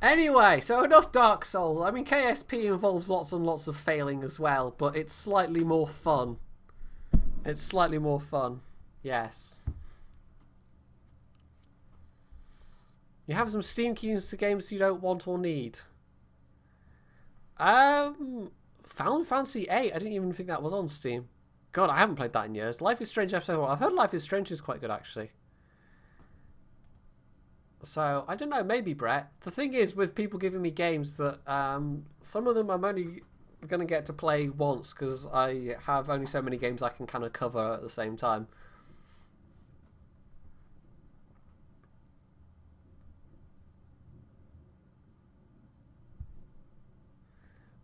Anyway, so enough Dark Souls. I mean, KSP involves lots and lots of failing as well, but it's slightly more fun. It's slightly more fun. Yes. You have some Steam keys to games you don't want or need. Final Fantasy VIII. I didn't even think that was on Steam. God, I haven't played that in years. Life is Strange episode 1. I've heard Life is Strange is quite good, actually. So, I don't know, maybe, Brett. The thing is, with people giving me games that, some of them I'm only going to get to play once, because I have only so many games I can kind of cover at the same time.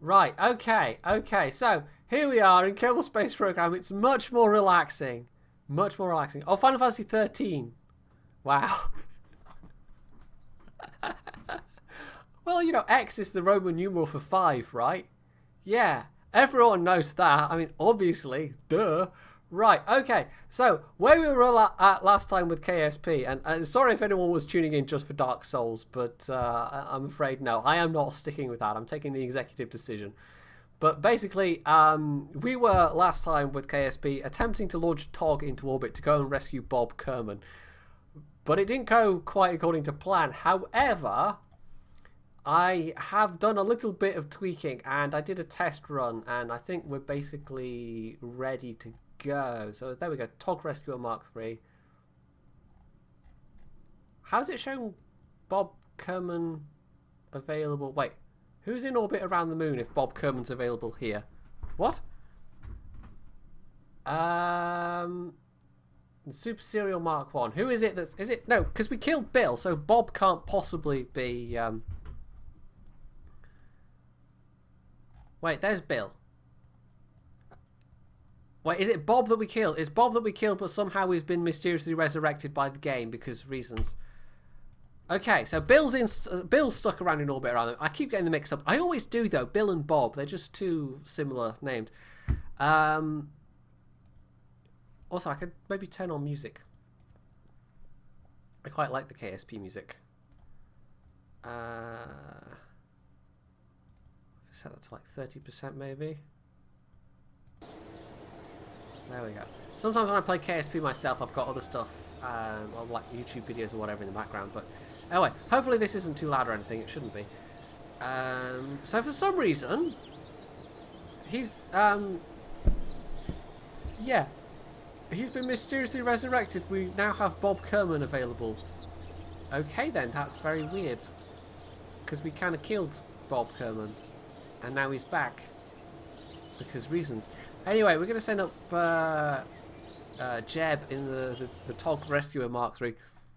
Right, okay, so, here we are in Kerbal Space Program. It's much more relaxing. Much more relaxing. Oh, Final Fantasy 13. Wow. Well, you know, X is the Roman numeral for 5, right? Yeah, everyone knows that. I mean, obviously, duh. Right, okay. So, where we were at last time with KSP, and sorry if anyone was tuning in just for Dark Souls, but I'm afraid no, I am not sticking with that. I'm taking the executive decision. But basically, we were last time with KSP attempting to launch TOG into orbit to go and rescue Bob Kerman. But it didn't go quite according to plan. However, I have done a little bit of tweaking and I did a test run and I think we're basically ready to go. So there we go, TOG Rescuer Mark III. How's it showing Bob Kerman available? Wait, who's in orbit around the moon if Bob Kerman's available here? What? Super Serial Mark 1. Who is it that's... Is it... No, because we killed Bill, so Bob can't possibly be... Wait, there's Bill. Wait, is it Bob that we killed? It's Bob that we killed, but somehow he's been mysteriously resurrected by the game because reasons. Okay, so Bill's stuck around in orbit around them. I keep getting them mixed up. I always do, though. Bill and Bob. They're just too similar named. Also, I could maybe turn on music. I quite like the KSP music. Set that to like 30% maybe. There we go. Sometimes when I play KSP myself, I've got other stuff, well, like YouTube videos or whatever in the background. But anyway, hopefully this isn't too loud or anything. It shouldn't be. So for some reason, he's yeah. He's been mysteriously resurrected. We now have Bob Kerman available. Okay then, that's very weird. Because we kind of killed Bob Kerman. And now he's back. Because reasons. Anyway, we're going to send up Jeb in the TOG Rescuer Mark III.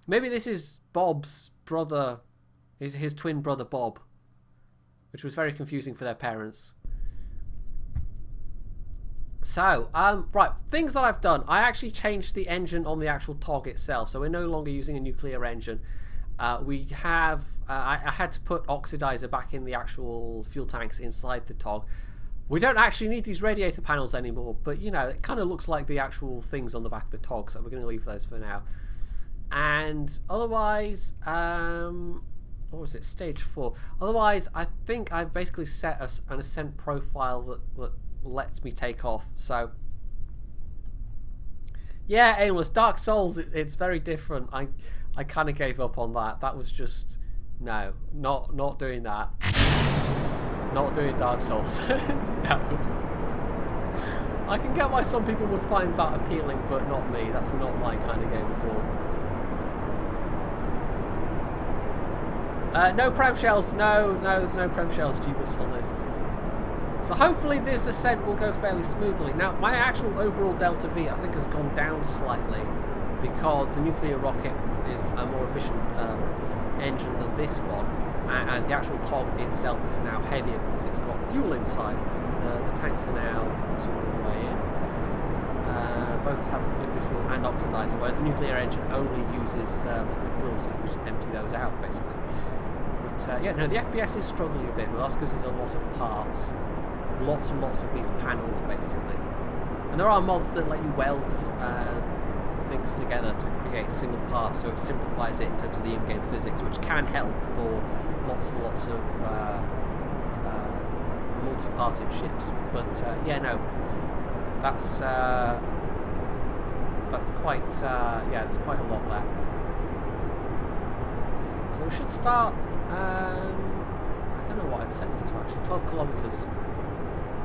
Maybe this is Bob's brother, his twin brother Bob. Which was very confusing for their parents. So, right, things that I've done. I actually changed the engine on the actual TOG itself, so we're no longer using a nuclear engine. We have, I had to put oxidizer back in the actual fuel tanks inside the TOG. We don't actually need these radiator panels anymore, but you know, it kind of looks like the actual things on the back of the TOG, so we're going to leave those for now. And otherwise, what was it, stage 4. Otherwise, I think I've basically set an ascent profile that lets me take off. So yeah, aimless Dark Souls, it's very different. I kind of gave up on that. That was just no, not doing that. Not doing Dark Souls. No. I can get why some people would find that appealing, but not me. That's not my kind of game at all. No prem shells. No, there's no prem shells, Jeebus, on this. So hopefully this ascent will go fairly smoothly. Now, my actual overall Delta V, I think, has gone down slightly because the nuclear rocket is a more efficient engine than this one, and the actual TOG itself is now heavier because it's got fuel inside. The tanks are now all the way in. Both have liquid fuel and oxidizer, where the nuclear engine only uses liquid fuel, so you can just empty those out, basically. But yeah, no, the FPS is struggling a bit, but that's because there's a lot of parts. Lots and lots of these panels, basically. And there are mods that let you weld things together to create single parts, so it simplifies it in terms of the in-game physics, which can help for lots and lots of multi-parted ships. But yeah, no, that's quite yeah, there's quite a lot there. So we should start. I don't know what I'd set this to actually. 12 kilometers.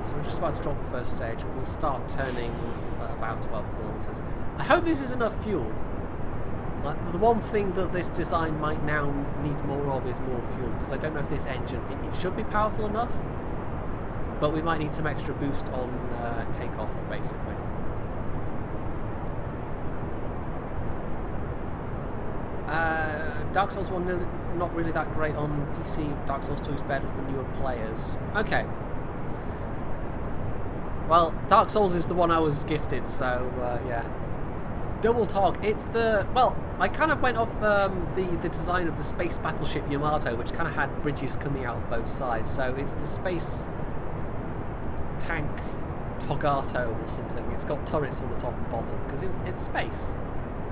So we're just about to drop the first stage. We'll start turning at about 12 kilometers. I hope this is enough fuel. Like, the one thing that this design might now need more of is more fuel, because I don't know if this engine, it should be powerful enough, but we might need some extra boost on takeoff, basically. Dark Souls 1 not really that great on PC. Dark Souls 2 is better for newer players. Okay. Well, Dark Souls is the one I was gifted, so yeah. Double TOG, it's the... Well, I kind of went off the design of the space battleship Yamato, which kind of had bridges coming out of both sides. So it's the space tank Togato or something. It's got turrets on the top and bottom, because it's space.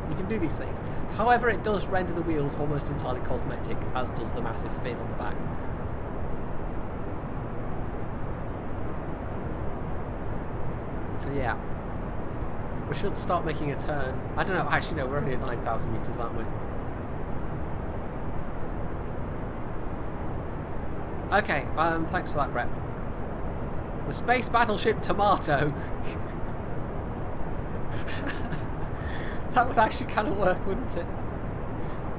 You can do these things. However, it does render the wheels almost entirely cosmetic, as does the massive fin on the back. So yeah, we should start making a turn. I don't know, actually no, we're only at 9,000 meters, aren't we? Okay, thanks for that, Brett. The space battleship Tomato. That would actually kind of work, wouldn't it?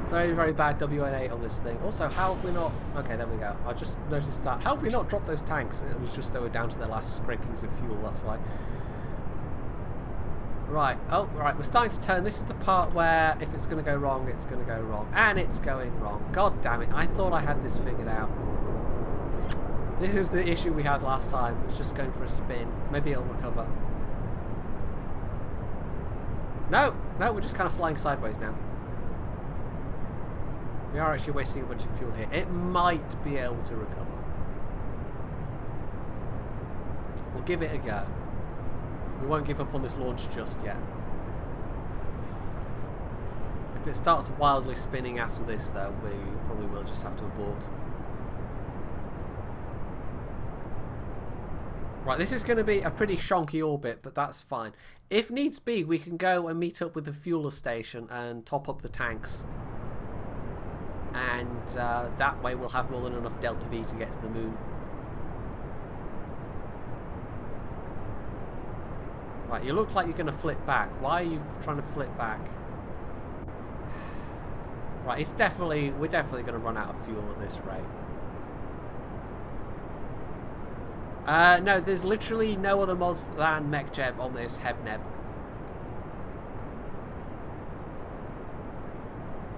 Very, very bad WNA on this thing. Also, how have we not... Okay, there we go. I just noticed that. How have we not dropped those tanks? It was just they were down to their last scrapings of fuel, that's why. Right. Oh, right. We're starting to turn. This is the part where if it's going to go wrong, it's going to go wrong. And it's going wrong. God damn it. I thought I had this figured out. This is the issue we had last time. It was just going for a spin. Maybe it'll recover. No, no, we're just kind of flying sideways now. We are actually wasting a bunch of fuel here. It might be able to recover. We'll give it a go. We won't give up on this launch just yet. If it starts wildly spinning after this, though, we probably will just have to abort. Right, this is going to be a pretty shonky orbit, but that's fine. If needs be, we can go and meet up with the fueler station and top up the tanks. And that way we'll have more than enough Delta V to get to the moon. Right, you look like you're going to flip back. Why are you trying to flip back? Right, we're definitely going to run out of fuel at this rate. No, there's literally no other mods than MechJeb on this Hebneb.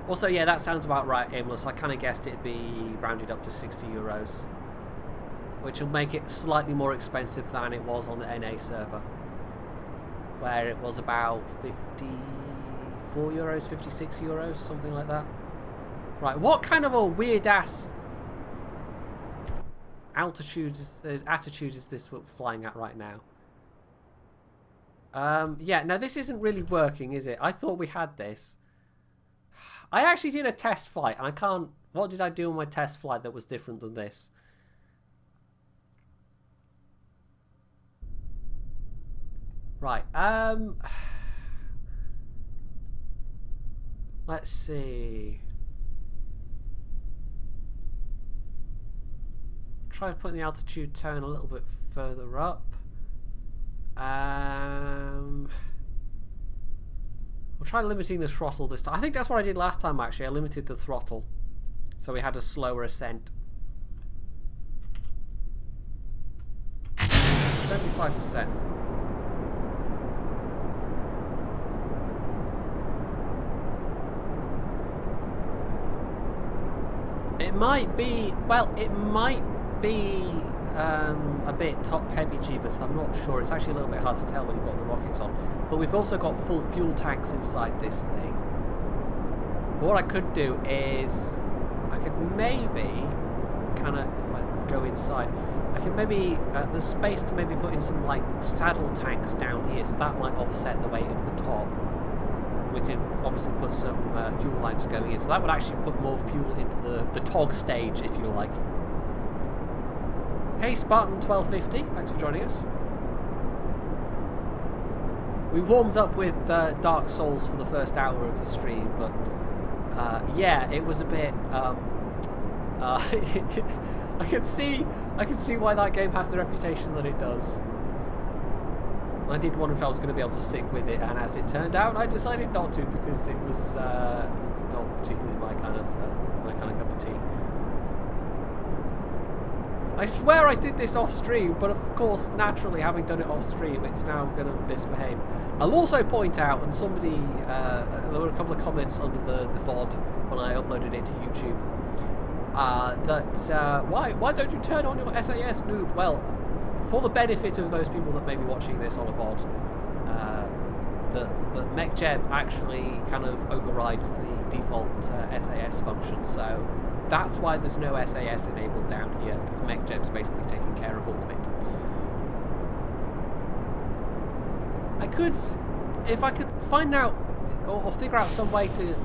Also, yeah, that sounds about right, Aimless. I kind of guessed it'd be rounded up to 60 euros. Which will make it slightly more expensive than it was on the NA server. Where it was about 54 euros, 56 euros, something like that. Right, what kind of a weird-ass... attitude is this we're flying at right now? Yeah, no, this isn't really working, is it? I thought we had this. I actually did a test flight, and I can't... What did I do on my test flight that was different than this? Right, let's see... Try putting the altitude tone a little bit further up. We'll try limiting the throttle this time. I think that's what I did last time, actually. I limited the throttle, so we had a slower ascent. 75%. It might be, well, it might be a bit top heavy Jeebus, I'm not sure. It's actually a little bit hard to tell when you've got the rockets on. But we've also got full fuel tanks inside this thing. What I could do is, I could maybe, kind of, if I go inside, I could maybe, there's space to maybe put in some like saddle tanks down here, so that might offset the weight of the top. we could obviously put some fuel lines going in. So that would actually put more fuel into the TOG stage, if you like. Hey, Spartan1250, thanks for joining us. We warmed up with Dark Souls for the first hour of the stream, but yeah, it was a bit. I can see why that game has the reputation that it does. I did wonder if I was going to be able to stick with it, and as it turned out, I decided not to because it was not particularly my kind of cup of tea. I swear I did this off stream, but of course, naturally, having done it off stream, it's now going to misbehave. I'll also point out, and somebody, there were a couple of comments under the VOD when I uploaded it to YouTube, that why don't you turn on your SAS, noob? Well, for the benefit of those people that may be watching this on a VOD, the MechJeb actually kind of overrides the default SAS function, so that's why there's no SAS enabled down here, because MechJeb's basically taking care of all of it. I could, if I could find out or figure out some way to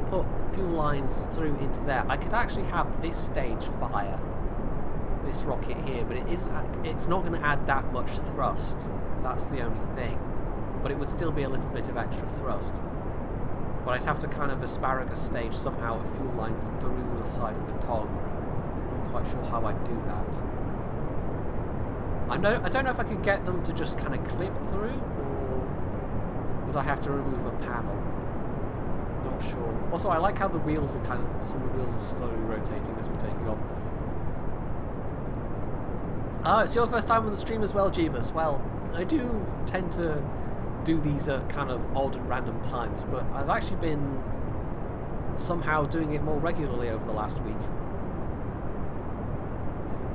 put fuel lines through into there, I could actually have this stage fire this rocket here, but it's not going to add that much thrust. That's the only thing, but it would still be a little bit of extra thrust. But I'd have to kind of asparagus stage somehow a fuel line through the side of the TOG. I'm not quite sure how I'd do that. I don't know if I could get them to just kind of clip through, or would I have to remove a panel? Not sure. Also, I like how the wheels are some of the wheels are slowly rotating as we're taking off. It's your first time on the stream as well, Jeebus. Well, I do tend to do these at kind of odd and random times, but I've actually been somehow doing it more regularly over the last week.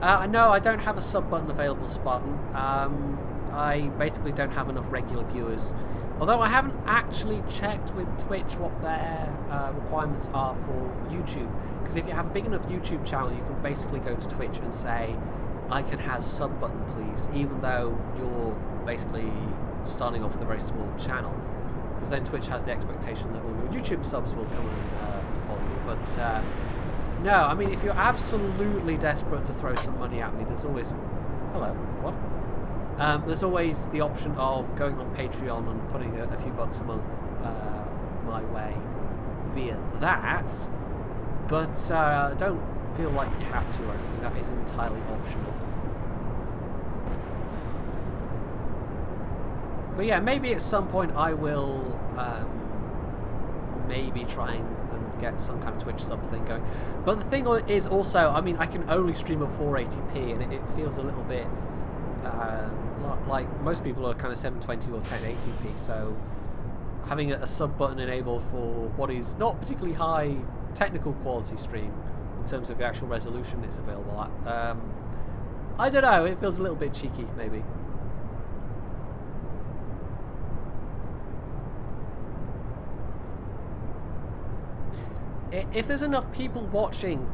No, I don't have a sub button available, Spartan. I basically don't have enough regular viewers. Although I haven't actually checked with Twitch what their requirements are for YouTube. Because if you have a big enough YouTube channel, you can basically go to Twitch and say, I can have sub button please, even though you're basically starting off with a very small channel. Because then Twitch has the expectation that all your YouTube subs will come and follow you. But no, I mean, if you're absolutely desperate to throw some money at me, there's always... Hello, what? There's always the option of going on Patreon and putting a few bucks a month my way via that. But don't feel like you have to or anything. That is entirely optional. But yeah, maybe at some point I will maybe try and get some kind of Twitch sub thing going. But the thing is also, I mean, I can only stream at 480p, and it feels a little bit like most people are kind of 720 or 1080p. So having a sub button enabled for what is not particularly high technical quality stream in terms of the actual resolution it's available at, I don't know, it feels a little bit cheeky maybe. If there's enough people watching,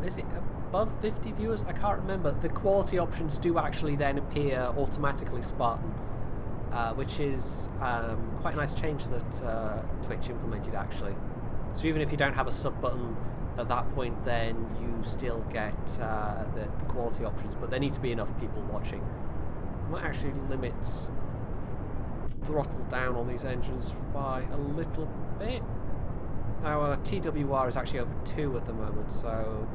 is it above 50 viewers? I can't remember. The quality options do actually then appear automatically, Spartan, which is quite a nice change that Twitch implemented actually. So even if you don't have a sub button at that point, then you still get the quality options, but there need to be enough people watching. I might actually limit throttle down on these engines by a little bit. Our TWR is actually over 2 at the moment, so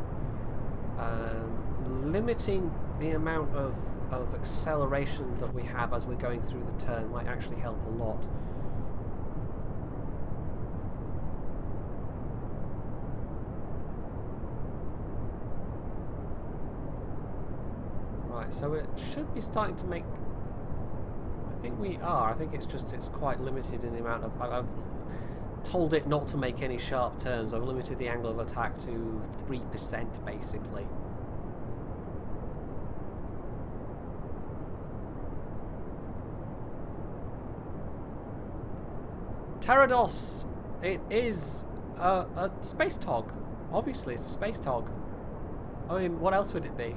limiting the amount of acceleration that we have as we're going through the turn might actually help a lot. Right, so it should be starting to make... I think we are. I think it's quite limited in the amount of... I've told it not to make any sharp turns. I've limited the angle of attack to 3% basically. Pterados, it is a Space TOG. Obviously it's a Space TOG. I mean, what else would it be?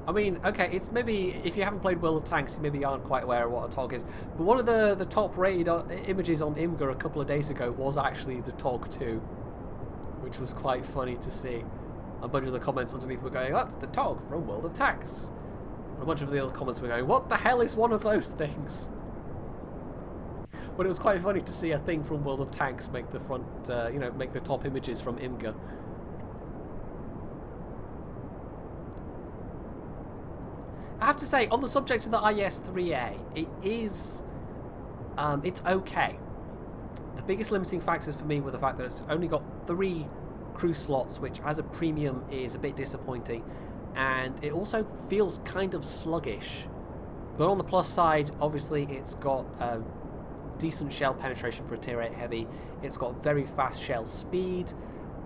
I mean, okay, it's maybe, if you haven't played World of Tanks, you maybe aren't quite aware of what a TOG is. But one of the top rated images on Imgur a couple of days ago was actually the TOG-2, which was quite funny to see. A bunch of the comments underneath were going, that's the TOG from World of Tanks. And a bunch of the other comments were going, what the hell is one of those things? But it was quite funny to see a thing from World of Tanks make the front, you know, make the top images from Imgur. I have to say, on the subject of the IS-3A, it is, it's okay. The biggest limiting factors for me were the fact that it's only got 3 crew slots, which as a premium is a bit disappointing, and it also feels kind of sluggish. But on the plus side, obviously it's got decent shell penetration for a tier 8 heavy, it's got very fast shell speed,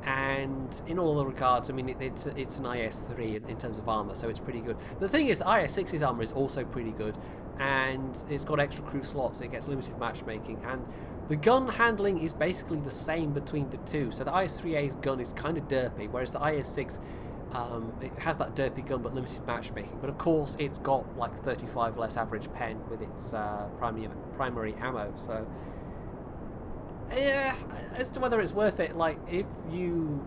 and in all other regards, I mean, it's an IS-3 in terms of armour, so it's pretty good. But the thing is, the IS-6's armour is also pretty good, and it's got extra crew slots, it gets limited matchmaking, and the gun handling is basically the same between the two. So the IS-3A's gun is kind of derpy, whereas the IS-6, it has that derpy gun but limited matchmaking. But of course, it's got like 35 less average pen with its primary ammo, so... yeah, as to whether it's worth it, like, if you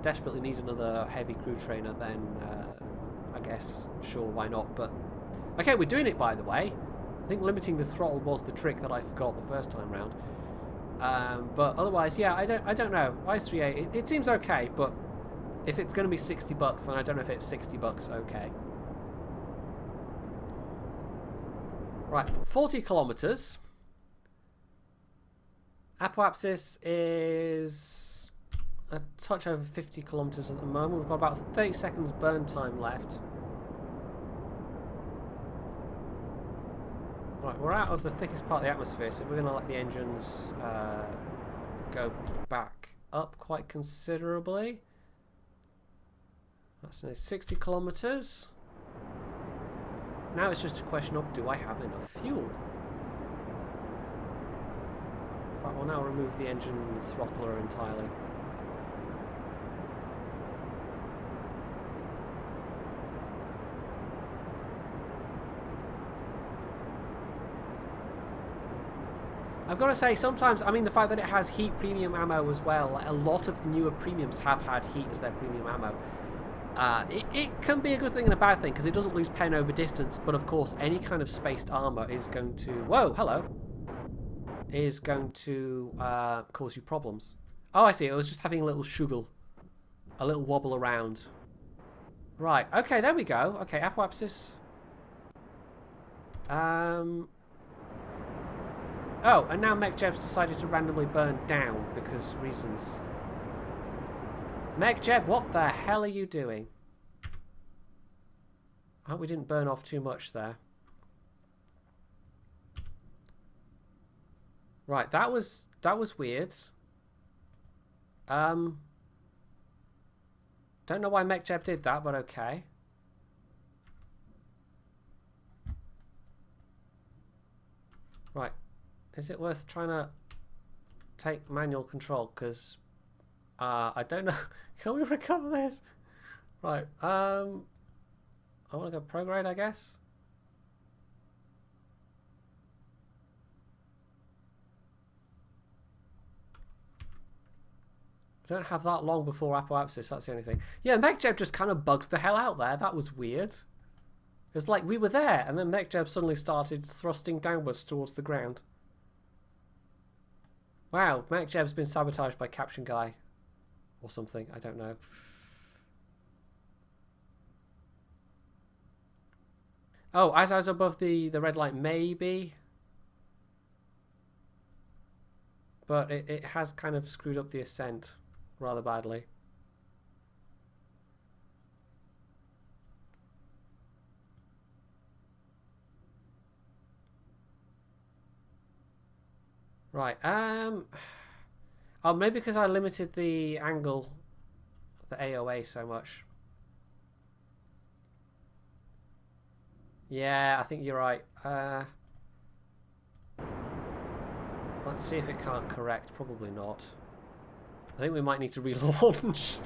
desperately need another heavy crew trainer, then I guess, sure, why not, but... okay, we're doing it, by the way. I think limiting the throttle was the trick that I forgot the first time round. But otherwise, yeah, I don't know. IS-3A, it seems okay, but if it's going to be $60, then I don't know if it's $60 okay. Right, 40 kilometers. Apoapsis is a touch over 50 kilometers at the moment. We've got about 30 seconds burn time left. Right, we're out of the thickest part of the atmosphere, so we're going to let the engines go back up quite considerably. That's nearly 60 kilometers. Now it's just a question of, do I have enough fuel? I will now remove the engine throttler entirely. I've got to say, sometimes, I mean, the fact that it has heat premium ammo as well, a lot of the newer premiums have had heat as their premium ammo. It can be a good thing and a bad thing, because it doesn't lose pen over distance, but of course, any kind of spaced armor is going to... whoa, hello! Is going to cause you problems. Oh, I see. It was just having a little shuggle. A little wobble around. Right. Okay, there we go. Okay, apoapsis. Oh, and now MechJeb's decided to randomly burn down because reasons. MechJeb, what the hell are you doing? I hope we didn't burn off too much there. Right, that was weird. Don't know why MechJeb did that, but okay. Right. Is it worth trying to take manual control? Because I don't know. Can we recover this? Right. I want to go prograde, I guess. I don't have that long before apoapsis, that's the only thing. Yeah, MechJeb just kind of bugged the hell out there. That was weird. It was like we were there, and then MechJeb suddenly started thrusting downwards towards the ground. Wow, MechJeb's been sabotaged by Caption Guy. Or something, I don't know. Oh, as I was above the red light, maybe. But it has kind of screwed up the ascent rather badly. Right, oh, maybe because I limited the angle of the AOA so much. Yeah, I think you're right. Let's see if it can't correct. Probably not. I think we might need to relaunch.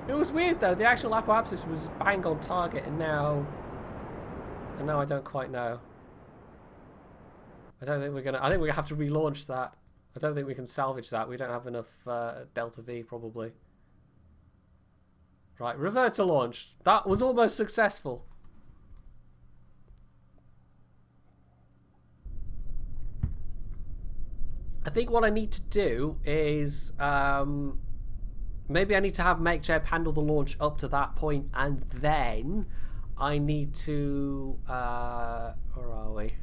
It was weird though. The actual apoapsis was bang on target, and now I don't quite know. I don't think we're gonna. I think we're gonna have to relaunch that. I don't think we can salvage that. We don't have enough Delta V probably. Right, revert to launch. That was almost successful. I think what I need to do is maybe I need to have MechJeb handle the launch up to that point, and then I need to where are we?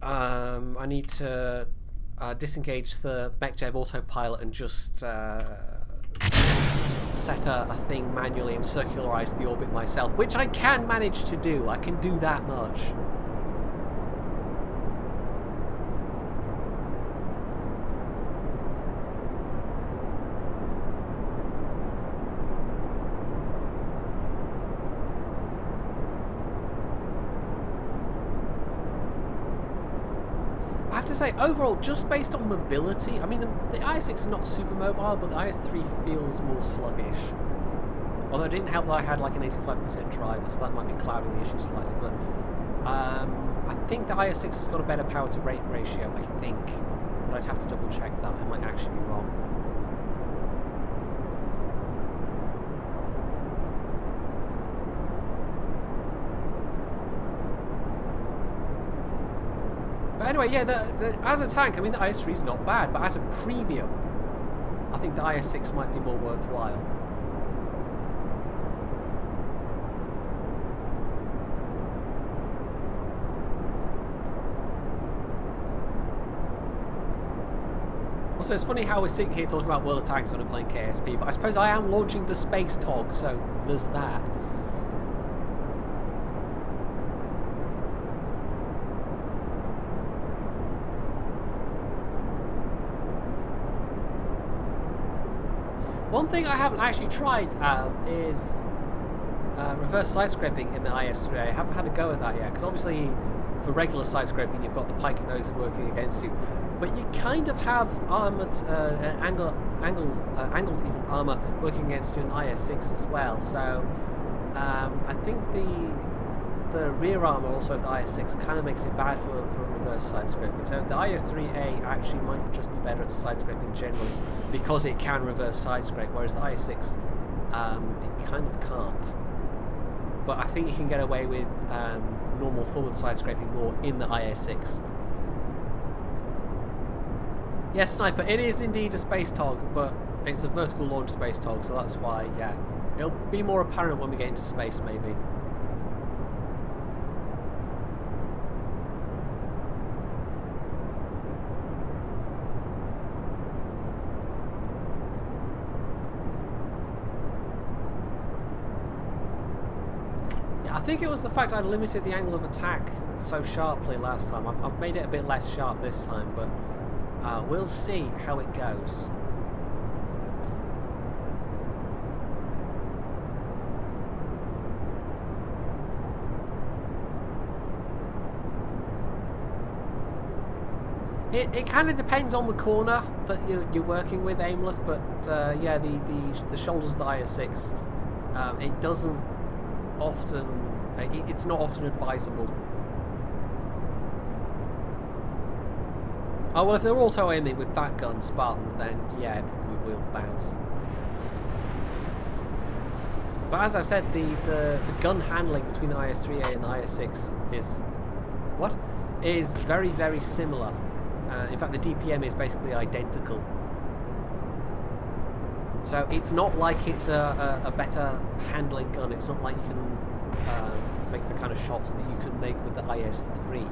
I need to disengage the MechJeb autopilot and just set a thing manually and circularize the orbit myself, which I can manage to do. I can do that much. I have to say, overall, just based on mobility, I mean, the IS-6 is not super mobile, but the IS-3 feels more sluggish. Although it didn't help that I had like an 85% driver, so that might be clouding the issue slightly. But I think the IS-6 has got a better power to rate ratio, I think. But I'd have to double check that. I might actually be wrong. But anyway, yeah, as a tank, I mean, the IS-3 is not bad, but as a premium, I think the IS-6 might be more worthwhile. Also, it's funny how we're sitting here talking about World of Tanks when I'm playing KSP, but I suppose I am launching the Space TOG, so there's that. One thing I haven't actually tried is reverse side scraping in the IS-3. I haven't had a go at that yet, because obviously for regular side scraping you've got the pike nose working against you, but you kind of have armoured, angled even armour working against you in the IS-6 as well. So I think the rear armour also of the IS-6 kind of makes it bad for reverse side scraping. So the IS-3A actually might just be better at side scraping generally because it can reverse side scrape, whereas the IS-6 it kind of can't. But I think you can get away with normal forward side scraping more in the IS-6. Yes, Sniper, it is indeed a Space TOG, but it's a vertical launch Space TOG, so that's why, yeah, it'll be more apparent when we get into space, maybe. I think it was the fact I'd limited the angle of attack so sharply last time. I've made it a bit less sharp this time, but we'll see how it goes. It kind of depends on the corner that you're working with, Aimless, but yeah, the shoulders of the IS-6, it doesn't often, it's not often advisable. Oh well, if they're auto aiming with that gun, Spartan, then yeah, we will bounce. But as I've said, the gun handling between the IS-3A and the IS-6 is very, very similar. In fact, the DPM is basically identical. So it's not like it's a better handling gun. It's not like you can make the kind of shots that you can make with the IS-3.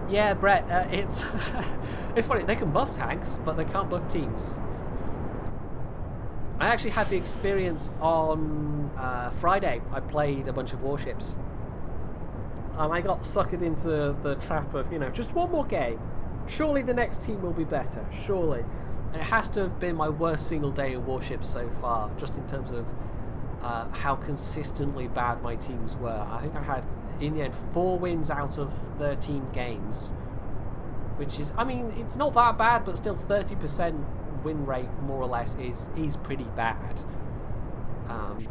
Yeah, Brett, it's it's funny. They can buff tanks, but they can't buff teams. I actually had the experience on Friday. I played a bunch of warships, and I got suckered into the trap of, you know, just one more game. Surely the next team will be better. Surely, and it has to have been my worst single day in warships so far, just in terms of how consistently bad my teams were. I think I had, in the end, 4 wins out of 13 games, which is, I mean, it's not that bad, but still 30% win rate, more or less, is pretty bad.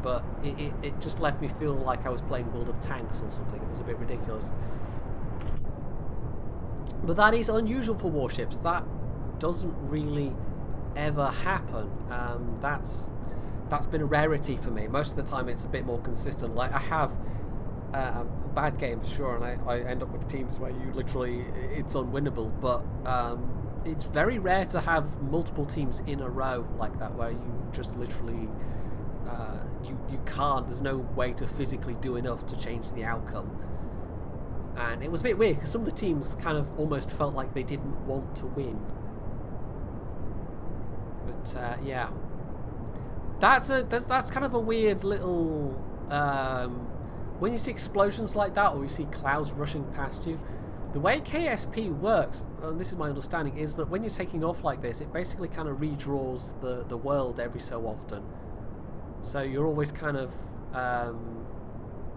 But it just left me feel like I was playing World of Tanks or something. It was a bit ridiculous. But that is unusual for warships. That doesn't really ever happen. That's been a rarity for me. Most of the time it's a bit more consistent. Like, I have bad games, sure, and I end up with teams where you literally, it's unwinnable, but it's very rare to have multiple teams in a row like that, where you just literally you can't, there's no way to physically do enough to change the outcome. And it was a bit weird because some of the teams kind of almost felt like they didn't want to win. But yeah, that's kind of a weird little when you see explosions like that, or you see clouds rushing past you, the way KSP works, and this is my understanding, is that when you're taking off like this, it basically kind of redraws the world every so often. So you're always kind of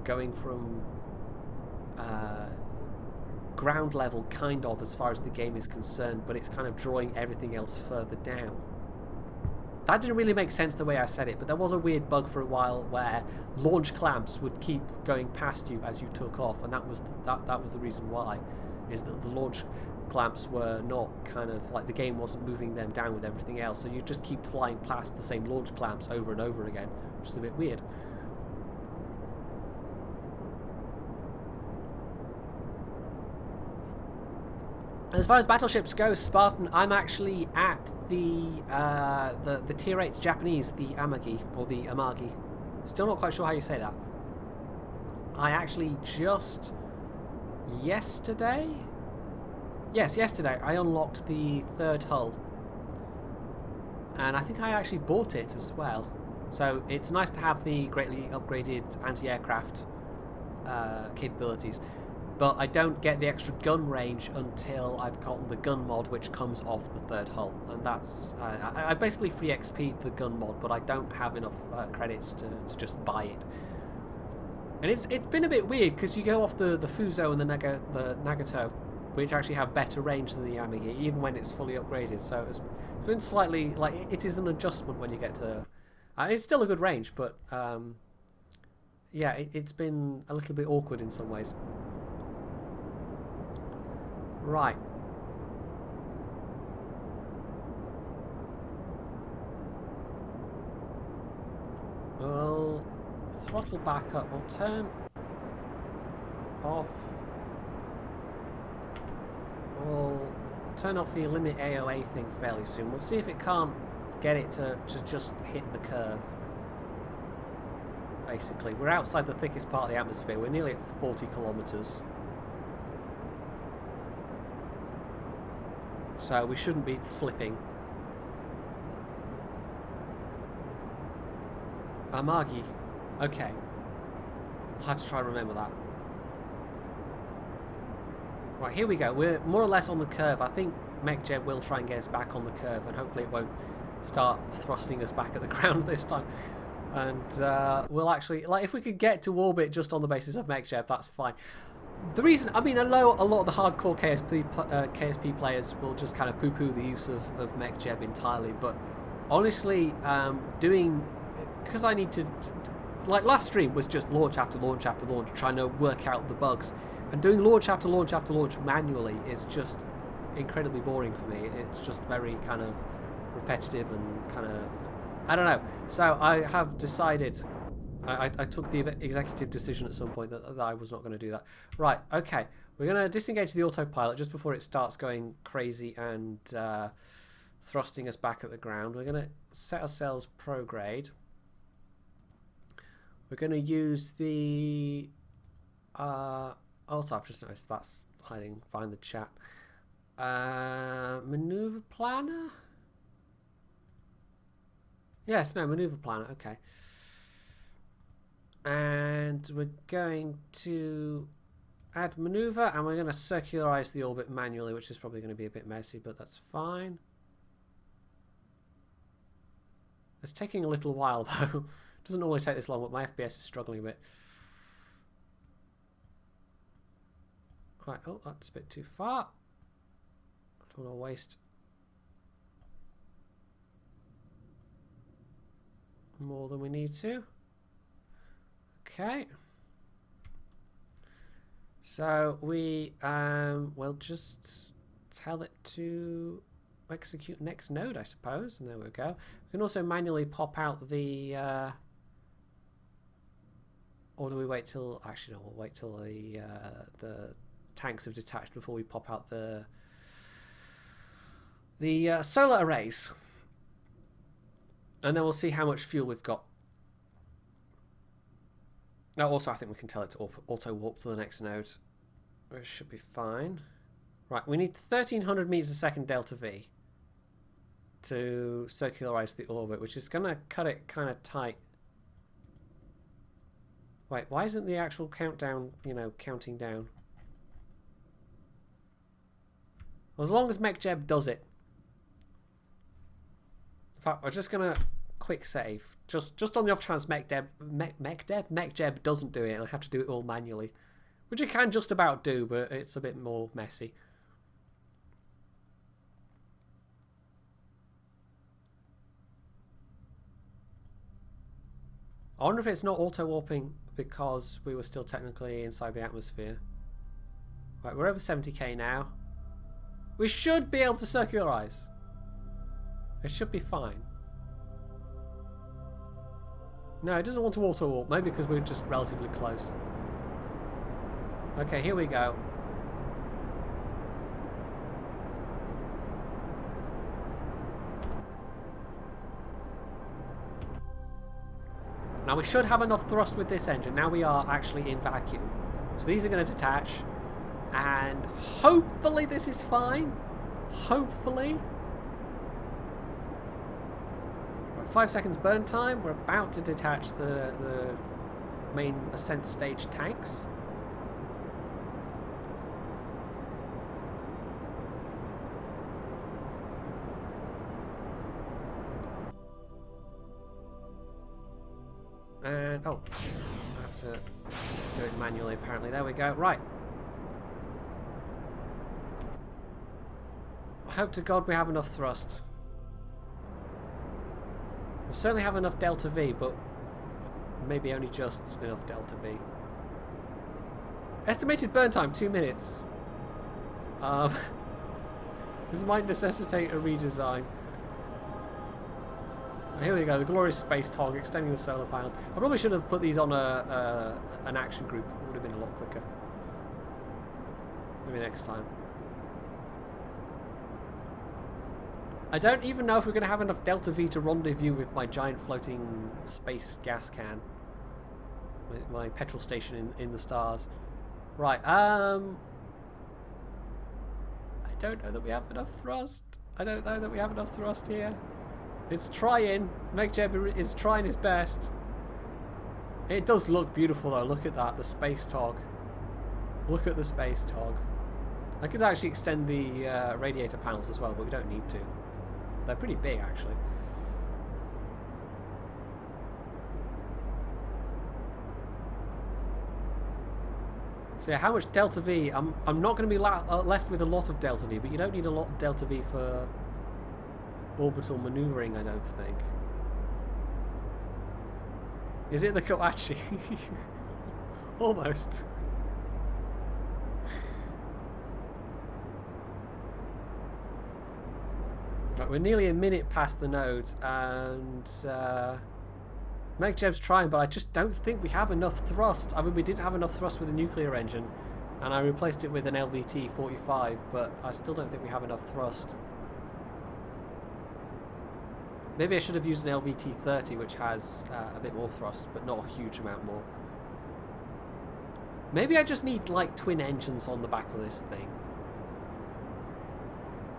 going from ground level, kind of, as far as the game is concerned, but it's kind of drawing everything else further down. That didn't really make sense the way I said it, but there was a weird bug for a while where launch clamps would keep going past you as you took off, and that was the reason why, is that the launch clamps were not kind of like, the game wasn't moving them down with everything else, so you just keep flying past the same launch clamps over and over again, which is a bit weird. As far as battleships go, Spartan, I'm actually at the tier 8 Japanese, the Amagi, or the Amagi. Still not quite sure how you say that. I actually just yesterday, I unlocked the 3rd hull, and I think I actually bought it as well. So it's nice to have the greatly upgraded anti-aircraft capabilities. But I don't get the extra gun range until I've gotten the gun mod, which comes off the 3rd hull, and that's I basically free XP'd the gun mod, but I don't have enough credits to just buy it. And it's been a bit weird because you go off the Fuso and the Nagato, which actually have better range than the Yamagi, even when it's fully upgraded. So it's been slightly, like, it is an adjustment when you get to. It's still a good range, but yeah, it's been a little bit awkward in some ways. Right. We'll throttle back up. We'll turn off. We'll turn off the limit AOA thing fairly soon. We'll see if it can't get it to just hit the curve. Basically, we're outside the thickest part of the atmosphere. We're nearly at 40 kilometers. So we shouldn't be flipping. Amagi. Okay. I'll have to try and remember that. Right, here we go. We're more or less on the curve. I think MechJeb will try and get us back on the curve, and hopefully it won't start thrusting us back at the ground this time. And we'll actually, like, if we could get to orbit just on the basis of MechJeb, that's fine. The reason, I mean, I know a lot of the hardcore KSP players will just kind of poo-poo the use of MechJeb entirely, but honestly, because I need to, like, last stream was just launch after launch after launch, trying to work out the bugs, and doing launch after launch after launch manually is just incredibly boring for me. It's just very kind of repetitive and kind of, I don't know. So I have decided, I took the executive decision at some point that I was not going to do that. Right, okay. We're going to disengage the autopilot just before it starts going crazy and thrusting us back at the ground. We're going to set ourselves prograde. We're going to use the... also, I've just noticed that's hiding behind the chat. Maneuver planner? Yes, no, maneuver planner, okay. And we're going to add maneuver, and we're going to circularize the orbit manually, which is probably going to be a bit messy, but that's fine. It's taking a little while though Doesn't normally take this long, but my FPS is struggling a bit. Right, oh, that's a bit too far. I don't want to waste more than we need to. Okay. So we will just tell it to execute next node, I suppose, and there we go. We can also manually pop out the or do we wait till, actually no, we'll wait till the tanks have detached before we pop out the solar arrays, and then we'll see how much fuel we've got. Now also I think we can tell it to auto warp to the next node, which should be fine. Right, we need 1300 meters a second delta V to circularize the orbit, which is going to cut it kind of tight. Wait, why isn't the actual countdown, you know, counting down? Well, as long as MechJeb does it. In fact, we're just going to quick save. Just on the off chance MechJeb doesn't do it and I have to do it all manually. Which it can just about do, but it's a bit more messy. I wonder if it's not auto-warping because we were still technically inside the atmosphere. Right, we're over 70k now. We should be able to circularize. It should be fine. No, it doesn't want to auto-warp. Maybe because we're just relatively close. Okay, here we go. Now we should have enough thrust with this engine. Now we are actually in vacuum. So these are going to detach. And hopefully this is fine. Hopefully. Right, 5 seconds burn time. We're about to detach the main ascent stage tanks. And, oh, I have to do it manually apparently. There we go. Right. I hope to God we have enough thrust. We certainly have enough delta V, but maybe only just enough delta V. Estimated burn time, 2 minutes. This might necessitate a redesign. Here we go, the glorious Space TOG, extending the solar panels. I probably should have put these on an action group. It would have been a lot quicker. Maybe next time. I don't even know if we're going to have enough delta V to rendezvous with my giant floating space gas can. My petrol station in the stars. Right, I don't know that we have enough thrust. I don't know that we have enough thrust here. It's trying. MechJeb is trying his best. It does look beautiful though. Look at that. The Space TOG. Look at the Space TOG. I could actually extend the radiator panels as well, but we don't need to. They're pretty big actually. So yeah, how much delta V? I'm not going to be left with a lot of delta V, but you don't need a lot of delta V for orbital maneuvering, I don't think. Is it the Koachi? Almost. Right, we're nearly a minute past the nodes, and MechJeb's trying, but I just don't think we have enough thrust. I mean, we didn't have enough thrust with the nuclear engine, and I replaced it with an LVT-45, but I still don't think we have enough thrust. Maybe I should have used an LVT-30, which has a bit more thrust, but not a huge amount more. Maybe I just need, like, twin engines on the back of this thing.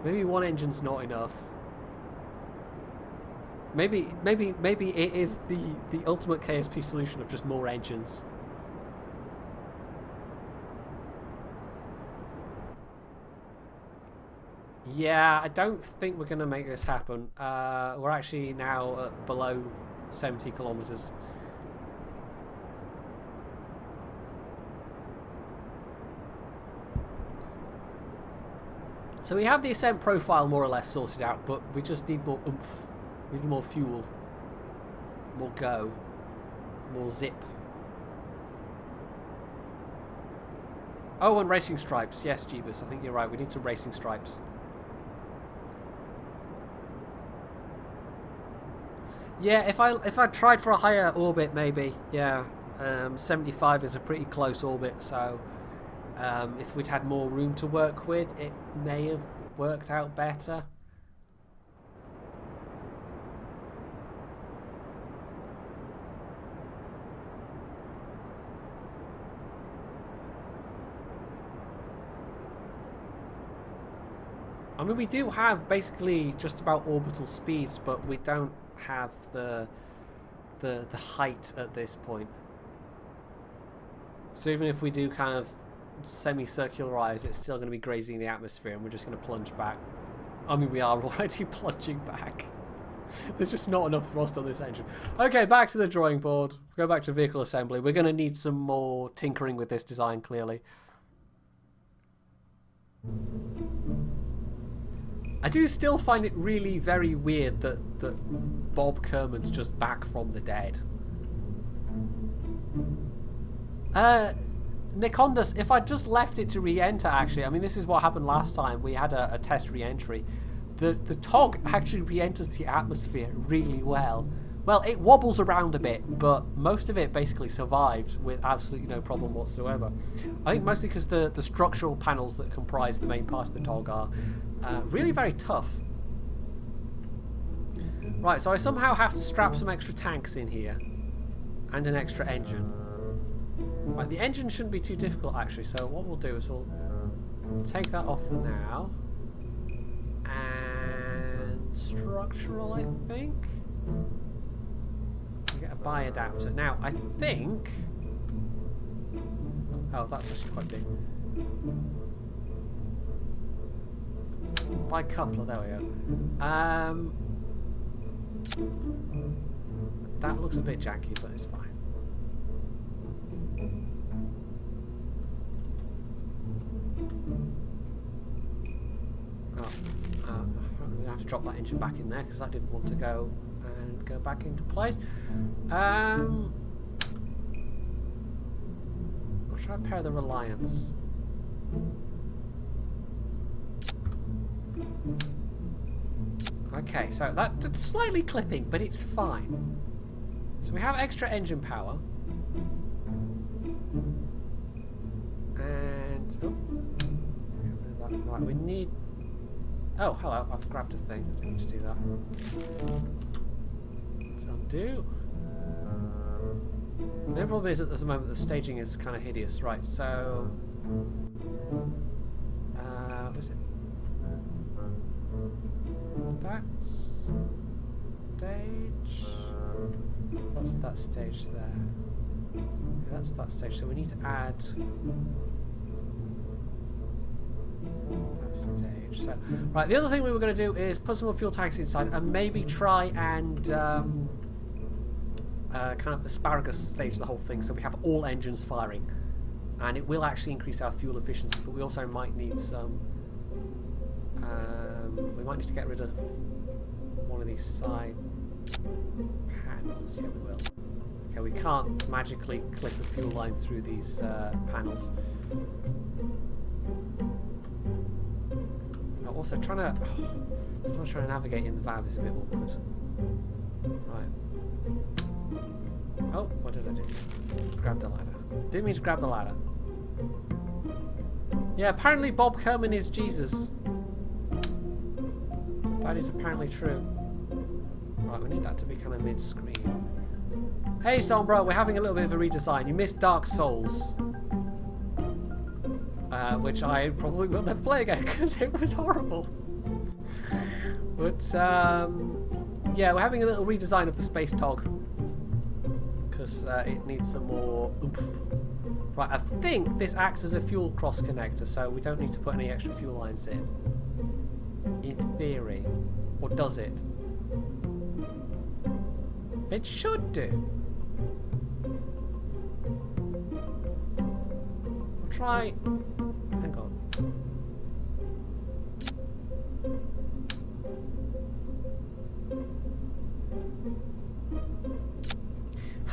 Maybe one engine's not enough. Maybe it is the ultimate KSP solution of just more engines. Yeah, I don't think we're going to make this happen. We're actually now at below 70 kilometers. So we have the ascent profile more or less sorted out, but we just need more oomph. We need more fuel. More go. More zip. Oh, and racing stripes. Yes, Jeebus, I think you're right. We need some racing stripes. Yeah, if I tried for a higher orbit, maybe. Yeah, 75 is a pretty close orbit, so if we'd had more room to work with, it may have worked out better. I mean, we do have basically just about orbital speeds, but we don't have the height at this point. So even if we do kind of semi-circularize, it's still going to be grazing the atmosphere, and we're just going to plunge back. I mean, we are already plunging back. There's just not enough thrust on this engine. Okay, back to the drawing board. Go back to vehicle assembly. We're going to need some more tinkering with this design, clearly. I do still find it really very weird that Bob Kerman's just back from the dead. Nikondas, if I just left it to re-enter, actually, I mean, this is what happened last time. We had a test re-entry. The TOG actually re-enters the atmosphere really well. Well, it wobbles around a bit, but most of it basically survived with absolutely no problem whatsoever. I think mostly because the structural panels that comprise the main part of the TOG are really very tough. Right, so I somehow have to strap some extra tanks in here. And an extra engine. Right, the engine shouldn't be too difficult, actually, so what we'll do is we'll take that off for now. And structural, I think. We get a bi-adapter. Now, I think... Oh, that's actually quite big. Bi-coupler, there we go. That looks a bit janky, but it's fine. I'm going to have to drop that engine back in there because I didn't want to go back into place. I'll try and pair the Reliance. Okay, so that's slightly clipping, but it's fine. So we have extra engine power. And... oh, get rid of that. Right, we need... oh, hello, I've grabbed a thing. I didn't need to do that. Let's undo. The problem is at this moment the staging is kind of hideous. Right, so... what is it? That's... stage... what's that stage there? Okay, that's that stage, so we need to add... that stage. So, right, the other thing we were going to do is put some more fuel tanks inside and maybe try and kind of asparagus stage the whole thing so we have all engines firing. And it will actually increase our fuel efficiency, but we also might need some... we might need to get rid of one of these side panels. Yeah, we will. Okay, we can't magically clip the fuel line through these panels. Also, trying to navigate in the valve is a bit awkward. Right. Oh, what did I do? Grab the ladder. Didn't mean to grab the ladder. Yeah, apparently Bob Kerman is Jesus. That is apparently true. Right, we need that to be kind of mid-screen. Hey, Sombra, we're having a little bit of a redesign. You missed Dark Souls. Which I probably will never play again because it was horrible. But, yeah, we're having a little redesign of the Space TOG. Because it needs some more oomph. Right, I think this acts as a fuel cross connector, so we don't need to put any extra fuel lines in. In theory. Or does it? It should do. I'll try... hang on.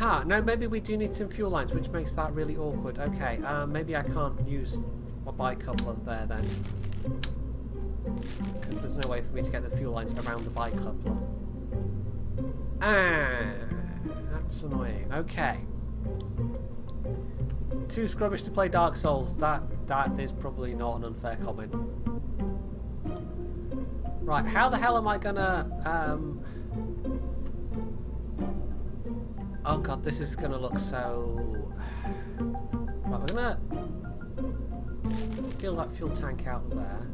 Ha, no, maybe we do need some fuel lines, which makes that really awkward. Okay, maybe I can't use a bicoupler there then. Because there's no way for me to get the fuel lines around the bicoupler. Ah, that's annoying. Okay. Too scrubbish to play Dark Souls. That is probably not an unfair comment. Right, how the hell am I gonna... Oh god, this is gonna look so... Right, we're gonna steal that fuel tank out there.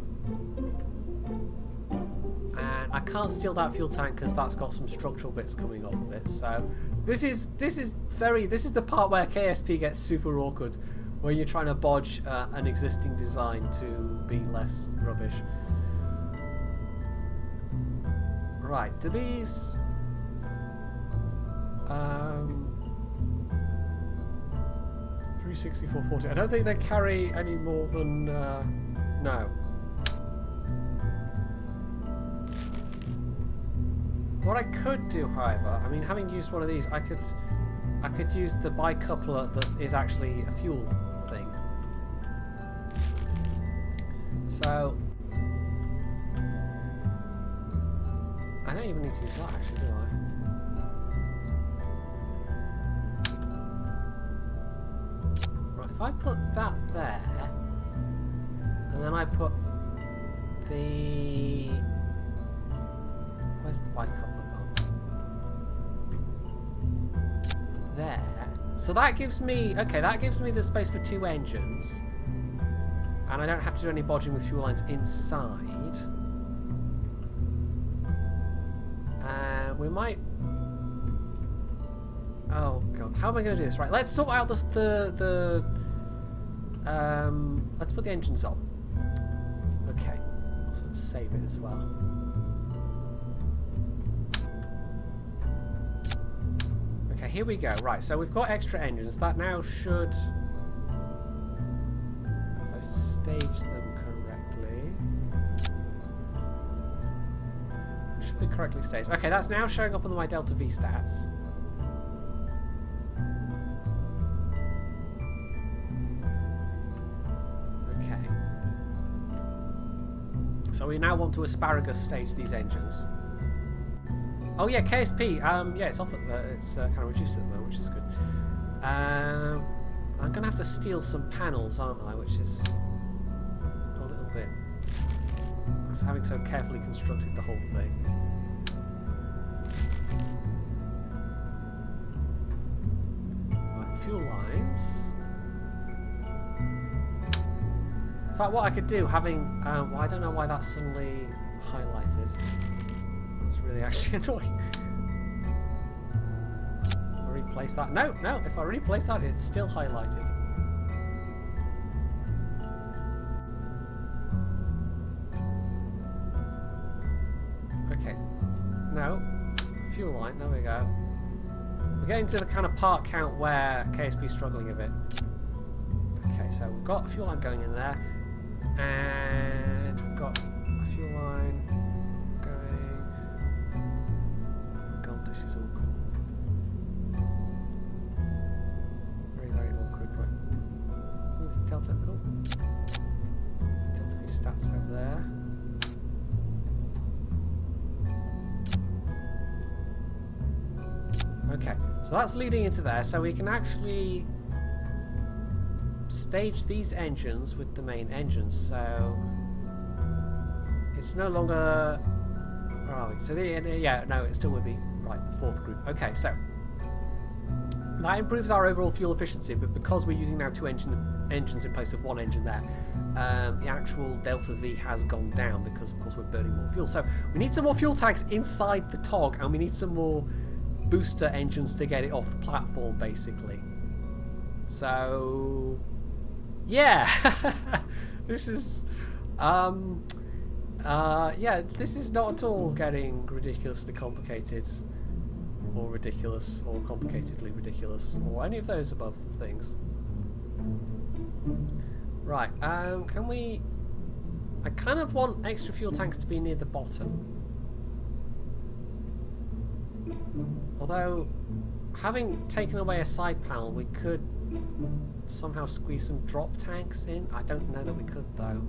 And I can't steal that fuel tank because that's got some structural bits coming off of it. So this is the part where KSP gets super awkward, where you're trying to bodge an existing design to be less rubbish. Right, do these 360, 440. I don't think they carry any more than no. What I could do, however, I mean, having used one of these, I could use the bicoupler that is actually a fuel thing. So I don't even need to use that, actually, do I? Right, if I put that there, and then I put the... Where's the bicoupler gone? There. So that gives me... Okay, that gives me the space for 2 engines. And I don't have to do any bodging with fuel lines inside. We might... Oh god, how am I going to do this? Right, let's sort out let's put the engines on. Okay, also save it as well. Okay, here we go. Right, so we've got extra engines. That now should... If I stage them correctly... Should be correctly staged. Okay, that's now showing up on my Delta V stats. Okay. So we now want to asparagus stage these engines. Oh yeah, KSP. Yeah, it's off at it's kind of reduced at the moment, which is good. I'm gonna have to steal some panels, aren't I? Which is a little bit after having so carefully constructed the whole thing. Right, fuel lines. In fact, what I could do, having well, I don't know why that's suddenly highlighted. It's really actually annoying. I'll replace that. No, no, if I replace that, it's still highlighted. Okay. No. Fuel line, there we go. We're getting to the kind of part count where KSP is struggling a bit. Okay, so we've got a fuel line going in there. And we've got a fuel line. This is awkward. Very, very awkward. Right. Move the Delta. Oh. The Delta V stats over there. Okay, so that's leading into there, so we can actually stage these engines with the main engines. So it's no longer. Where are we? So yeah, no, it still would be. Right, the 4th group. Okay, so that improves our overall fuel efficiency, but because we're using now 2 engines in place of 1 engine there, the actual Delta V has gone down because, of course, we're burning more fuel. So we need some more fuel tanks inside the TOG, and we need some more booster engines to get it off the platform, basically. So, yeah, this is... yeah, this is not at all getting ridiculously complicated, or ridiculous, or complicatedly ridiculous, or any of those above things. Right, can we... I kind of want extra fuel tanks to be near the bottom. Although, having taken away a side panel, we could somehow squeeze some drop tanks in. I don't know that we could though.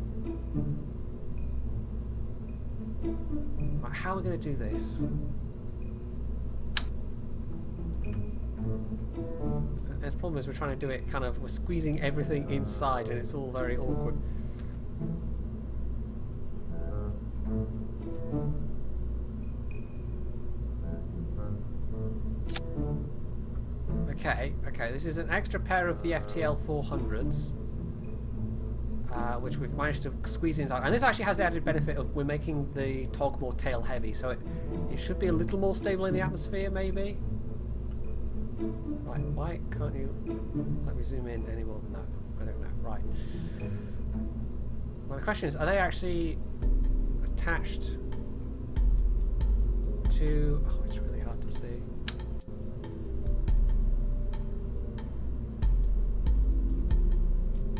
Right, how are we going to do this? The problem is we're trying to do it kind of, we're squeezing everything inside and it's all very awkward. Okay, this is an extra pair of the FTL 400s, which we've managed to squeeze inside. And this actually has the added benefit of we're making the TOG more tail heavy, so it should be a little more stable in the atmosphere, maybe? Right, why can't you let me zoom in any more than that? I don't know. Right. Well, the question is, are they actually attached to... Oh, it's really hard to see.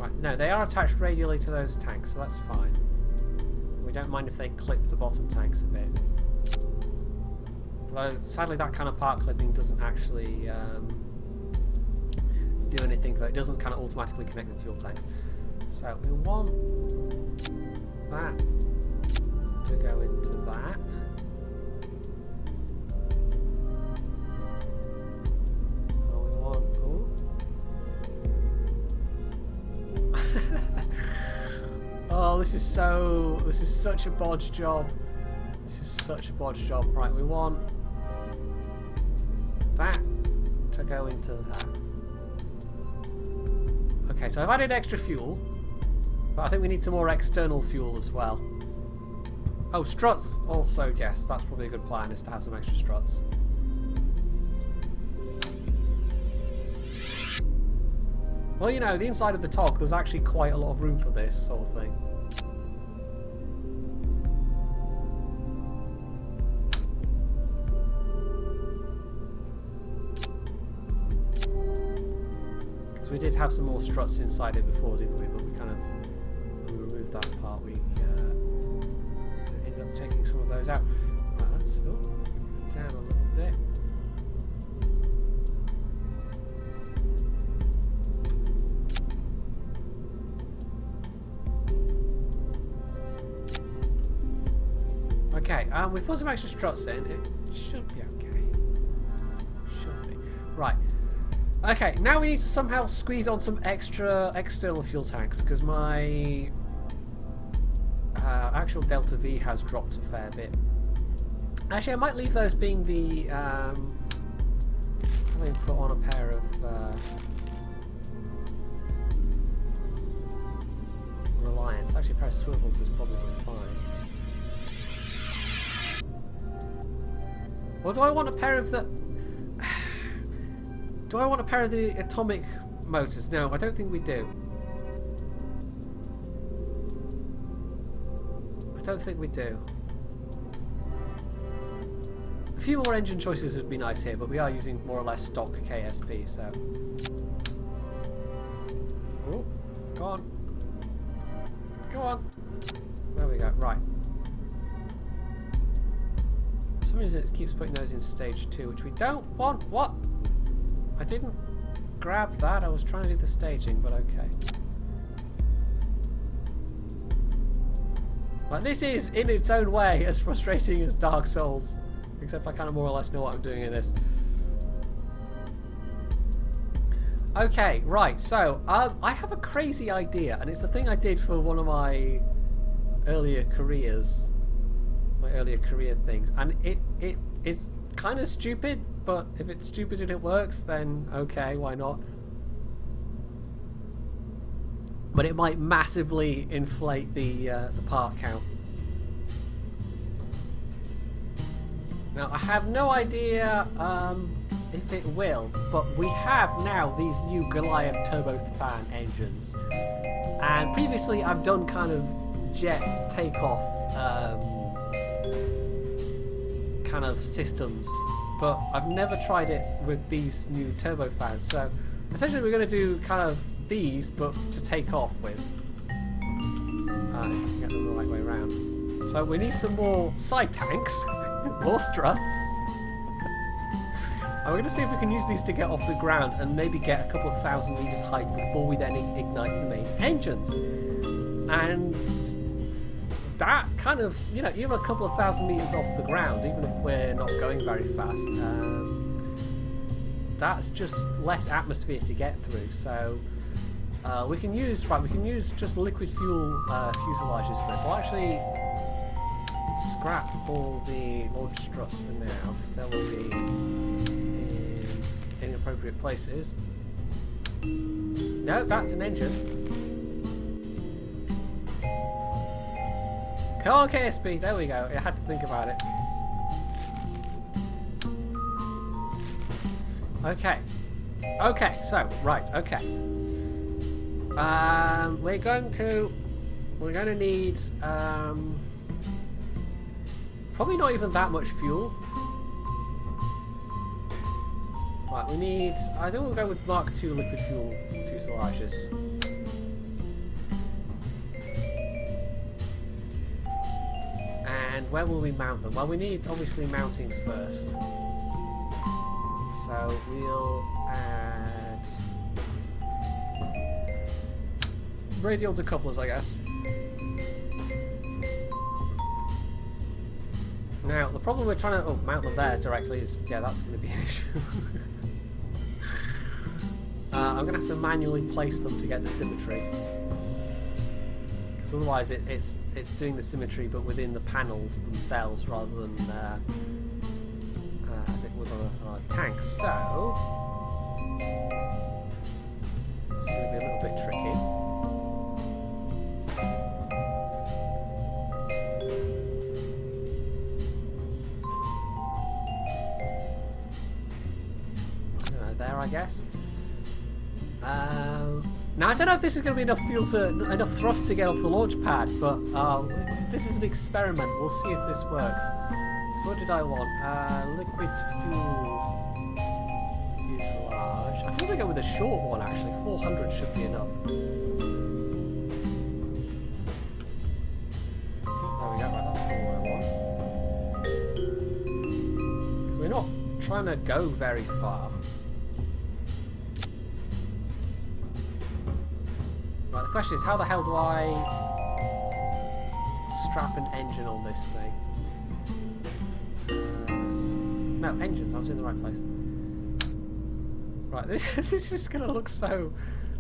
Right, no, they are attached radially to those tanks, so that's fine. We don't mind if they clip the bottom tanks a bit. Although, sadly, that kind of part clipping doesn't actually do anything, it doesn't kind of automatically connect the fuel tanks. So we want that to go into that. Oh, we want... Oh. Oh, this is such a bodge job. This is such a bodge job. Right, we want that to go into that. Okay, so I've added extra fuel, but I think we need some more external fuel as well. Oh, struts also, yes, that's probably a good plan, is to have some extra struts. Well, you know, the inside of the TOG, there's actually quite a lot of room for this sort of thing. We did have some more struts inside it before, didn't we? But we kind of removed that part. We ended up taking some of those out. Right, let's down a little bit. Okay, we put some extra struts in. It should be okay. Should be. Right. Okay, now we need to somehow squeeze on some extra external fuel tanks, because my actual Delta V has dropped a fair bit. Actually, I might leave those being the... I may put on a pair of Reliance. Actually, a pair of swivels is probably fine. Or do I want a pair of the... Do I want a pair of the atomic motors? No, I don't think we do. I don't think we do. A few more engine choices would be nice here, but we are using more or less stock KSP, so... Oh, go on. Go on. There we go, right. For some reason it keeps putting those in stage 2, which we don't want. What? I didn't grab that, I was trying to do the staging, but okay. Like, this is, in its own way, as frustrating as Dark Souls. Except I kind of more or less know what I'm doing in this. Okay, right, so, I have a crazy idea, and it's a thing I did for one of my earlier careers. My earlier career things. And it's kind of stupid, but if it's stupid and it works, then okay, why not? But it might massively inflate the part count. Now, I have no idea if it will, but we have now these new Goliath turbofan engines. And previously I've done kind of jet takeoff kind of systems, but I've never tried it with these new turbofans. So essentially we're going to do kind of these, but to take off with. Get them the right way around. So we need some more side tanks, more struts. we're going to see if we can use these to get off the ground and maybe get a couple of 1,000 meters height before we then ignite the main engines. And that kind of, you know, even a couple of 1,000 meters off the ground, even if we're not going very fast, that's just less atmosphere to get through. So we can use just liquid fuel fuselages for this. We'll actually scrap all the launch struts for now because they'll all be in inappropriate places. No, that's an engine. Come on, KSP, there we go. I had to think about it. Okay. Okay, so, right, okay. We're going to need, probably not even that much fuel. Right, we need, I think we'll go with Mark II liquid fuel fuselages. And where will we mount them? Well, we need, obviously, mountings first. So we'll add radial decouplers, I guess. Now, the problem we're trying to mount them there directly is, yeah, that's going to be an issue. I'm going to have to manually place them to get the symmetry. Because otherwise it's doing the symmetry but within the panels themselves rather than as it would on a tank. So it's going to be a little bit tricky. I don't know, there I guess. Now I don't know if this is going to be enough fuel enough thrust to get off the launch pad, but this is an experiment. We'll see if this works. So what did I want? Liquid fuel fuselage. I think we go with a short one actually. 400 should be enough. There we go. Right, that's the one I want. We're not trying to go very far. Right, the question is, how the hell do I strap an engine on this thing? No, engines, I was in the right place. Right, this is going to look so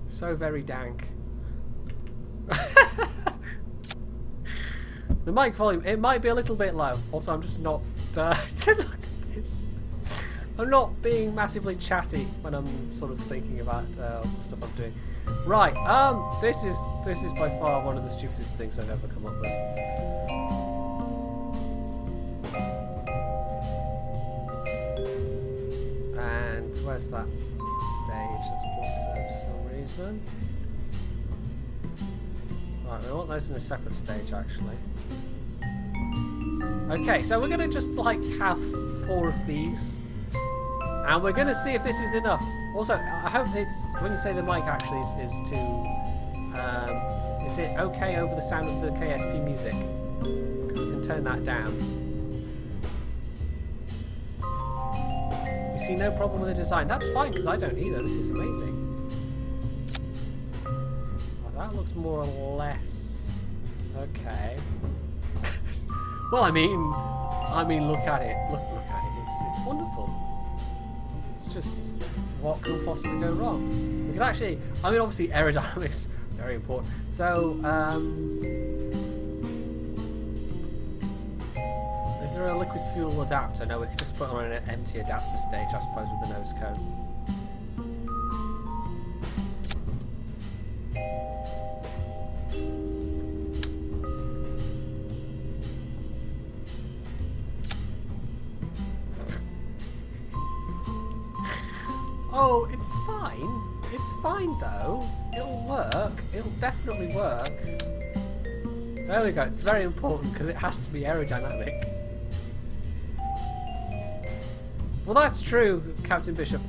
very dank. The mic volume, it might be a little bit low. Also, I'm just not... look at this. I'm not being massively chatty when I'm sort of thinking about stuff I'm doing. Right, this is by far one of the stupidest things I've ever come up with. And where's that stage that's pointed there for some reason? Right, we want those in a separate stage actually. Okay, so we're gonna just like have 4 of these. And we're gonna see if this is enough. Also, I hope it's, when you say the mic actually is it okay over the sound of the KSP music? Because we can turn that down. You see no problem with the design. That's fine, because I don't either. This is amazing. Well, that looks more or less okay. Well, I mean, look at it. Look at it. It's wonderful. It's just, what could possibly go wrong? We can actually, I mean, obviously aerodynamics, very important. So, is there a liquid fuel adapter? No, we could just put on an empty adapter stage, I suppose, with the nose cone. Oh, it's fine. It's fine though. It'll work. It'll definitely work. There we go. It's very important because it has to be aerodynamic. Well, that's true, Captain Bishop.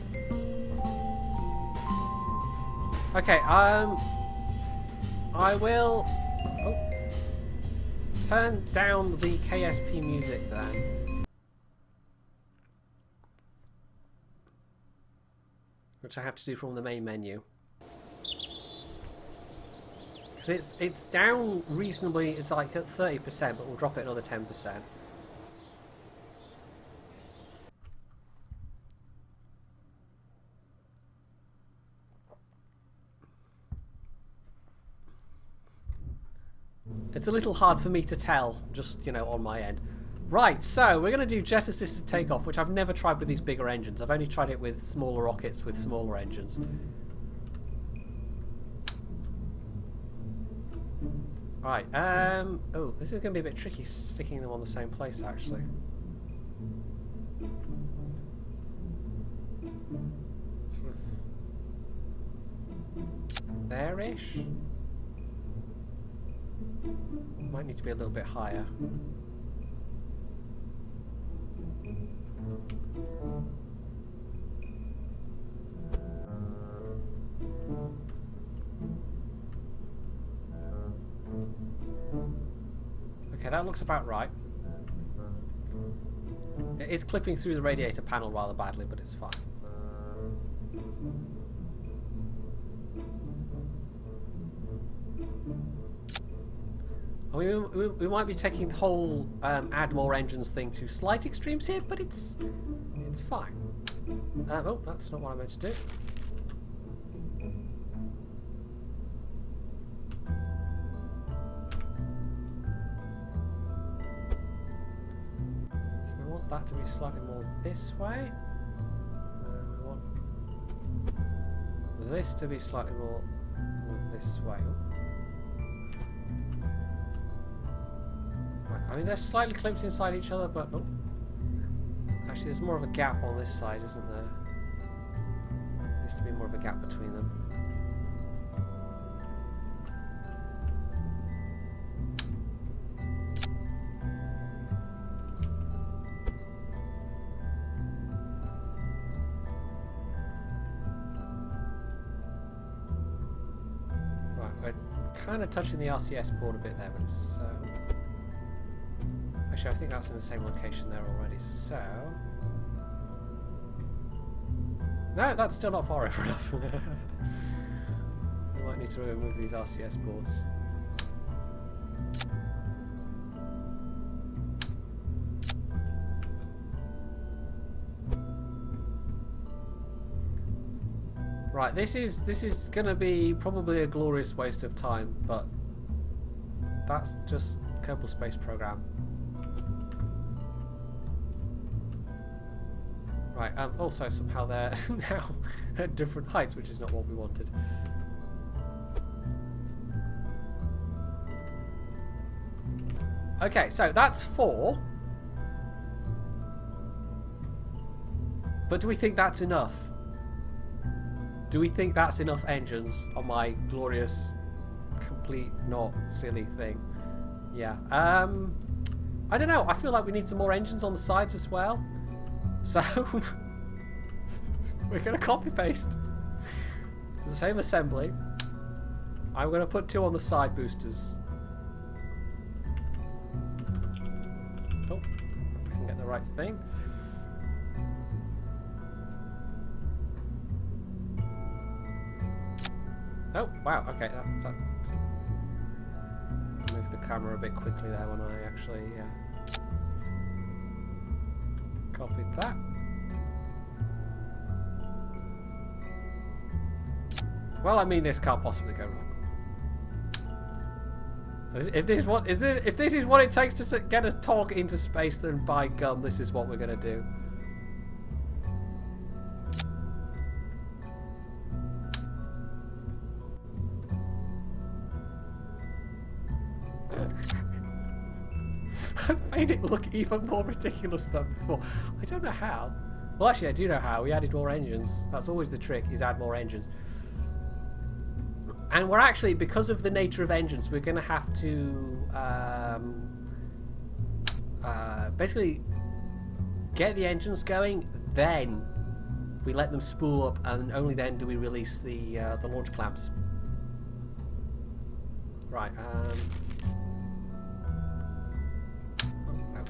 Okay, I will turn down the KSP music then. which I have to do from the main menu. Because it's down reasonably, it's like at 30%, but we'll drop it another 10%. It's a little hard for me to tell, just, you know, on my end. Right, so we're going to do jet-assisted takeoff, which I've never tried with these bigger engines. I've only tried it with smaller rockets with smaller engines. Right, oh, this is going to be a bit tricky sticking them on the same place, actually. Sort of there-ish. Might need to be a little bit higher. Okay, that looks about right. It is clipping through the radiator panel rather badly, but it's fine. We might be taking the whole add more engines thing to slight extremes here, but it's fine. Oh, that's not what I meant to do. So we want that to be slightly more this way. We want this to be slightly more this way. I mean, they're slightly clipped inside each other, but oh, actually, there's more of a gap on this side, isn't there? There needs to be more of a gap between them. Right, we're kind of touching the RCS board a bit there, but it's. Actually, I think that's in the same location there already, so... No, that's still not far over enough. We might need to remove these RCS boards. Right, this is going to be probably a glorious waste of time, but that's just Kerbal Space Program. Right, also somehow they're now at different heights, which is not what we wanted. Okay, so that's 4. But do we think that's enough? Do we think that's enough engines on my glorious, complete, not silly thing? Yeah. I don't know. I feel like we need some more engines on the sides as well. So, we're going to copy paste the same assembly. I'm going to put 2 on the side boosters. Oh, if I can get the right thing. Oh, wow, okay. That moved the camera a bit quickly there when I actually... copied that. Well, I mean, this can't possibly go wrong. If this is what it takes to get a TOG into space, then by gum, this is what we're going to do. I've made it look even more ridiculous than before. I don't know how. Well, actually, I do know how. We added more engines. That's always the trick, is add more engines. And we're actually, because of the nature of engines, we're going to have to basically get the engines going, then we let them spool up, and only then do we release the launch clamps. Right.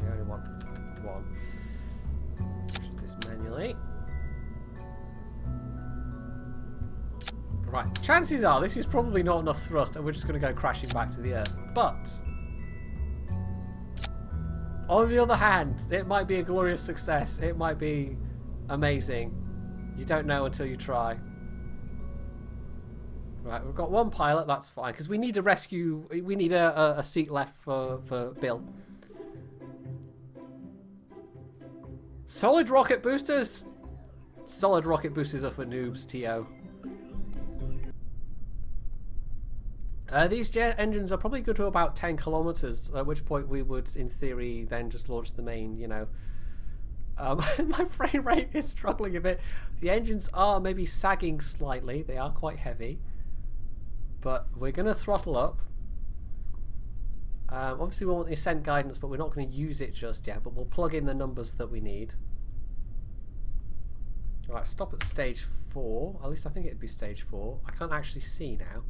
We only want 1. Change this manually. Right, chances are this is probably not enough thrust and we're just going to go crashing back to the Earth. But, on the other hand, it might be a glorious success. It might be amazing. You don't know until you try. Right, we've got one pilot, that's fine. Because we need a rescue, we need a seat left for Bill. Solid rocket boosters! Solid rocket boosters are for noobs, TO. These jet engines are probably good to about 10 kilometers, at which point we would, in theory, then just launch the main, you know. My frame rate is struggling a bit. The engines are maybe sagging slightly. They are quite heavy. But we're going to throttle up. Obviously we want the ascent guidance, but we're not going to use it just yet. But we'll plug in the numbers that we need. Right, stop at stage 4. At least I think it'd be stage 4. I can't actually see now.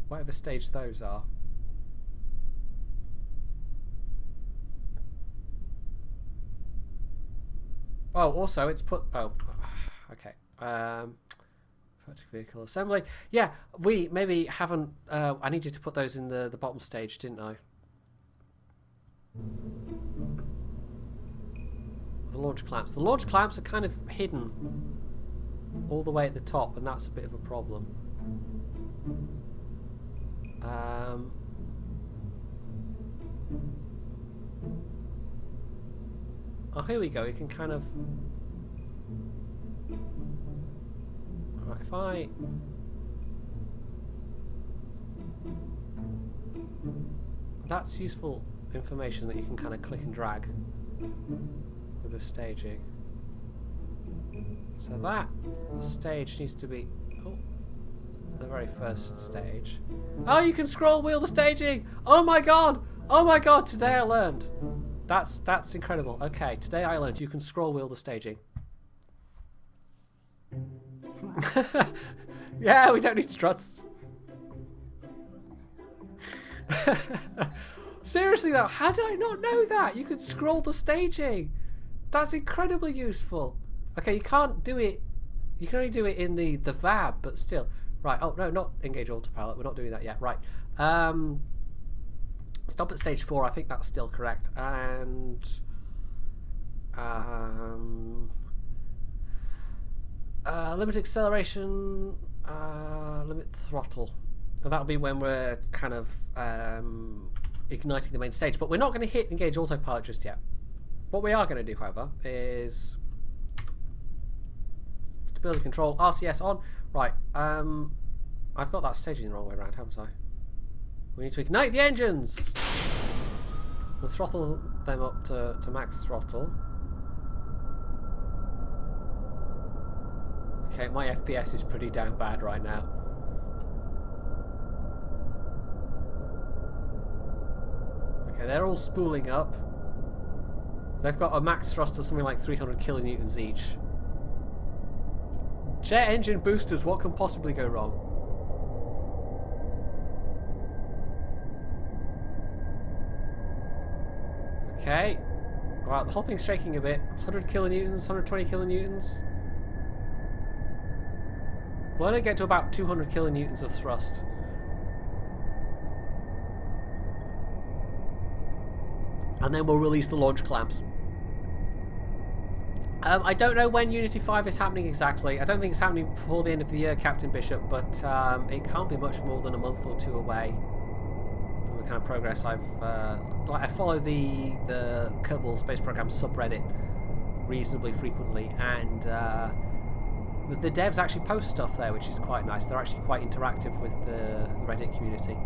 Whatever stage those are. Oh, also it's put... Oh, okay. Vehicle assembly. Yeah, we maybe haven't... I needed to put those in the bottom stage, didn't I? The launch clamps. The launch clamps are kind of hidden all the way at the top, and that's a bit of a problem. Oh, here we go. You can kind of... Alright, if I... That's useful information that you can kind of click and drag with the staging. So that stage needs to be... Oh, the very first stage. Oh, you can scroll wheel the staging! Oh my god! Oh my god, today I learned. That's incredible. Okay, today I learned you can scroll wheel the staging. Yeah, we don't need struts. Seriously though, how did I not know that? You could scroll the staging. That's incredibly useful. Okay, you can't do it. You can only do it in the VAB, but still. Right. Oh no, not engage autopilot. We're not doing that yet. Right. Stop at stage 4. I think that's still correct. And limit acceleration, limit throttle, and that'll be when we're kind of igniting the main stage. But we're not going to hit engage autopilot just yet. What we are going to do, however, is stability control, RCS on. Right. I've got that staging the wrong way around, haven't I? We need to ignite the engines. We'll throttle them up to max throttle. Okay, my FPS is pretty damn bad right now. Okay, they're all spooling up. They've got a max thrust of something like 300 kilonewtons each. Jet engine boosters, what can possibly go wrong? Okay. Wow, the whole thing's shaking a bit. 100 kilonewtons, 120 kilonewtons. We'll only get to about 200 kilonewtons of thrust. And then we'll release the launch clamps. I don't know when Unity 5 is happening exactly. I don't think it's happening before the end of the year, Captain Bishop, but it can't be much more than a month or two away from the kind of progress I've... I follow the Kerbal Space Program subreddit reasonably frequently, and the devs actually post stuff there, which is quite nice. They're actually quite interactive with the Reddit community.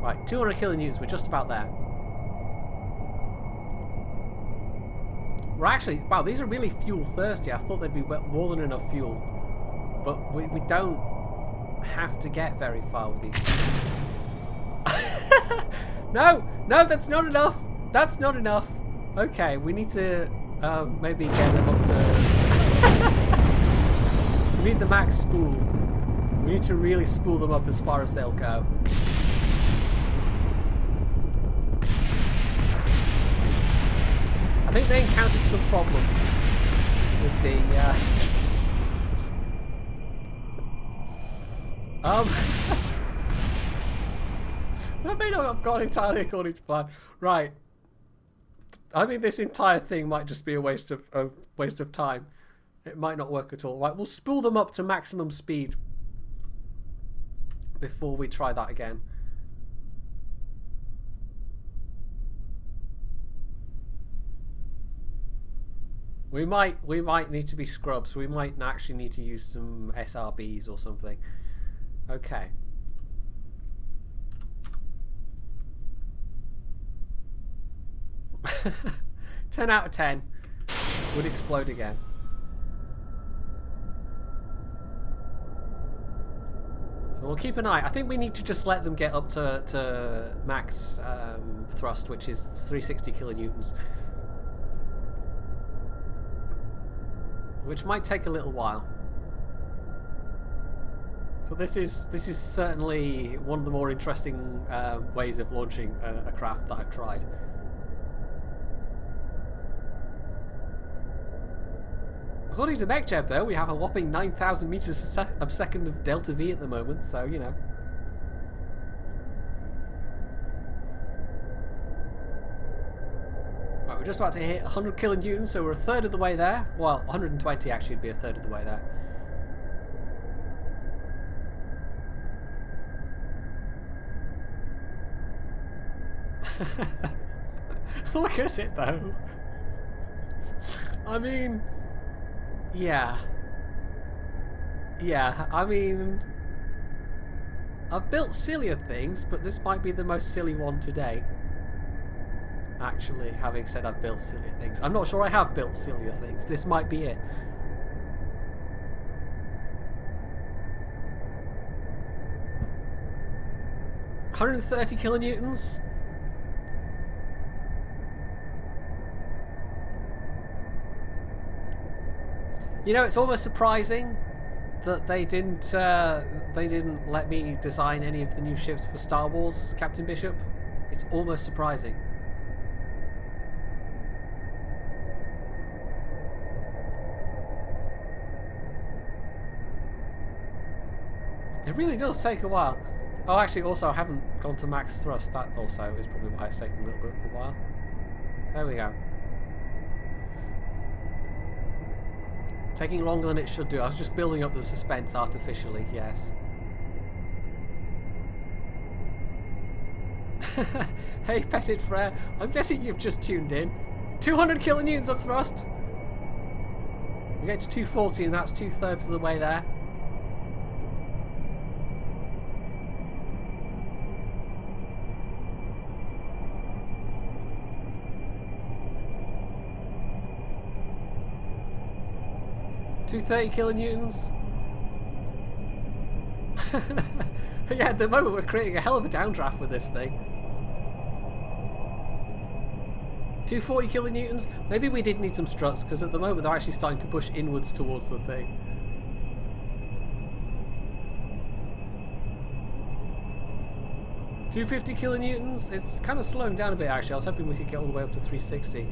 Right, 200 kilonewtons, we're just about there. We're actually, wow, these are really fuel thirsty. I thought they'd be more than enough fuel, but we don't have to get very far with these. No, that's not enough. That's not enough. Okay, we need to maybe get them up to... We need the max spool. We need to really spool them up as far as they'll go. I think they encountered some problems with the... That may not have gone entirely according to plan. Right. I mean, this entire thing might just be a waste of time. It might not work at all. Right, we'll spool them up to maximum speed before we try that again. We might need to be scrubs. We might actually need to use some SRBs or something. Okay. "10 out of 10 would explode again." So we'll keep an eye. I think we need to just let them get up to max thrust, which is 360 kilonewtons. Which might take a little while. But this is certainly one of the more interesting ways of launching a craft that I've tried. According to MechJeb, though, we have a whopping 9,000 meters a second of delta V at the moment, so, you know. Right, we're just about to hit 100 kilonewtons, so we're a third of the way there. Well, 120 actually would be a third of the way there. Look at it, though. I mean... Yeah, I mean, I've built sillier things, but this might be the most silly one to date. Actually, having said I've built sillier things, I'm not sure I have built sillier things. This might be it. "130 kilonewtons. You know, it's almost surprising that they didn't let me design any of the new ships for Star Wars, Captain Bishop. It's almost surprising. It really does take a while. Oh, actually, also, I haven't gone to max thrust. That also is probably why it's taking a little bit of a while. There we go. Taking longer than it should do. I was just building up the suspense artificially, yes. Hey, Petit Frere, I'm guessing you've just tuned in. 200 kilonewtons of thrust. We get to 240 and that's 2/3 of the way there. $230 kilonewtons. Yeah, at the moment we're creating a hell of a downdraft with this thing. 240 kilonewtons. Maybe we did need some struts because at the moment they're actually starting to push inwards towards the thing. $250 kilonewtons. It's kind of slowing down a bit actually. I was hoping we could get all the way up to 360,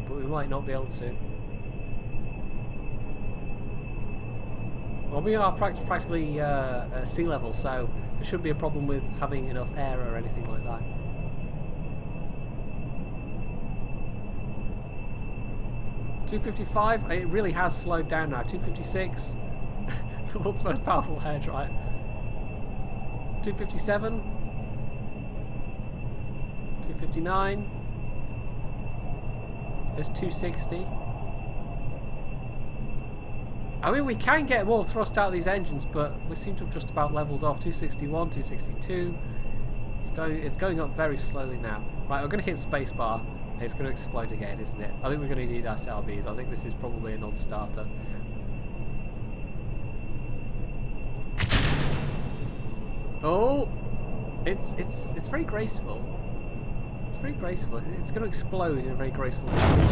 but we might not be able to. Well, we are practically sea level, so there shouldn't be a problem with having enough air or anything like that. $255. It really has slowed down now. 256. The world's most powerful hairdryer. 257. 259. There's 260. I mean, we can get more thrust out of these engines, but we seem to have just about leveled off. 261, 262. It's going up very slowly now. Right, we're going to hit spacebar. It's going to explode again, isn't it? I think we're going to need SRBs. I think this is probably a non-starter. Oh, it's very graceful. It's very graceful. It's going to explode in a very graceful fashion.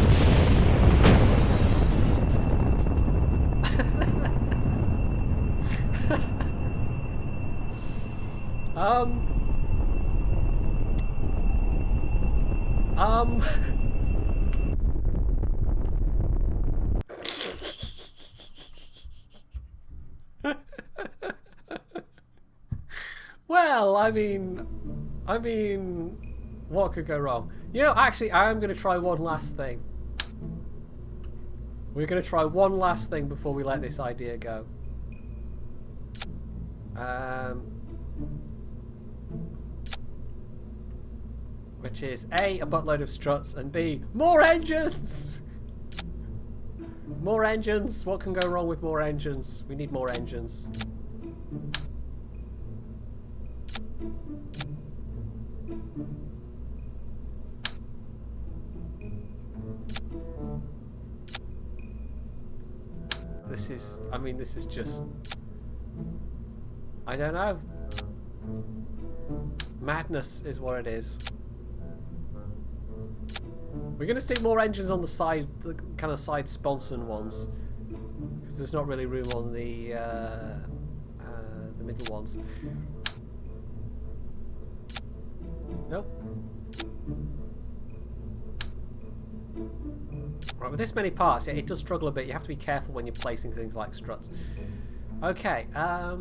Well, I mean, what could go wrong? You know, actually, I am going to try one last thing. We're going to try one last thing before we let this idea go. Which is A, a buttload of struts, and B, more engines! More engines. What can go wrong with more engines? We need more engines. This is, I mean, this is just, I don't know. Madness is what it is. We're going to stick more engines on the side, the kind of side sponson ones, because there's not really room on the middle ones. Nope. Right, with this many parts, yeah, it does struggle a bit. You have to be careful when you're placing things like struts. Okay, I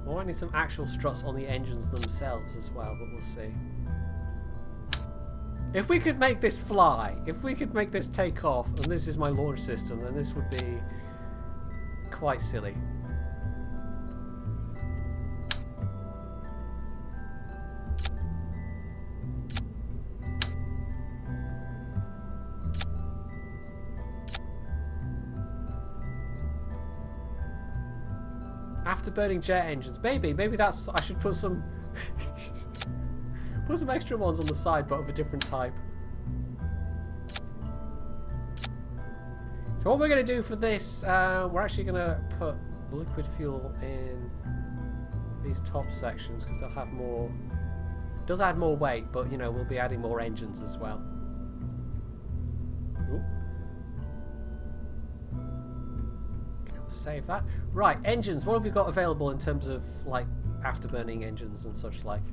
might need some actual struts on the engines themselves as well, but we'll see. If we could make this fly, if we could make this take off, and this is my launch system, then this would be quite silly. Afterburning jet engines. Maybe that's, I should put some put some extra ones on the side, but of a different type. So what we're going to do for this, we're actually going to put liquid fuel in these top sections, because they'll have more, it does add more weight, but you know, we'll be adding more engines as well. Ooh. Okay, I'll save that. Right, engines, what have we got available in terms of like afterburning engines and such like?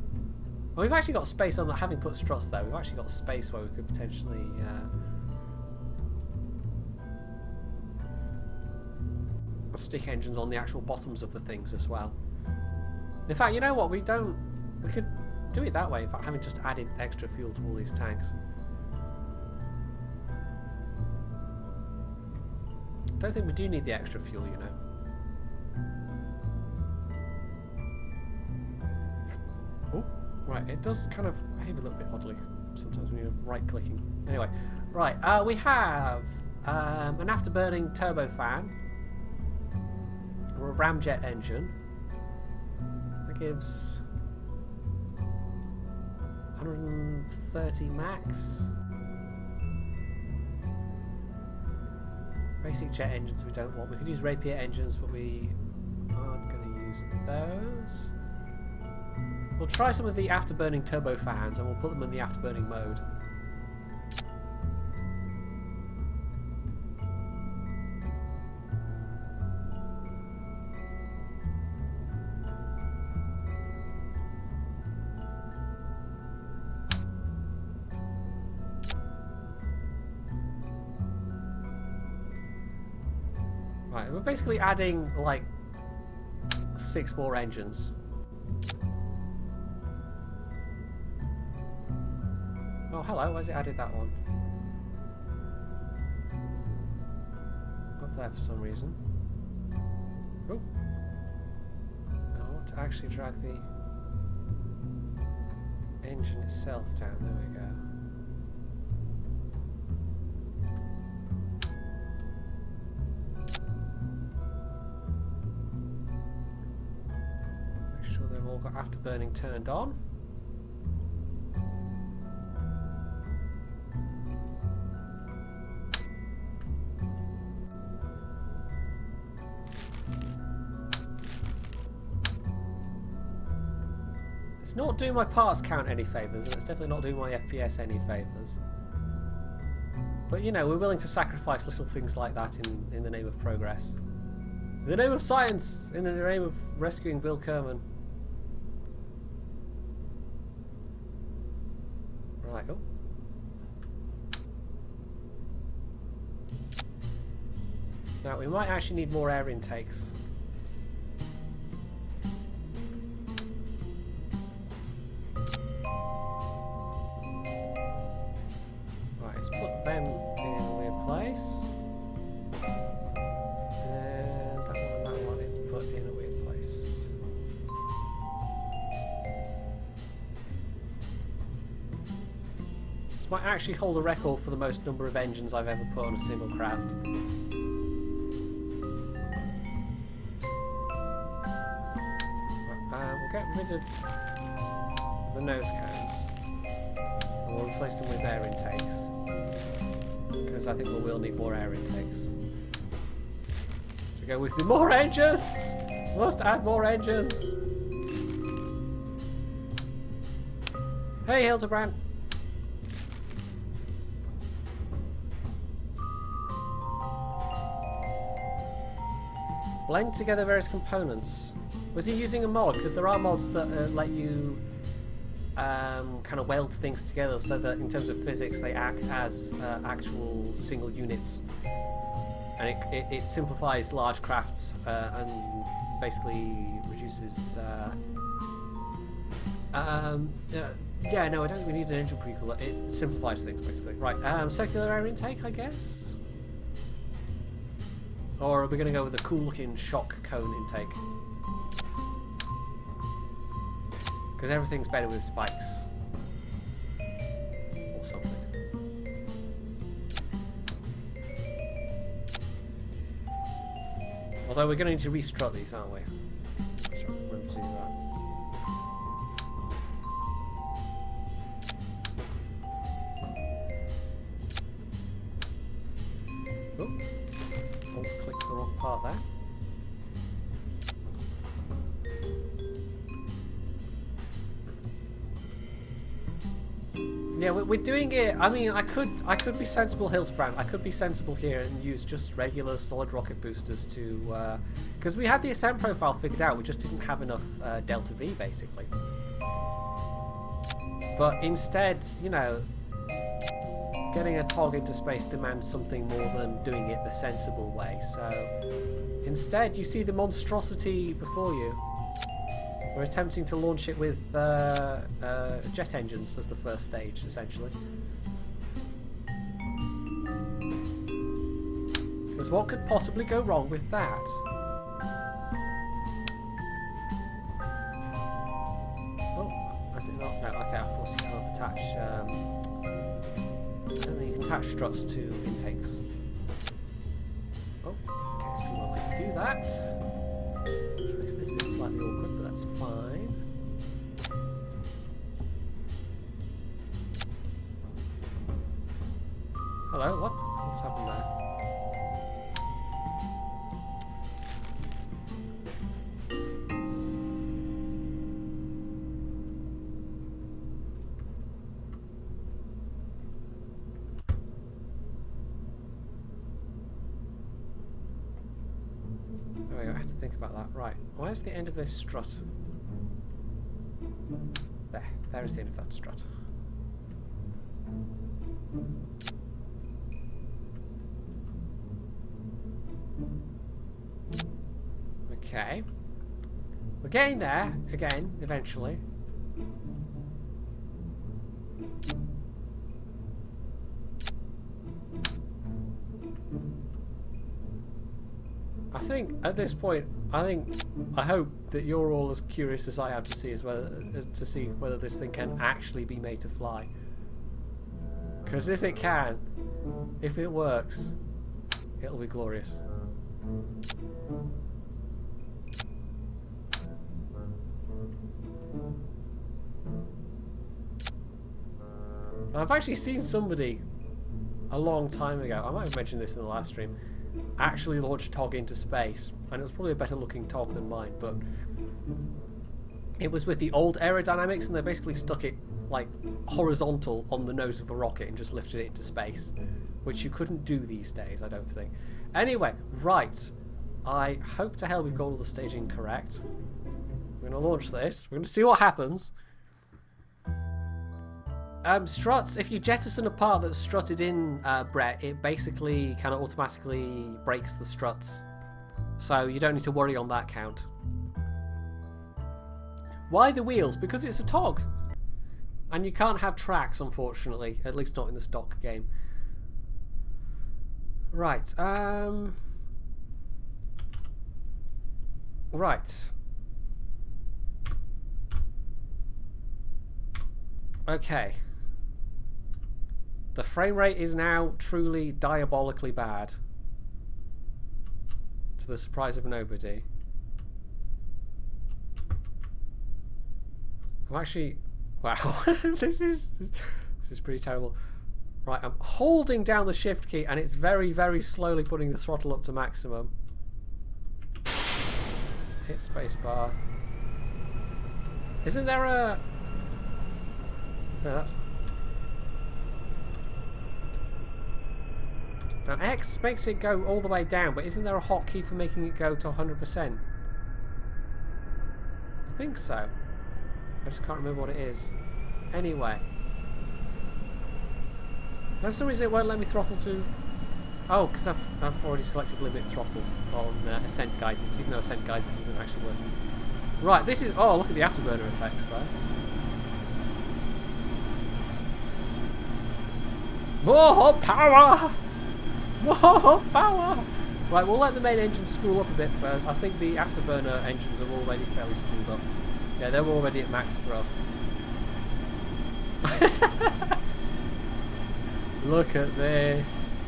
Well, we've actually got space on, having put struts there, we've actually got space where we could potentially stick engines on the actual bottoms of the things as well. In fact, you know what, we could do it that way, in fact, having just added extra fuel to all these tanks. Don't think we do need the extra fuel, you know. Oh, right, it does kind of behave a little bit oddly sometimes when you're right-clicking. Anyway, right, we have an afterburning turbofan, or a ramjet engine. That gives 130 max. Basic jet engines we don't want. We could use Rapier engines, but we aren't going to use those. We'll try some of the afterburning turbofans, and we'll put them in the afterburning mode. Right, we're basically adding like 6 more engines. Oh, hello, where's it added that one? Up there for some reason. Oh. I want to actually drag the engine itself down. There we go. They've all got afterburning turned on. It's not doing my parts count any favours, and it's definitely not doing my FPS any favours. But you know, we're willing to sacrifice little things like that in the name of progress. In the name of science! In the name of rescuing Bill Kerman. Right. Oh. Now, we might actually need more air intakes. Right, let's put them in a weird place. And that one is put in a weird place. This might actually hold a record for the most number of engines I've ever put on a single craft. We'll get rid of the nose cones. And we'll replace them with air intakes. Because I think we will need more air intakes. To go with the more engines! Must add more engines! Hey, Hildebrand! Blend together various components. Was he using a mod? Because there are mods that let you kind of weld things together so that in terms of physics they act as actual single units. And it simplifies large crafts and basically reduces... yeah, no, I don't think we need an engine precooler. It simplifies things, basically. Right, circular air intake, I guess? Or are we going to go with a cool-looking shock cone intake? Because everything's better with spikes. Or something. Although we're going to need to restrut these, aren't we? Sure, remember to do that. Oh, almost clicked the wrong part there. Yeah, we're doing it. I mean, I could be sensible, Hildebrand. I could be sensible here and use just regular solid rocket boosters to, because we had the ascent profile figured out. We just didn't have enough delta V, basically. But instead, you know, getting a TOG into space demands something more than doing it the sensible way. So instead, you see the monstrosity before you. We're attempting to launch it with jet engines as the first stage, essentially. Because what could possibly go wrong with that? Oh, is it not? No, okay, of course you can't attach... and then you can attach struts to intakes. Oh, KSP won't let you do that. Which makes this bit slightly awkward, but that's fine. Hello, what? What's happened there? I have to think about that. Right, where's the end of this strut? There is the end of that strut. Okay. We're getting there, again, eventually. I think at this point, I hope that you're all as curious as I am to see whether this thing can actually be made to fly. Because if it can, if it works, it'll be glorious. I've actually seen somebody a long time ago, I might have mentioned this in the last stream, actually launch a TOG into space, and it was probably a better looking TOG than mine, but it was with the old aerodynamics, and they basically stuck it like horizontal on the nose of a rocket and just lifted it into space, which you couldn't do these days, I don't think. Anyway, right, I hope to hell we've got all the staging correct. We're going to launch this, we're going to see what happens. Struts, if you jettison a part that's strutted in, Brett, it basically kind of automatically breaks the struts. So you don't need to worry on that count. Why the wheels? Because it's a TOG. And you can't have tracks, unfortunately. At least not in the stock game. Right. Right. Okay. The frame rate is now truly diabolically bad. To the surprise of nobody. I'm actually... Wow. This is pretty terrible. Right, I'm holding down the shift key and it's very, very slowly putting the throttle up to maximum. Hit spacebar. Isn't there a... No, that's... Now X makes it go all the way down, but isn't there a hotkey for making it go to 100%? I think so. I just can't remember what it is. Anyway. For some reason it won't let me throttle to... Oh, because I've already selected limit throttle on ascent guidance, even though ascent guidance isn't actually working. Right, this is... Oh, look at the afterburner effects there. More power! More power! Right, we'll let the main engine spool up a bit first. I think the afterburner engines are already fairly spooled up. Yeah, they're already at max thrust. Look at this.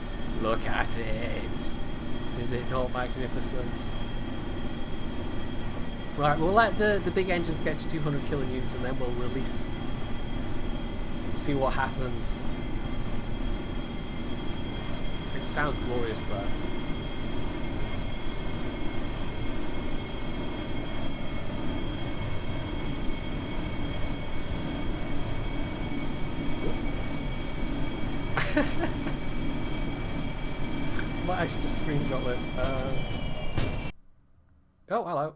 Look at it. Is it not magnificent? Right, we'll let the big engines get to 200 kilonewtons and then we'll release and see what happens. It sounds glorious though. I might actually just screenshot this. Oh, hello.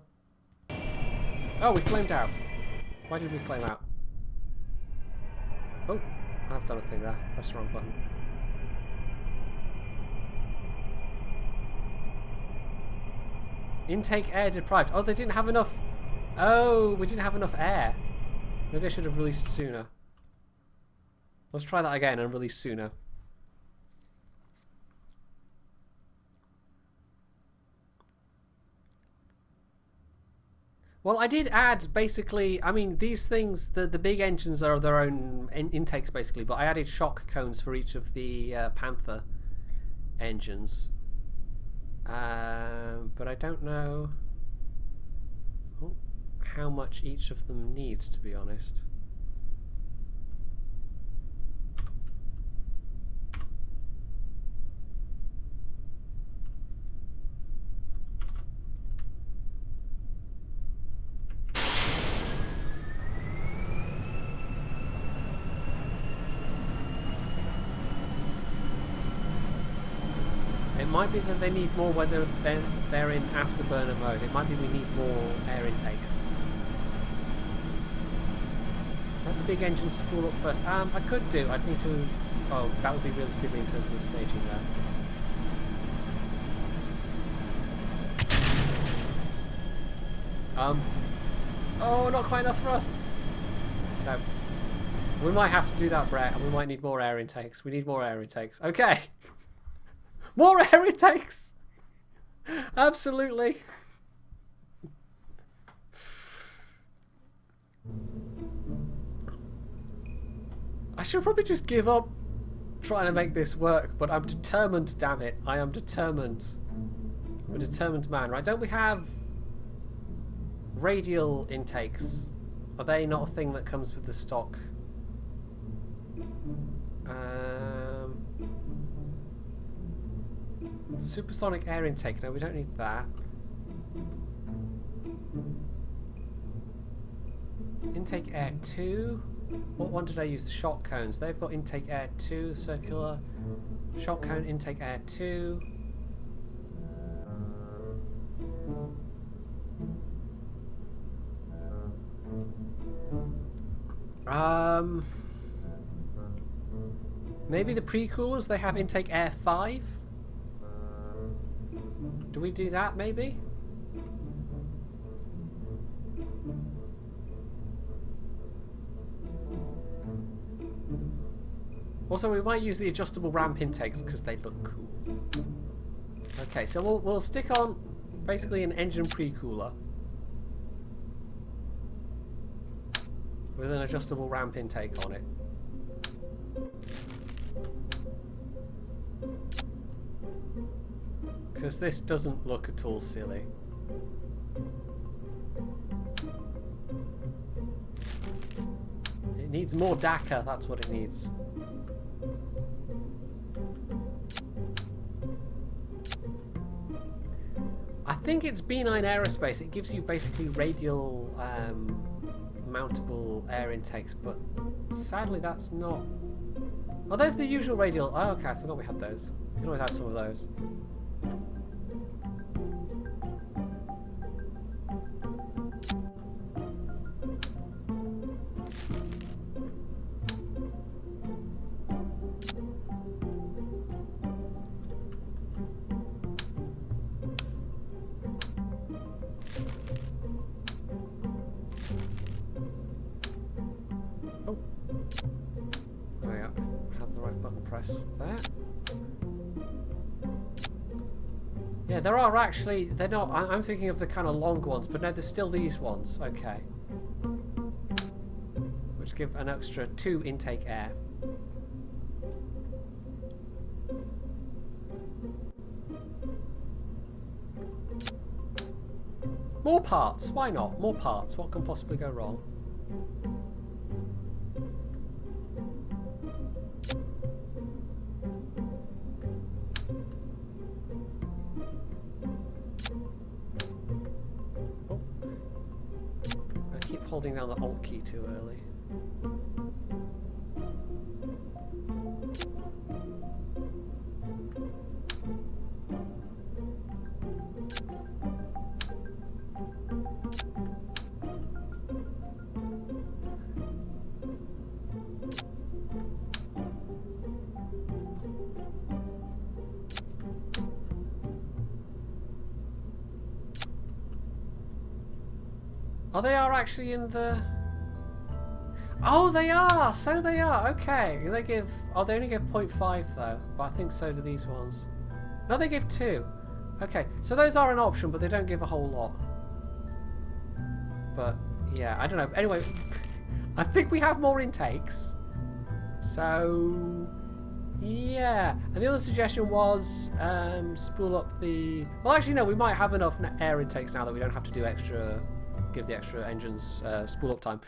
Oh, we flamed out. Why did we flame out? Oh, I've done a thing there. Press the wrong button. Intake air deprived. Oh, they didn't have enough. Oh, we didn't have enough air. Maybe I should have released sooner. Let's try that again and release sooner. Well, I did add, basically, I mean, these things, the big engines are their own intakes, basically, but I added shock cones for each of the Panther engines. But I don't know how much each of them needs, to be honest. It might be that they need more when they're in afterburner mode. It might be we need more air intakes. Let the big engines spool up first. I could do. I'd need to... Oh, that would be really fiddly in terms of the staging there. Oh, not quite enough thrust. No. We might have to do that, Brett, and we might need more air intakes. We need more air intakes. Okay. More air intakes! Absolutely. I should probably just give up trying to make this work, but I'm determined, damn it. I am determined. I'm a determined man, right? Don't we have radial intakes? Are they not a thing that comes with the stock? Supersonic air intake. No, we don't need that. Intake air 2. What one did I use? The shock cones. They've got intake air 2, circular. Shock cone, intake air 2. Maybe the pre-coolers, they have intake air 5? Do we do that, maybe? Also, we might use the adjustable ramp intakes because they look cool. Okay, so we'll stick on basically an engine pre-cooler with an adjustable ramp intake on it. Because this doesn't look at all silly. It needs more DACA, that's what it needs. I think it's B9 Aerospace. It gives you basically radial mountable air intakes, but sadly that's not... Oh, there's the usual radial. Oh, okay, I forgot we had those. We can always add some of those. There. Yeah, there are actually, they're not, I'm thinking of the kind of long ones, but no, there's still these ones, okay. Which give an extra 2 intake air. More parts, why not? More parts, what can possibly go wrong? Holding down the Alt key too early. Oh, they are actually in the... Oh, they are! So they are! Okay. They give... Oh, they only give 0.5 though. But I think so do these ones. No, they give 2. Okay. So those are an option, but they don't give a whole lot. But, yeah. I don't know. Anyway, I think we have more intakes. So... Yeah. And the other suggestion was spool up the... Well, actually, no. We might have enough air intakes now that we don't have to do extra... Give the extra engines spool up time.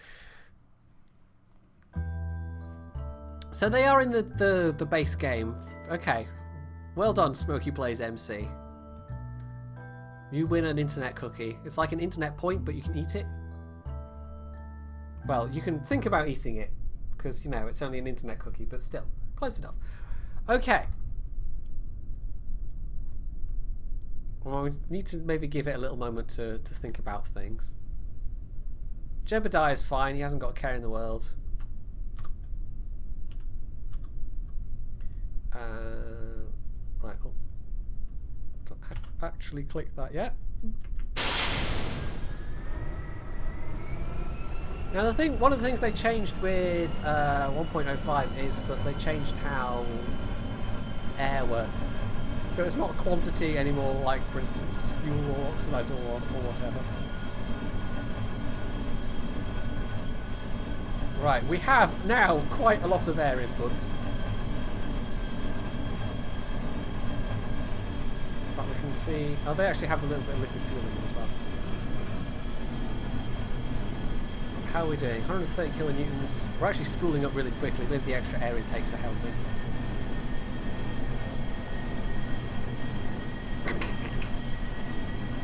So they are in the base game. Okay. Well done, Smokey Plays MC. You win an internet cookie. It's like an internet point, but you can eat it. Well, you can think about eating it. Because, you know, it's only an internet cookie, but still. Close enough. Okay. Well, we need to maybe give it a little moment to think about things. Jebediah is fine, he hasn't got a care in the world. Right, oh. Don't actually click that yet. Now the thing, one of the things they changed with 1.05 is that they changed how air works. So it's not a quantity anymore, like for instance fuel or oxidizer or whatever. Right, we have now quite a lot of air inputs. But we can see... Oh, they actually have a little bit of liquid fuel in them as well. How are we doing? 130 kilonewtons. We're actually spooling up really quickly. Maybe the extra air intakes are helping.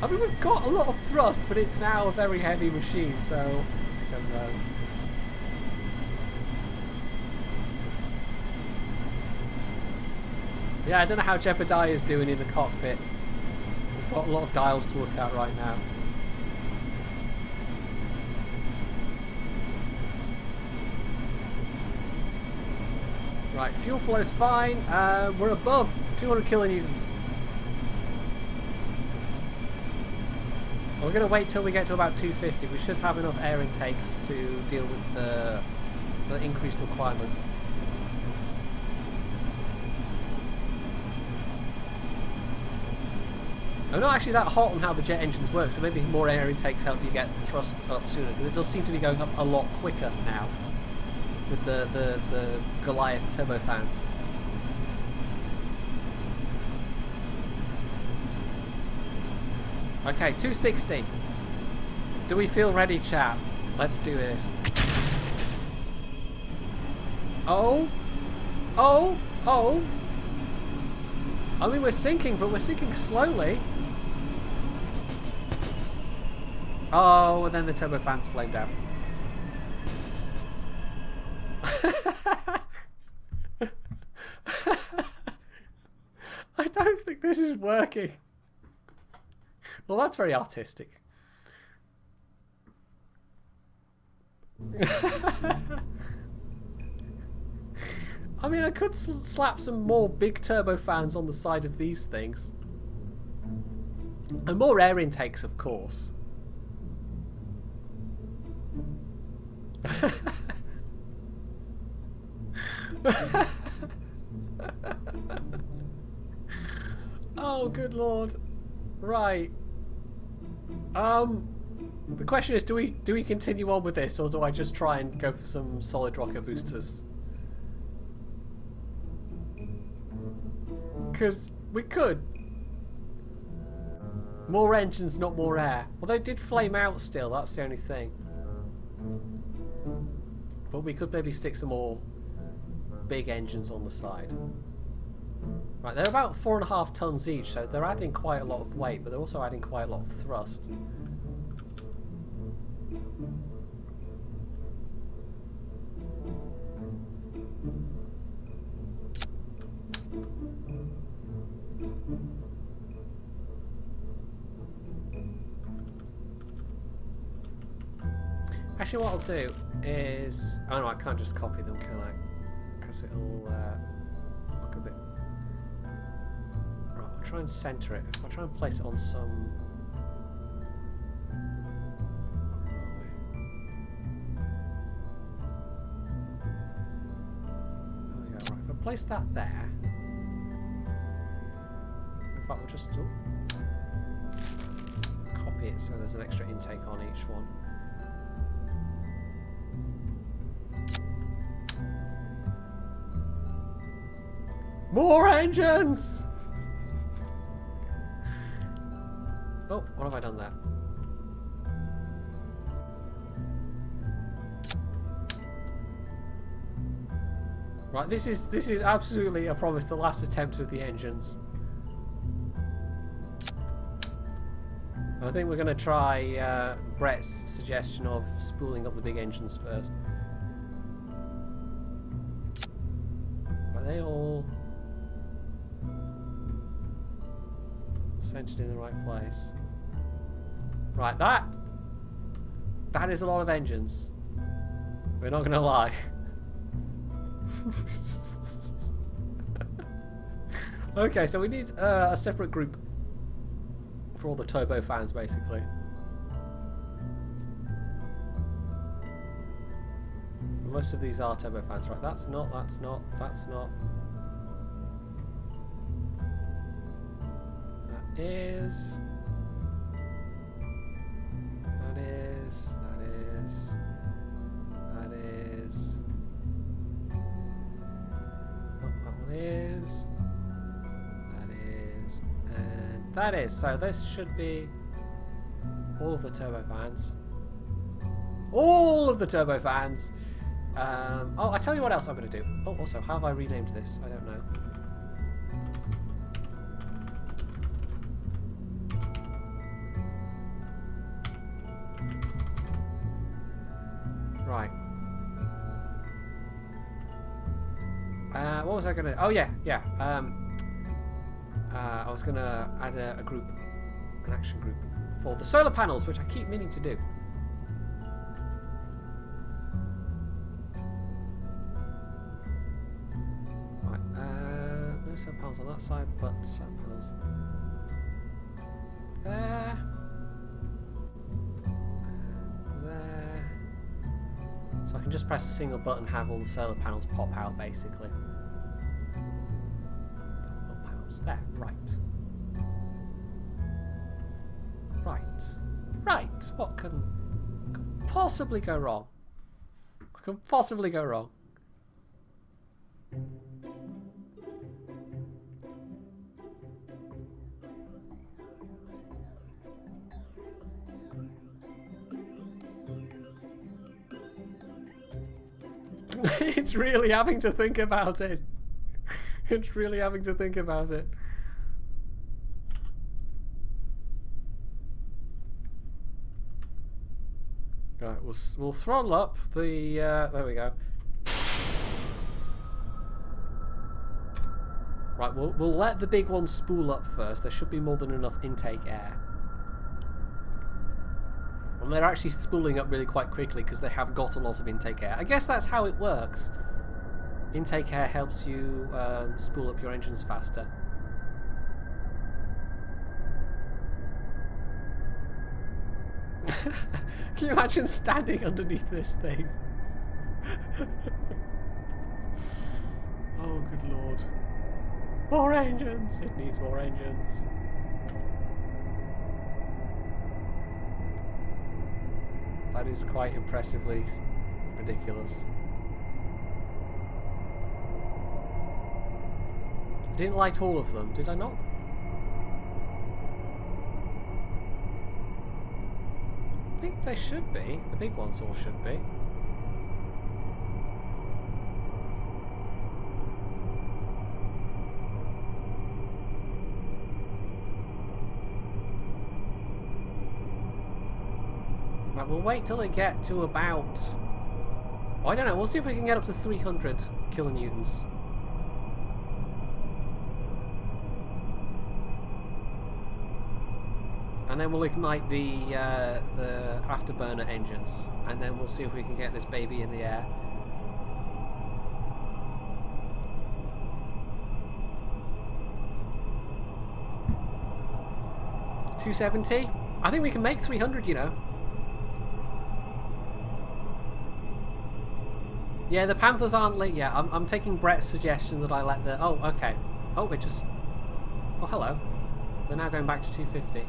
I mean, we've got a lot of thrust, but it's now a very heavy machine, so I don't know. Yeah, I don't know how Jebediah is doing in the cockpit. He's got a lot of dials to look at right now. Right, fuel flow's fine. We're above 200 kilonewtons. We're going to wait till we get to about 250. We should have enough air intakes to deal with the increased requirements. I'm not actually that hot on how the jet engines work, so maybe more air intakes help you get the thrusts up sooner, because it does seem to be going up a lot quicker now with the Goliath turbofans. Okay, 260. Do we feel ready, chat? Let's do this. Oh! Oh! Oh! I mean, we're sinking, but we're sinking slowly. Oh, and then the turbofans flamed out. I don't think this is working. Well, that's very artistic. I mean, I could slap some more big turbofans on the side of these things. And more air intakes, of course. Oh, good lord. Right. The question is, do we continue on with this, or do I just try and go for some solid rocket boosters? Because we could. More engines, not more air. Well, they did flame out still, that's the only thing. But we could maybe stick some more big engines on the side. Right, they're about 4.5 tons each, so they're adding quite a lot of weight, but they're also adding quite a lot of thrust. Actually, what I'll do is... Oh no, I can't just copy them, can I? Because it'll look a bit... Right, I'll try and centre it. If I try and place it on some... There we go. Right, if I place that there... In fact, we'll just copy it so there's an extra intake on each one. More engines! Oh, what have I done there? Right, this is absolutely, I promise, the last attempt with the engines. I think we're going to try Brett's suggestion of spooling up the big engines first. Are they all centered in the right place? Right, that is a lot of engines. We're not going to lie. Okay, so we need a separate group for all the turbofans, basically. Most of these are turbofans, right? That's not. That is. Oh, that one is. And that is. So this should be all of the turbofans. All of the turbofans. Oh, I tell you what else I'm going to do. Oh, also, how have I renamed this? I don't know. Right. What was I going to... Oh, yeah. I was going to add a group, an action group, for the solar panels, which I keep meaning to do. solar panels on that side, but solar panels there. And there. So I can just press a single button, have all the solar panels pop out, basically. Double panels there, right. Right. Right. What can possibly go wrong? What can possibly go wrong? It's really having to think about it. It's really having to think about it. Right, we'll throttle up the. There we go. Right, we'll let the big one spool up first. There should be more than enough intake air. And they're actually spooling up really quite quickly because they have got a lot of intake air. I guess that's how it works. Intake air helps you spool up your engines faster. Can you imagine standing underneath this thing? Oh, good lord. More engines! It needs more engines. That is quite impressively ridiculous. I didn't light all of them, did I not? I think they should be. The big ones all should be. Right, we'll wait till they get to about... Oh, I don't know, we'll see if we can get up to 300 kilonewtons. And then we'll ignite the afterburner engines, and then we'll see if we can get this baby in the air. $270? I think we can make 300, you know. Yeah, the Panthers aren't lit yet. I'm taking Brett's suggestion that I let the... Oh, okay. Oh, it just... Oh, hello. They're now going back to 250.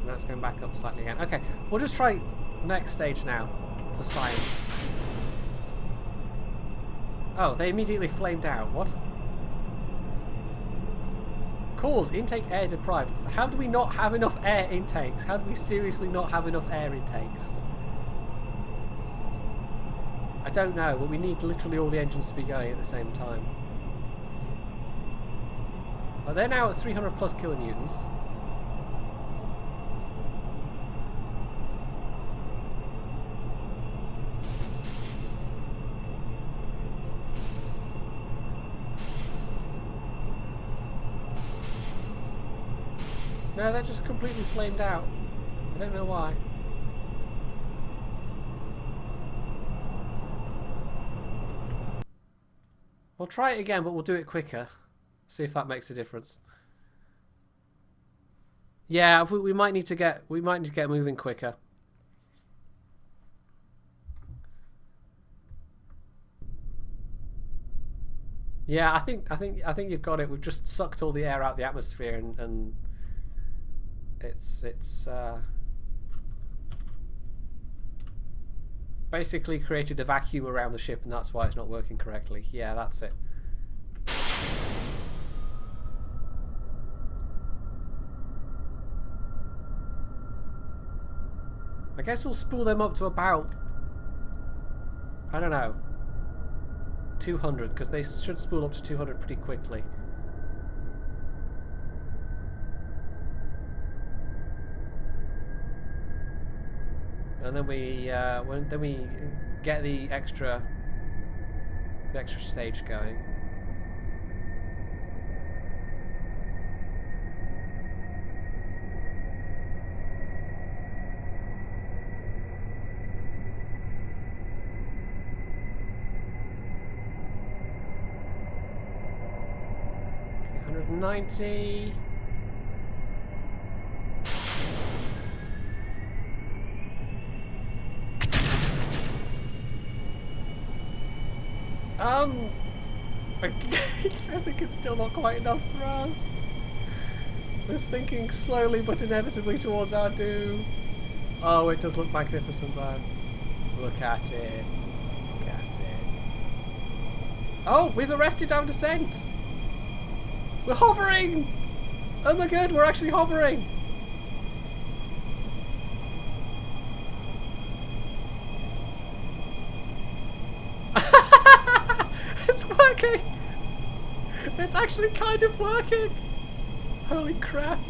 Now it's going back up slightly again. Okay, we'll just try next stage now for science. Oh, they immediately flamed out. What? Cause intake air deprived. How do we not have enough air intakes? How do we seriously not have enough air intakes? I don't know, but we need literally all the engines to be going at the same time. Well, they're now at 300 plus kilonewtons. No, they're just completely flamed out. I don't know why. We'll try it again, but we'll do it quicker. See if that makes a difference. Yeah, we might need to get moving quicker. Yeah, I think you've got it. We've just sucked all the air out of the atmosphere and it's basically created a vacuum around the ship, and that's why it's not working correctly. Yeah, that's it. I guess we'll spool them up to about, I don't know, 200, because they should spool up to 200 pretty quickly. And then we get the extra stage going. 90. I think it's still not quite enough thrust. We're sinking slowly but inevitably towards our doom. Oh, it does look magnificent though. Look at it. Look at it. Oh, we've arrested our descent. We're hovering. Oh my god, we're actually hovering. It's working. It's actually kind of working. Holy crap.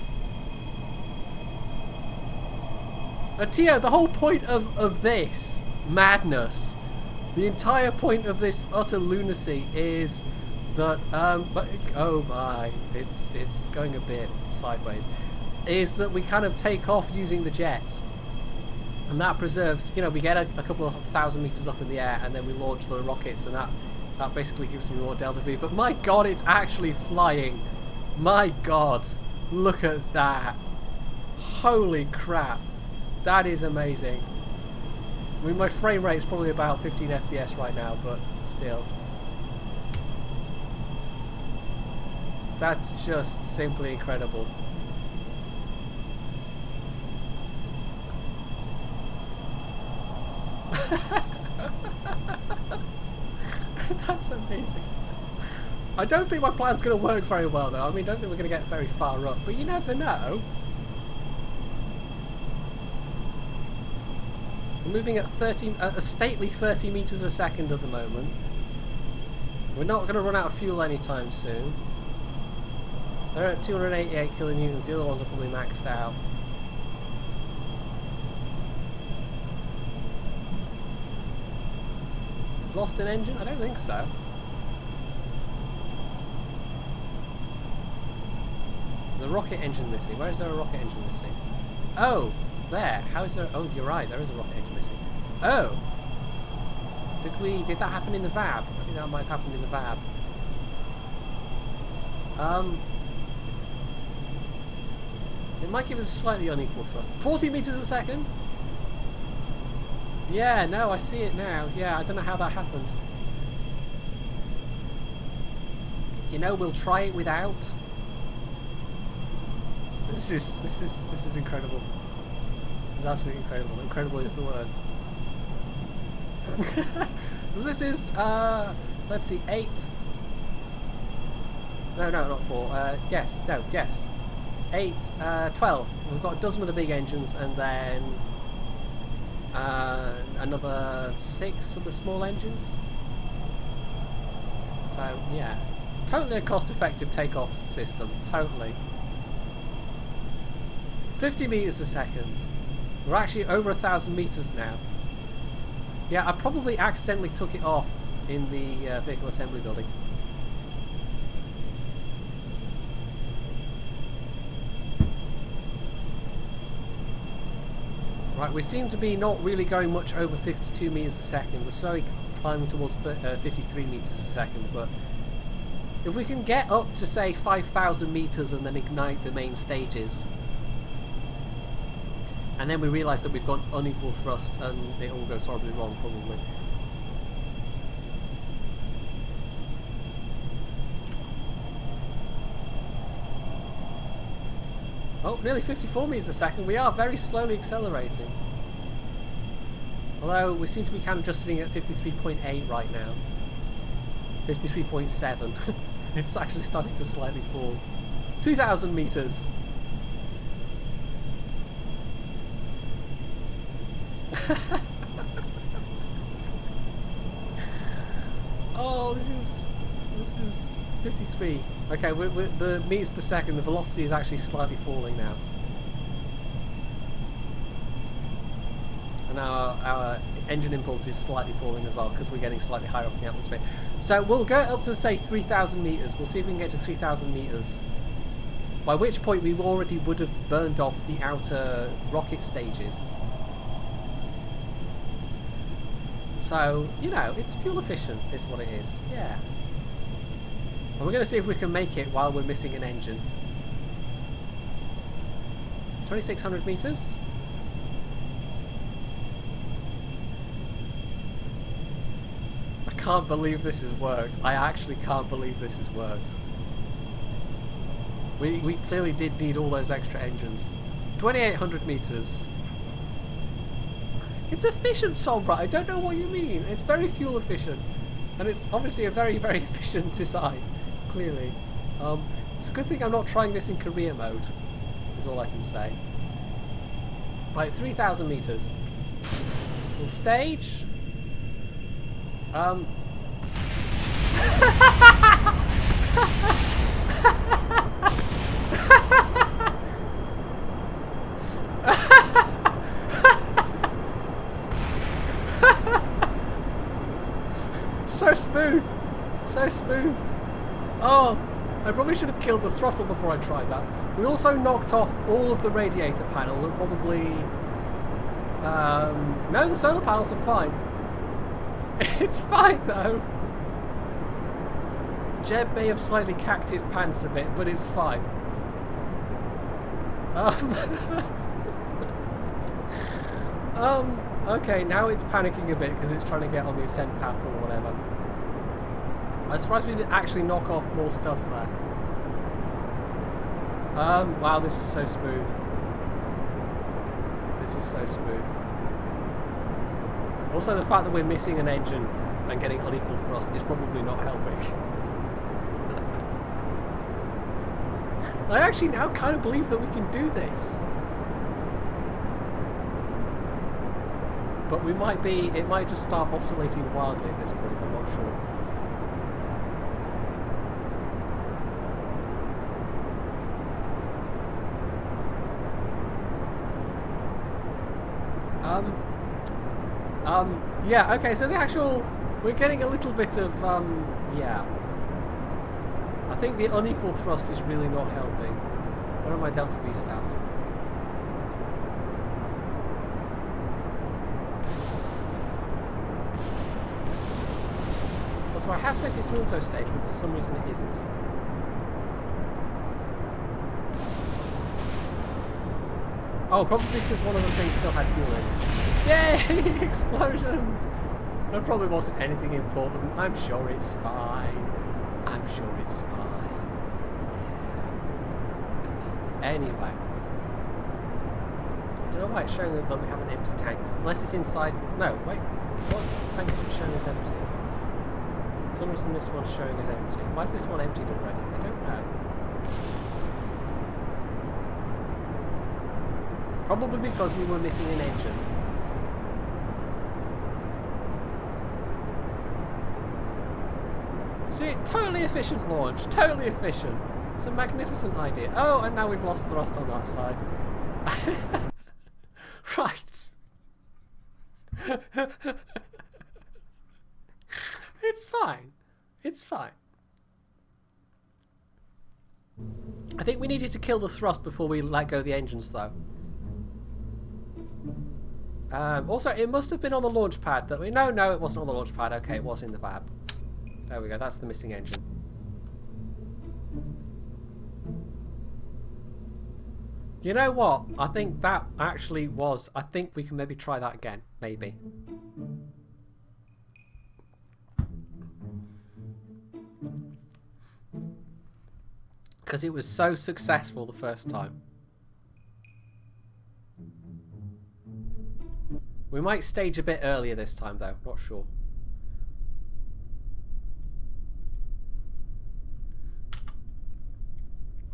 Tio, the whole point of this madness, the entire point of this utter lunacy is that, but, oh my, it's going a bit sideways, is that we kind of take off using the jets. And that preserves, you know, we get a couple of 1,000 meters up in the air and then we launch the rockets, and that basically gives me more delta V. But my god, it's actually flying. My god, look at that. Holy crap. That is amazing. I mean, my frame rate is probably about 15 FPS right now, but still. That's just simply incredible. That's amazing. I don't think my plan's going to work very well though. I mean, I don't think we're going to get very far up, but you never know. We're moving at a stately 30 meters a second at the moment. We're not going to run out of fuel anytime soon. They're at 288 kilonewtons. The other ones are probably maxed out. We've lost an engine? I don't think so. There's a rocket engine missing. Where is there a rocket engine missing? Oh, there. How is there? Oh, you're right. There is a rocket engine missing. Oh, did that happen in the VAB? I think that might have happened in the VAB. It might give us a slightly unequal thrust. 40 meters a second. Yeah, no, I see it now. Yeah, I don't know how that happened. You know, we'll try it without. This is incredible. It's absolutely incredible. Incredible is the word. This is let's see, 8. No, not 4. Yes, 8, 12. We've got a dozen of the big engines and then another 6 of the small engines. So yeah, totally a cost-effective takeoff system. Totally. 50 meters a second. We're actually over 1,000 meters now. Yeah, I probably accidentally took it off in the vehicle assembly building. Right, we seem to be not really going much over 52 meters a second. We're slowly climbing towards 53 meters a second, but if we can get up to, say, 5,000 meters and then ignite the main stages, and then we realise that we've got unequal thrust and it all goes horribly wrong, probably. Oh, nearly 54 meters a second. We are very slowly accelerating. Although we seem to be kind of just sitting at 53.8 right now. 53.7. It's actually starting to slightly fall. 2,000 meters. Oh, this is 53. Okay, the meters per second, the velocity is actually slightly falling now. And our engine impulse is slightly falling as well because we're getting slightly higher up in the atmosphere. So we'll go up to, say, 3,000 meters. We'll see if we can get to 3,000 meters. By which point we already would have burned off the outer rocket stages. So, you know, it's fuel efficient is what it is. Yeah. And we're going to see if we can make it while we're missing an engine. So 2,600 meters. I can't believe this has worked. I actually can't believe this has worked. We clearly did need all those extra engines. 2,800 meters. It's efficient, Sombra. I don't know what you mean. It's very fuel efficient. And it's obviously a very, very efficient design. Clearly. It's a good thing I'm not trying this in career mode. Is all I can say. Right, 3,000 meters. We'll stage. So smooth! So smooth! Oh! I probably should have killed the throttle before I tried that. We also knocked off all of the radiator panels and probably... no, the solar panels are fine. It's fine though! Jeb may have slightly cacked his pants a bit, but it's fine. Okay, now it's panicking a bit because it's trying to get on the ascent path or whatever. I'm surprised we didn't actually knock off more stuff there. Wow, this is so smooth. This is so smooth. Also, the fact that we're missing an engine and getting unequal thrust is probably not helping. I actually now kind of believe that we can do this. But we might be, it might just start oscillating wildly at this point, I'm not sure. Yeah, okay, so the actual, we're getting a little bit of, yeah. I think the unequal thrust is really not helping. What are my delta V stats? So I have set it to auto stage, but for some reason it isn't. Oh, probably because one of the things still had fuel in. Yay! Explosions! There probably wasn't anything important. I'm sure it's fine. I'm sure it's fine. Yeah. Anyway. I don't know why it's showing that we have an empty tank. Unless it's inside... No, wait. What tank is it showing as empty? For some reason this one's showing as empty. Why is this one emptied already? I don't know. Probably because we were missing an engine. See, totally efficient launch. Totally efficient. It's a magnificent idea. Oh, and now we've lost thrust on that side. Right. It's fine. It's fine. I think we needed to kill the thrust before we let go of the engines, though. Also, it must have been on the launch pad that we... No, it wasn't on the launch pad. Okay, it was in the VAB. There we go. That's the missing engine. You know what? I think that actually was... I think we can maybe try that again. Maybe. Because it was so successful the first time. We might stage a bit earlier this time though, not sure.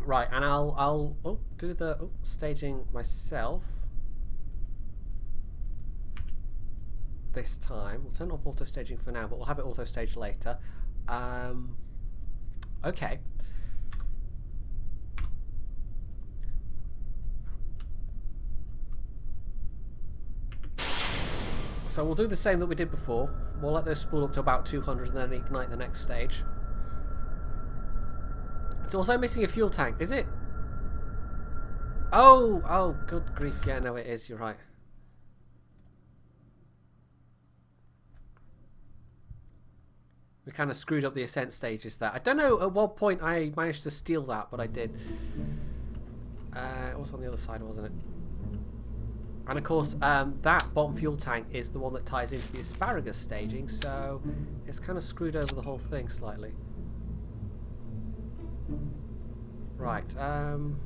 Right, and I'll do the staging myself. This time. We'll turn off auto staging for now, but we'll have it auto staged later. Okay. So we'll do the same that we did before. We'll let those spool up to about 200 and then ignite the next stage. It's also missing a fuel tank, is it? Oh, good grief. Yeah, no, it is. You're right. We kind of screwed up the ascent stages there. I don't know at what point I managed to steal that, but I did. It was on the other side, wasn't it? And of course, that bottom fuel tank is the one that ties into the asparagus staging, so it's kind of screwed over the whole thing slightly. Right, no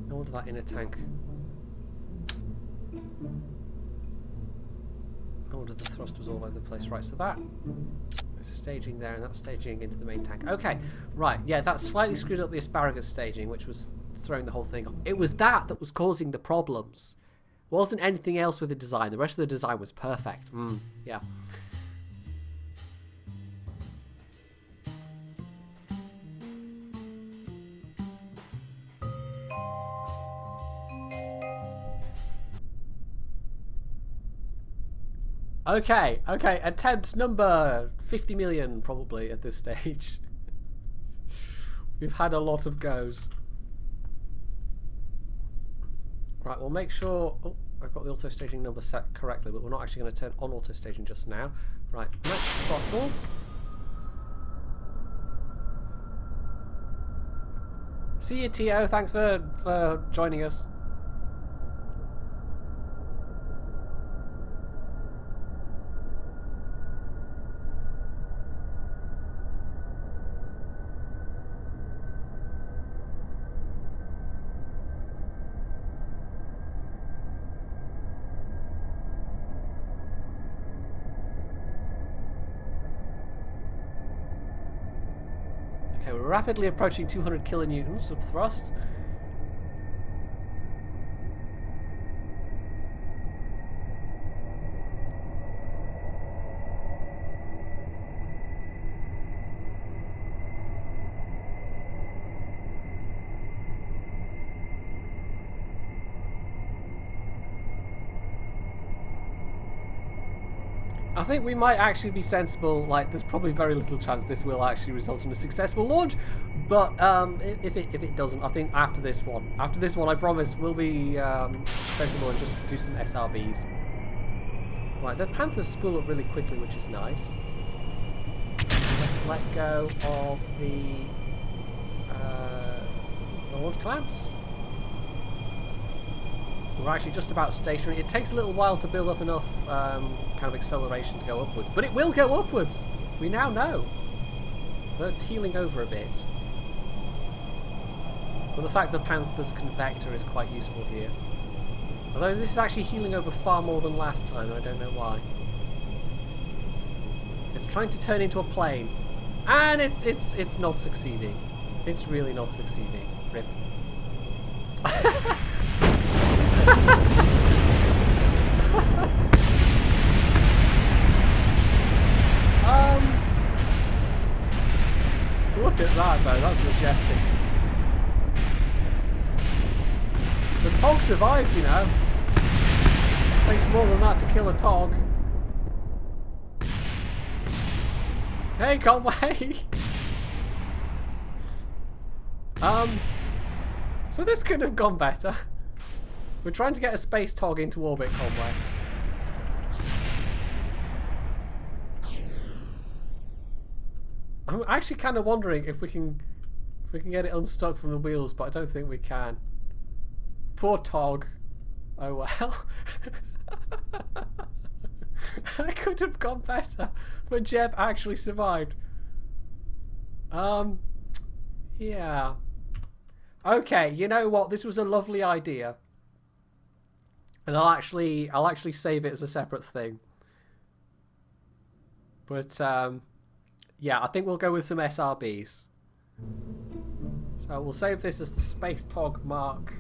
wonder that inner tank. No wonder the thrust was all over the place. Right, so that is staging there, and that's staging into the main tank. Okay, right, yeah, that slightly screwed up the asparagus staging, which was throwing the whole thing off. It was that was causing the problems. It wasn't anything else with the design. The rest of the design was perfect. Yeah. Okay, attempt number 50 million probably at this stage. We've had a lot of goes. Right, we'll make sure... Oh, I've got the auto staging number set correctly, but we're not actually going to turn on auto staging just now. Right, next throttle. See you, Tio. Thanks for joining us. Okay, we're rapidly approaching 200 kilonewtons of thrust. I think we might actually be sensible. Like, there's probably very little chance this will actually result in a successful launch, but if it doesn't, I think after this one, I promise we'll be sensible and just do some SRBs. Right, the Panthers spool up really quickly, which is nice. Let's let go of the launch clamps. We're actually just about stationary. It takes a little while to build up enough kind of acceleration to go upwards, but it will go upwards. We now know. Though it's healing over a bit. But the fact that Panther's convector is quite useful here. Although this is actually healing over far more than last time, and I don't know why. It's trying to turn into a plane, and it's not succeeding. It's really not succeeding. Rip. Look at that though, that's majestic. The TOG survived, you know. It takes more than that to kill a TOG. Hey, Conway! So this could have gone better. We're trying to get a Space TOG into orbit, Conway. I'm actually kind of wondering if we can get it unstuck from the wheels, but I don't think we can. Poor TOG. Oh well. I could have gone better, but Jeb actually survived. Yeah. Okay, you know what? This was a lovely idea. And I'll actually save it as a separate thing. But yeah, I think we'll go with some SRBs. So we'll save this as the Space TOG Mark,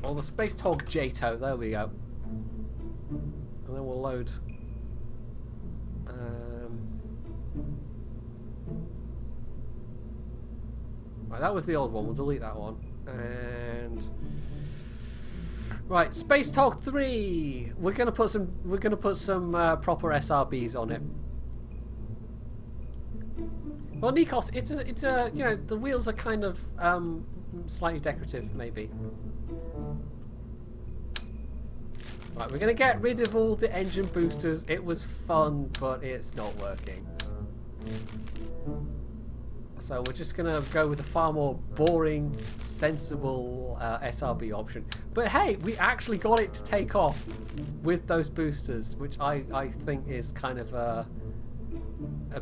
or the Space TOG JATO. There we go. And then we'll load. Right, that was the old one. We'll delete that one. And right, Space TOG 3. We're gonna put some proper SRBs on it. Well, Nikos, it's a you know, the wheels are kind of slightly decorative, maybe. Right, we're going to get rid of all the engine boosters. It was fun, but it's not working. So we're just going to go with a far more boring, sensible SRB option. But hey, we actually got it to take off with those boosters, which I think is kind of a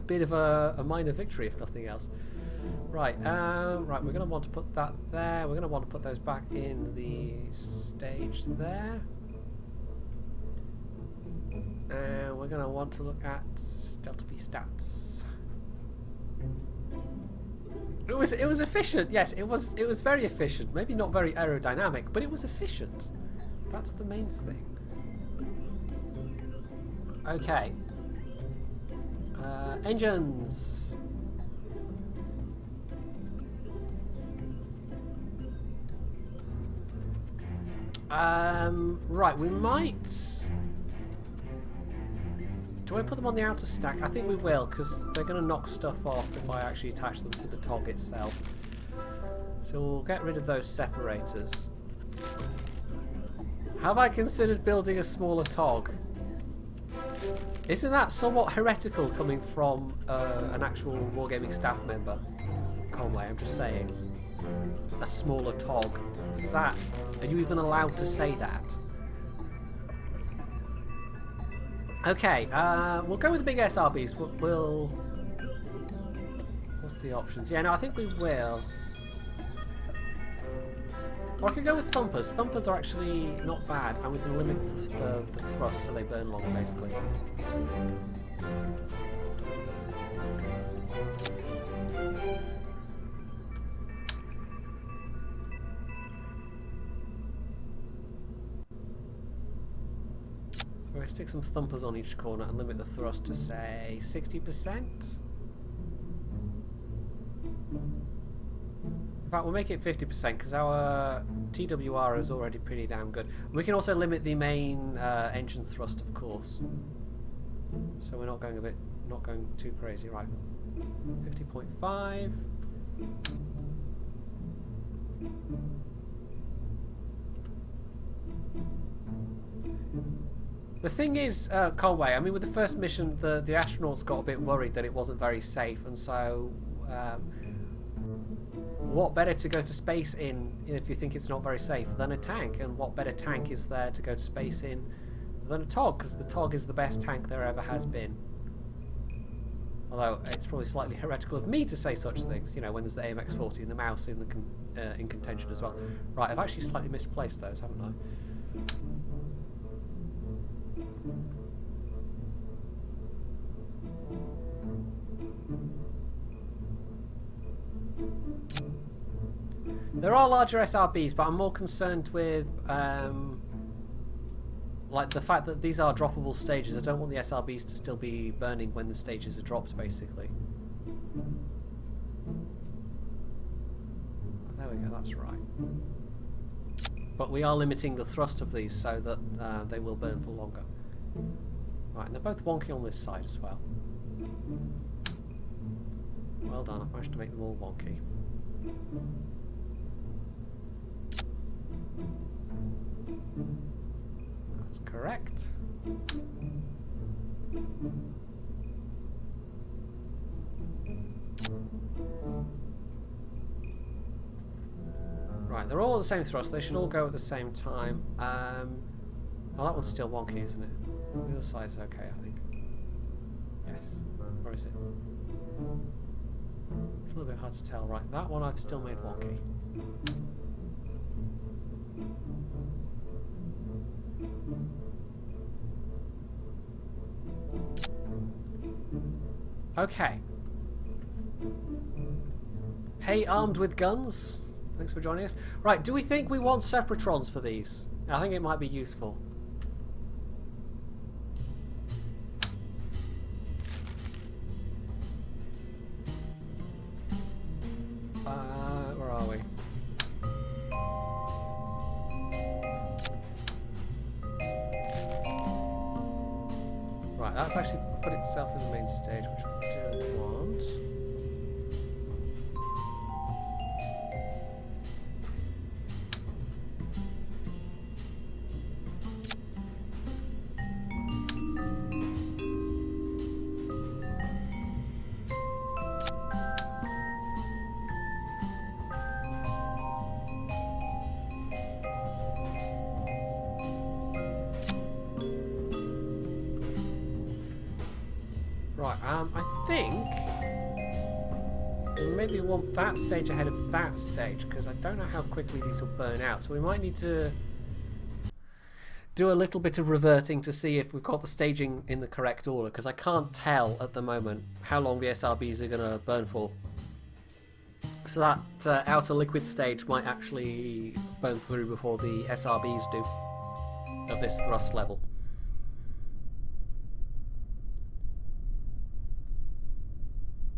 bit of a minor victory, if nothing else. Right, right, we're going to want to put that there. We're going to want to put those back in the stage there. And we're going to want to look at Delta V stats. It was efficient. Yes, it was very efficient. Maybe not very aerodynamic, but it was efficient. That's the main thing. Okay. Engines. Right, we might. Do I put them on the outer stack? I think we will, because they're going to knock stuff off if I actually attach them to the TOG itself. So we'll get rid of those separators. Have I considered building a smaller TOG? Isn't that somewhat heretical coming from an actual Wargaming staff member? Conway, I'm just saying. A smaller TOG. Is that... Are you even allowed to say that? Okay, we'll go with the big SRBs. We'll... What's the options? Yeah, no, I think we will. Or I could go with thumpers. Thumpers are actually not bad, and we can limit the thrust so they burn longer, basically. So I stick some thumpers on each corner and limit the thrust to, say, 60%. In fact, we'll make it 50% because our TWR is already pretty damn good. We can also limit the main engine thrust, of course. So we're not going too crazy, right? 50.5. The thing is, Conway, I mean, with the first mission, the astronauts got a bit worried that it wasn't very safe, and so what better to go to space in if you think it's not very safe than a tank? And what better tank is there to go to space in than a TOG? Because the TOG is the best tank there ever has been. Although it's probably slightly heretical of me to say such things, you know, when there's the AMX-40 and the Mouse in contention as well. Right, I've actually slightly misplaced those, haven't I? There are larger SRBs, but I'm more concerned with like the fact that these are droppable stages. I don't want the SRBs to still be burning when the stages are dropped, basically. There we go, that's right. But we are limiting the thrust of these so that they will burn for longer. Right, and they're both wonky on this side as well. Well done, I've managed to make them all wonky. That's correct. Right, they're all at the same thrust. They should all go at the same time. Oh, that one's still wonky, isn't it? The other side's okay, I think. Yes. Or is it? It's a little bit hard to tell. Right, that one I've still made wonky. Okay. Hey, armed with guns. Thanks for joining us. Right, do we think we want separatrons for these? I think it might be useful. Where are we? Right, that's actually put itself in the main stage, which we don't want. I think we maybe want that stage ahead of that stage, because I don't know how quickly these will burn out. So we might need to do a little bit of reverting to see if we've got the staging in the correct order, because I can't tell at the moment how long the SRBs are going to burn for. So that outer liquid stage might actually burn through before the SRBs do of this thrust level.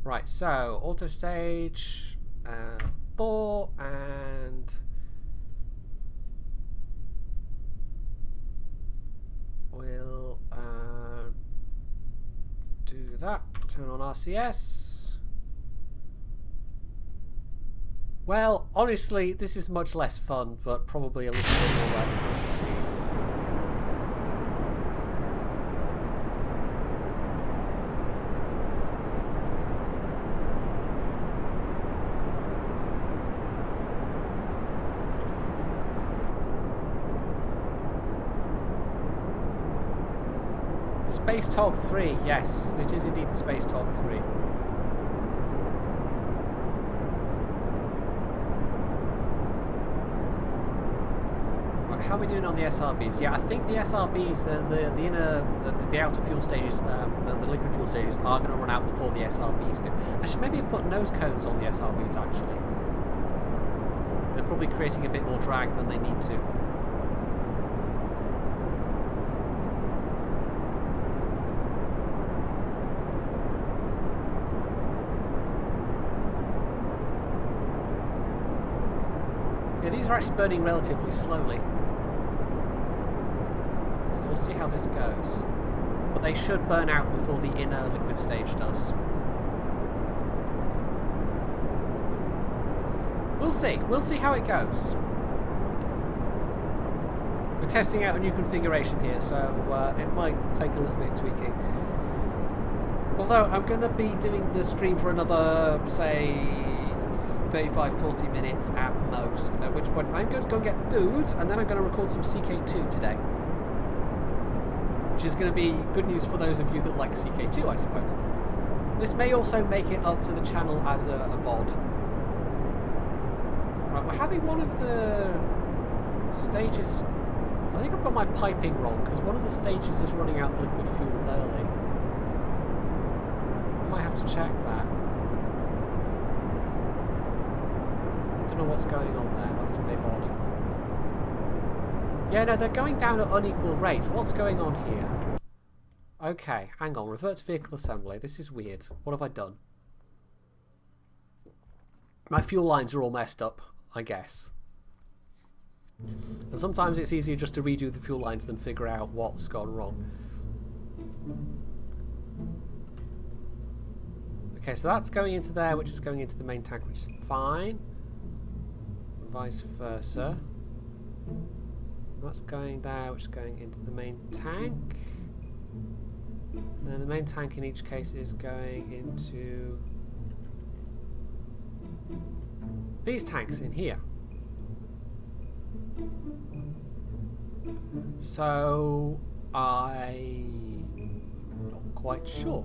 Right, so auto stage 4 and we'll do that. Turn on RCS. Well, honestly, this is much less fun, but probably a little bit more likely to succeed. Space TOG 3, yes, it is indeed Space TOG 3. Right, how are we doing on the SRBs? Yeah, I think the SRBs, the outer fuel stages, the liquid fuel stages are going to run out before the SRBs do. I should maybe have put nose cones on the SRBs actually. They're probably creating a bit more drag than they need to. Yeah, these are actually burning relatively slowly. So we'll see how this goes. But they should burn out before the inner liquid stage does. We'll see. We'll see how it goes. We're testing out a new configuration here, so it might take a little bit of tweaking. Although I'm going to be doing the stream for another, say, 35-40 minutes at most, at which point I'm going to go get food and then I'm going to record some CK2 today, which is going to be good news for those of you that like CK2, I suppose. This may also make it up to the channel as a VOD. Right, we're having one of the stages, I think I've got my piping wrong, because one of the stages is running out of liquid fuel early. I might have to check that. I don't know what's going on there, that's a bit odd. Yeah, no, they're going down at unequal rates. What's going on here? Okay, hang on, revert to vehicle assembly. This is weird. What have I done? My fuel lines are all messed up, I guess. And sometimes it's easier just to redo the fuel lines than figure out what's gone wrong. Okay, so that's going into there, which is going into the main tank, which is fine. Vice versa. That's going there, which is going into the main tank. And then the main tank in each case is going into these tanks in here. So I'm not quite sure.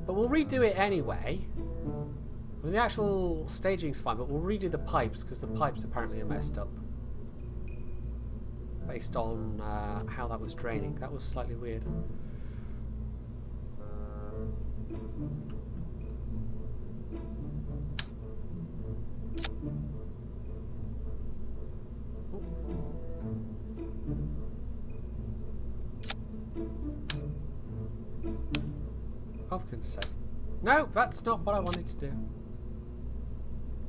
But we'll redo it anyway. I mean, the actual staging's fine, but we'll redo the pipes because the pipes apparently are messed up. Based on how that was draining. That was slightly weird. Oh, for goodness sake. No, that's not what I wanted to do.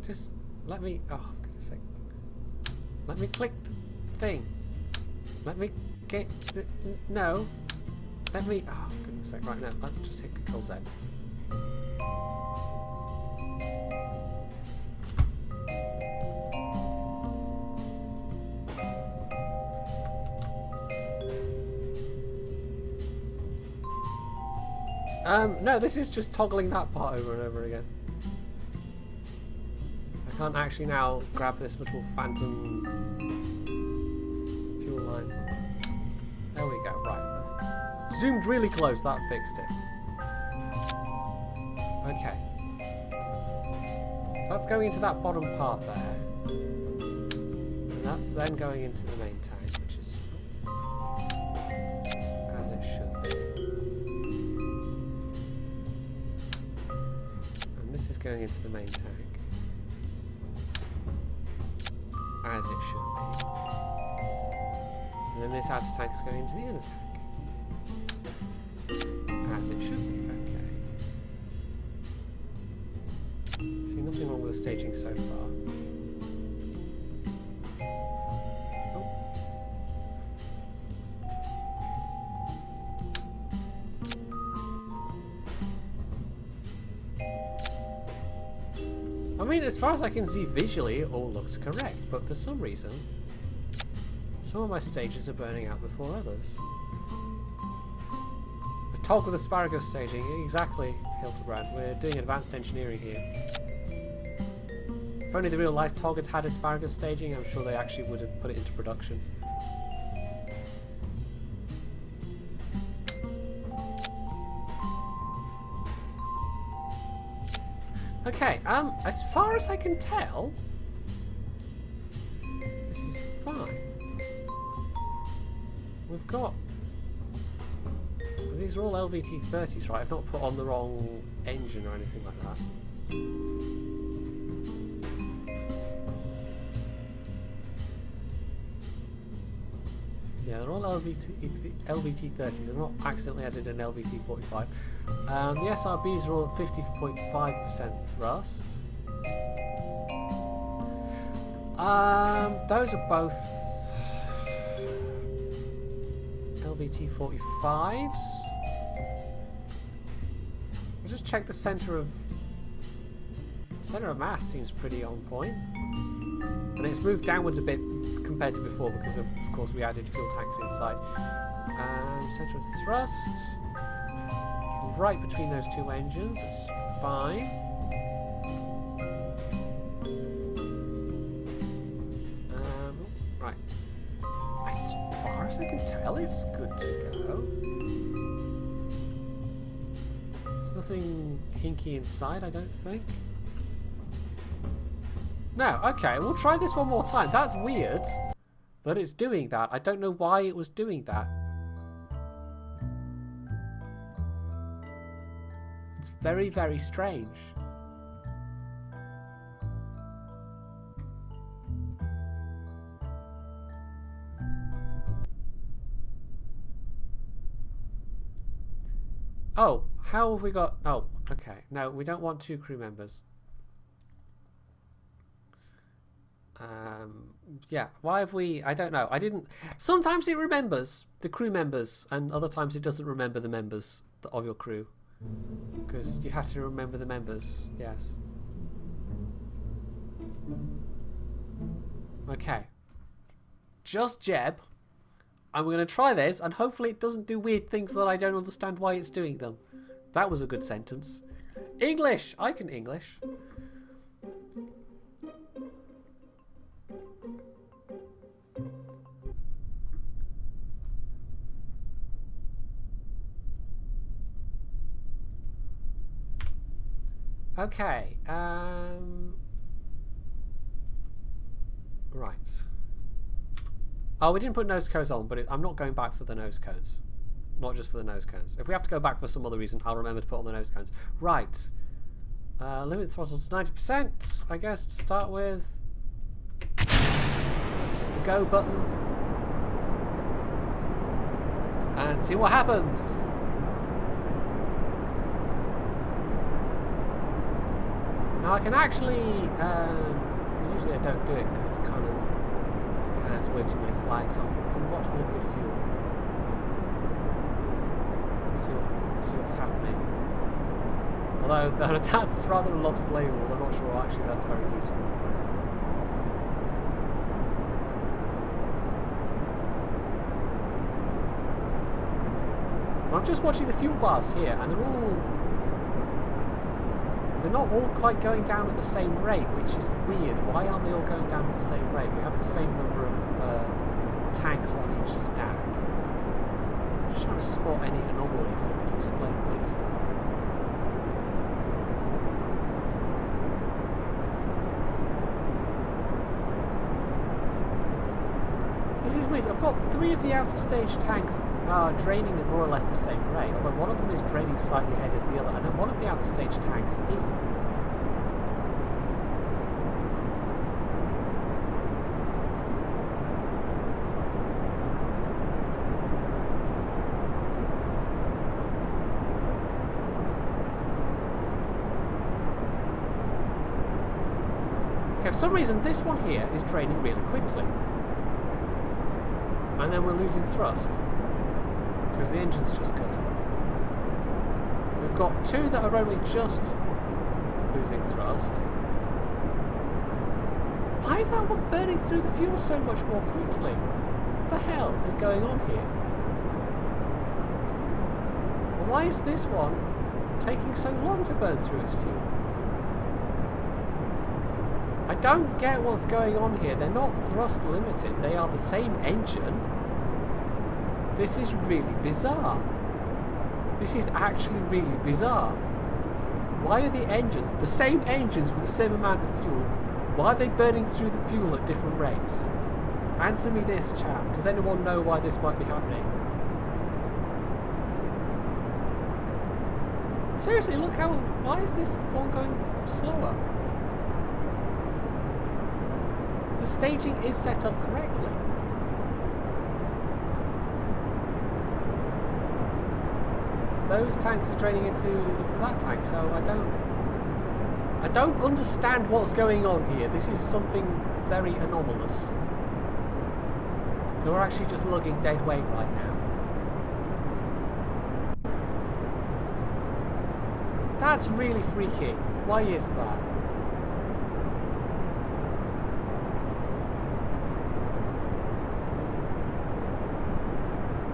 Just let me... Oh, for goodness sake. Let me click the thing. Let me get... No. Let me... Oh, for goodness sake. Right, now, let's just hit Control Z. No, this is just toggling that part over and over again. I can't actually now grab this little phantom fuel line. There we go, right. zoomed really close, that fixed it. Okay. So that's going into that bottom part there. And that's then going into the main tank, which is as it should be. And this is going into the main tank. As it should be. And then this outer tank's going into the inner tank. As it should be, okay. See, nothing wrong with the staging so far. I mean, as far as I can see visually, it all looks correct, but for some reason, some of my stages are burning out before others. A talk with asparagus staging, exactly, Hildebrand. We're doing advanced engineering here. If only the real life TOG had asparagus staging, I'm sure they actually would have put it into production. Okay, as far as I can tell, this is fine. We've got... These are all LVT-30s, right? I've not put on the wrong engine or anything like that. Yeah, they're all LVT-30s. I've not accidentally added an LVT-45. The SRBs are all at 50.5% thrust. Those are both LVT-45s. We'll just check the center of mass seems pretty on point, and it's moved downwards a bit compared to before because of course we added fuel tanks inside. Center of thrust, right between those two engines. It's fine. Right. As far as I can tell, it's good to go. There's nothing hinky inside, I don't think. No, okay, we'll try this one more time. That's weird that it's doing that. I don't know why it was doing that. It's very, very strange. Oh, how have we got... Oh, okay. No, we don't want 2 crew members. Yeah, why have we... I don't know. I didn't... Sometimes it remembers the crew members, and other times it doesn't remember the members of your crew. Because you have to remember the members, yes. Okay. Just Jeb. I'm going to try this, and hopefully it doesn't do weird things that I don't understand why it's doing them. That was a good sentence. English! I can English. Okay, right. Oh, we didn't put nose cones on, but I'm not going back for the nose cones. Not just for the nose cones. If we have to go back for some other reason, I'll remember to put on the nose cones. Right. Limit throttle to 90%, I guess, to start with. Let's hit the go button. And see what happens. Now I can actually, usually I don't do it because it's kind of, it has way too many flags on. You can watch liquid fuel and see what's happening. Although that's rather a lot of labels, I'm not sure actually that's very useful. But I'm just watching the fuel bars here, and they're not all quite going down at the same rate, which is weird. Why aren't they all going down at the same rate? We have the same number of tanks on each stack. Just trying to spot any anomalies that would explain this. This is weird. I've got 3 of the outer stage tanks draining at more or less the same rate, although one of them is draining slightly ahead of the other, and then one of the outer stage tanks isn't. Okay, for some reason this one here is draining really quickly. And then we're losing thrust because the engine's just cut off. We've got 2 that are only just losing thrust. Why is that one burning through the fuel so much more quickly? What the hell is going on here? Well, why is this one taking so long to burn through its fuel? I don't get what's going on here. They're not thrust limited. They are the same engine. This is really bizarre. This is actually really bizarre. Why are the engines, the same engines with the same amount of fuel, why are they burning through the fuel at different rates? Answer me this, chat. Does anyone know why this might be happening? Seriously, look how... Why is this one going slower? The staging is set up correctly. Those tanks are draining into that tank, so I don't understand what's going on here. This is something very anomalous. So we're actually just lugging dead weight right now. That's really freaky. Why is that?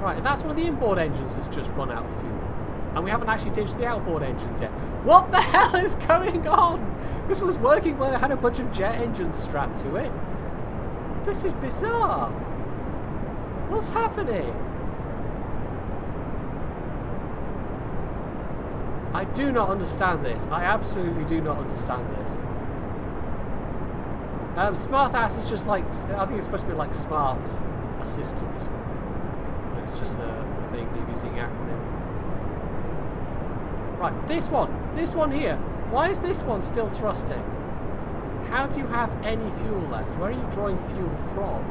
Right, and that's one of the inboard engines that's just run out of fuel. And we haven't actually ditched the outboard engines yet. What the hell is going on? This was working when I had a bunch of jet engines strapped to it. This is bizarre. What's happening? I do not understand this. I absolutely do not understand this. Smartass is just like, I think it's supposed to be like smart assistant. It's just a vaguely amusing acronym. Right, this one here. Why is this one still thrusting? How do you have any fuel left? Where are you drawing fuel from?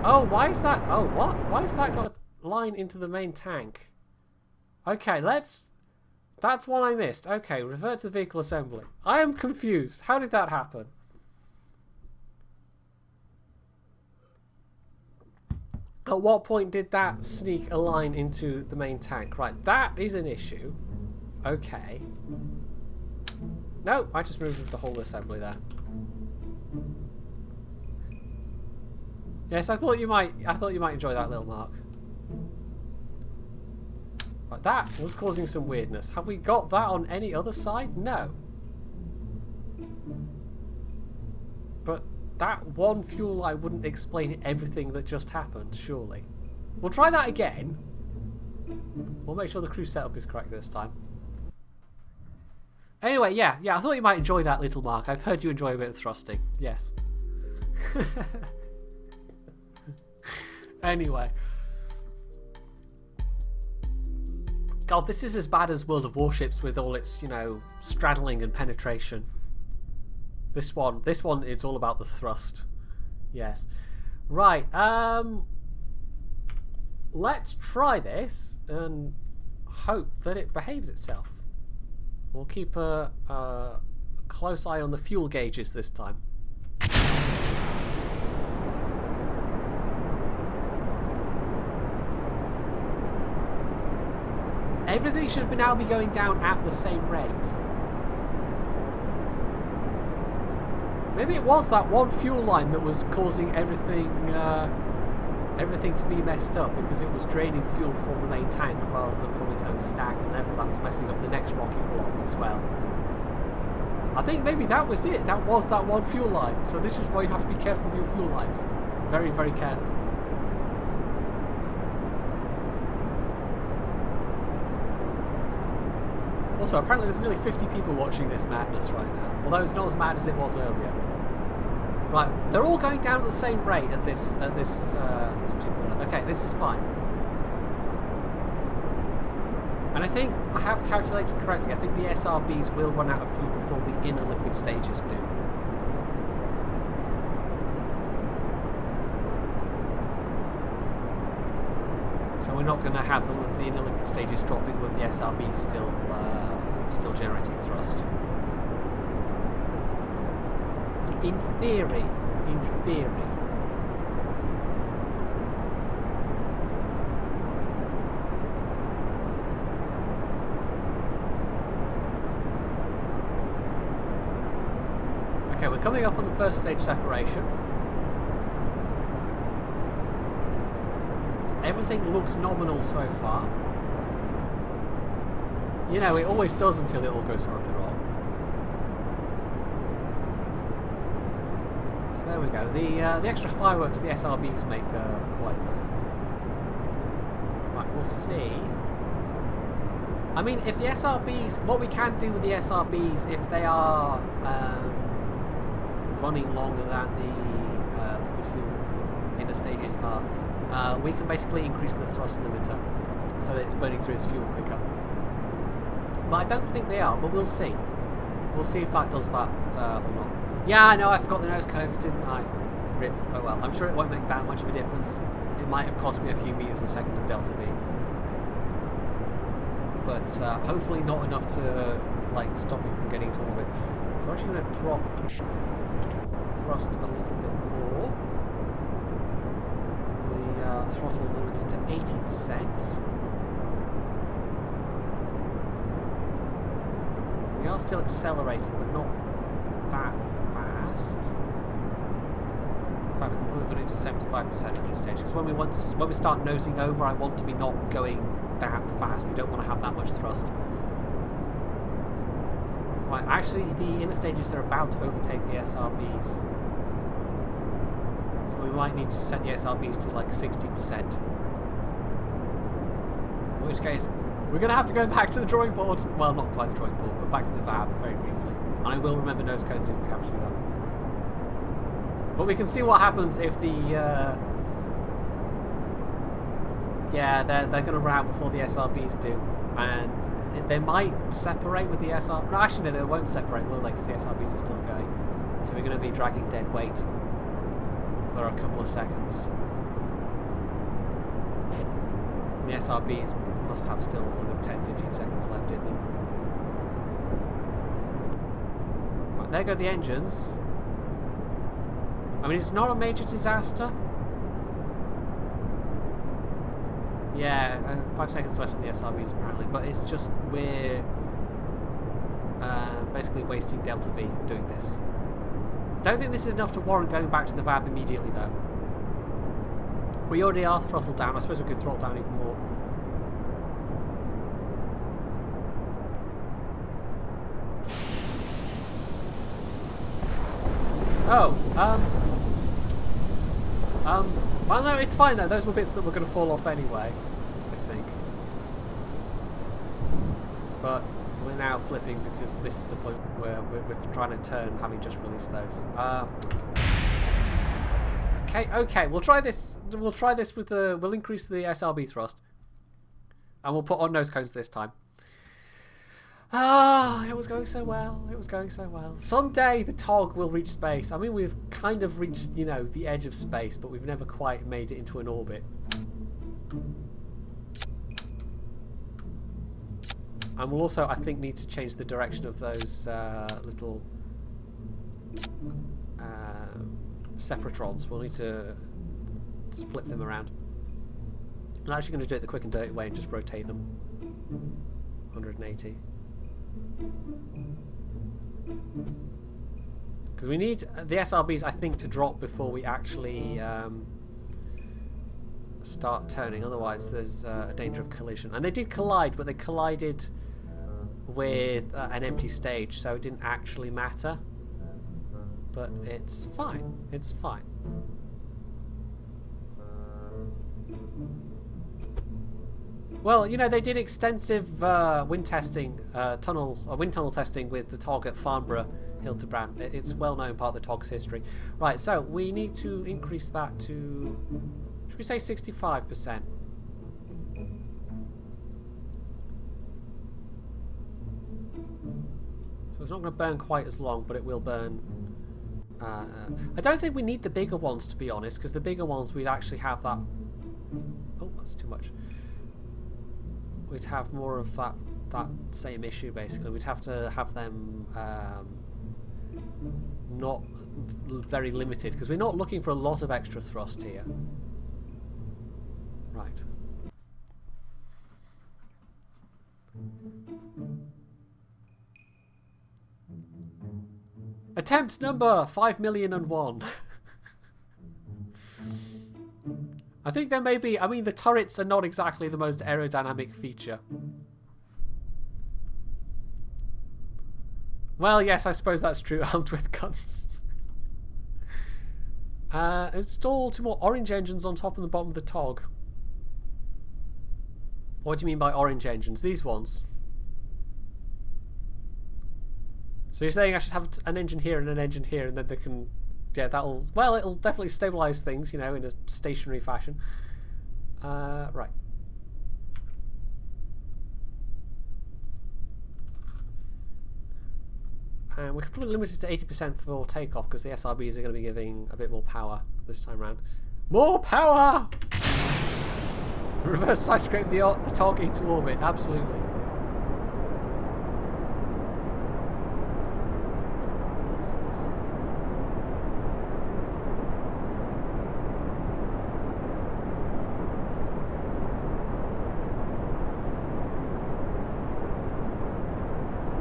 Oh, why is that? Oh, what? Why has that got a line into the main tank? Okay, that's one I missed. Okay, revert to the vehicle assembly. I am confused. How did that happen? At what point did that sneak a line into the main tank? Right, that is an issue. Okay. No, I just moved the whole assembly there. Yes, I thought you might enjoy that little mark. Right, that was causing some weirdness. Have we got that on any other side? No. But that one fuel line wouldn't explain everything that just happened, surely. We'll try that again. We'll make sure the crew setup is correct this time. Anyway, yeah, I thought you might enjoy that little mark. I've heard you enjoy a bit of thrusting. Yes. Anyway. God, this is as bad as World of Warships with all its, you know, straddling and penetration. This one is all about the thrust. Yes. Right, let's try this and hope that it behaves itself. We'll keep a close eye on the fuel gauges this time. Everything should now be going down at the same rate. Maybe it was that one fuel line that was causing everything to be messed up because it was draining fuel from the main tank rather than from its own stack, and therefore that was messing up the next rocket along as well. I think maybe that was it. That was that one fuel line. So this is why you have to be careful with your fuel lines. Very, very careful. Also, apparently there's nearly 50 people watching this madness right now, although it's not as mad as it was earlier. Right, they're all going down at the same rate at this particular. Okay, this is fine. And I think I have calculated correctly. I think the SRBs will run out of fuel before the inner liquid stages do. So we're not going to have the inner liquid stages dropping with the SRBs still generating thrust. In theory. Okay, we're coming up on the first stage separation. Everything looks nominal so far. You know, it always does until it all goes horribly wrong. So there we go. The extra fireworks the SRBs make are quite nice. Right, we'll see. I mean, if the SRBs... What we can do with the SRBs, if they are running longer than the liquid fuel inner stages are, we can basically increase the thrust limiter so that it's burning through its fuel quicker. But I don't think they are, but we'll see. We'll see if that does that or not. Yeah, I know, I forgot the nose cones, didn't I? Rip. Oh well, I'm sure it won't make that much of a difference. It might have cost me a few meters a second of delta V. But hopefully not enough to like stop me from getting to orbit. So I'm actually going to drop thrust a little bit more. The throttle limited to 80%. We are still accelerating, but not that fast. In fact, I can put it to 75% at this stage, because when we start nosing over, I want to be not going that fast. We don't want to have that much thrust. Right, actually, the inner stages are about to overtake the SRBs. So we might need to set the SRBs to like 60%. In which case, we're going to have to go back to the drawing board. Well, not quite the drawing board, but back to the VAB very briefly. And I will remember nose cones if we have to do that. But we can see what happens if the... yeah, they're going to run out before the SRBs do. And they might separate with the SR... No, actually, no, they won't separate, will they? Because the SRBs are still going. So we're going to be dragging dead weight for a couple of seconds. And the SRBs must have still 10-15 seconds left in them. Right, there go the engines. I mean, it's not a major disaster. Yeah, 5 seconds left on the SRBs apparently, but it's just we're basically wasting delta V doing this. I don't think this is enough to warrant going back to the VAB immediately though. We already are throttled down. I suppose we could throttle down even more. Oh, well no, it's fine though, those were bits that were going to fall off anyway, I think. But we're now flipping because this is the point where we're trying to turn, having just released those. Okay, we'll try this with the, we'll increase the SRB thrust. And we'll put on nose cones this time. Ah, it was going so well. It was going so well. Someday the TOG will reach space. I mean, we've kind of reached, you know, the edge of space, but we've never quite made it into an orbit. And we'll also, I think, need to change the direction of those little separatrons. We'll need to split them around. I'm actually going to do it the quick and dirty way and just rotate them 180. Because we need the SRBs, I think, to drop before we actually start turning. Otherwise, there's a danger of collision. And they did collide, but they collided with an empty stage, so it didn't actually matter. But it's fine. It's fine. Well, you know, they did extensive wind testing, wind tunnel testing with the TOG at Farnborough, Hildebrand. It's well known part of the TOG's history. Right, so we need to increase that to, should we say 65%? So it's not going to burn quite as long, but it will burn. I don't think we need the bigger ones, to be honest, because the bigger ones we'd actually have that. Oh, that's too much. We'd have more of that same issue, basically. We'd have to have them not very limited, because we're not looking for a lot of extra thrust here. Right. Attempt number 5,000,001. I think there may be, I mean, the turrets are not exactly the most aerodynamic feature. Well, yes, I suppose that's true, armed with guns. Install 2 more orange engines on top and the bottom of the TOG. What do you mean by orange engines? These ones? So you're saying I should have an engine here and an engine here, and then they can, yeah, that'll, well, it'll definitely stabilize things, you know, in a stationary fashion. Right. And we could probably limit it to 80% for takeoff, because the SRBs are going to be giving a bit more power this time around. More power! Reverse side scrape the TOG into orbit, absolutely.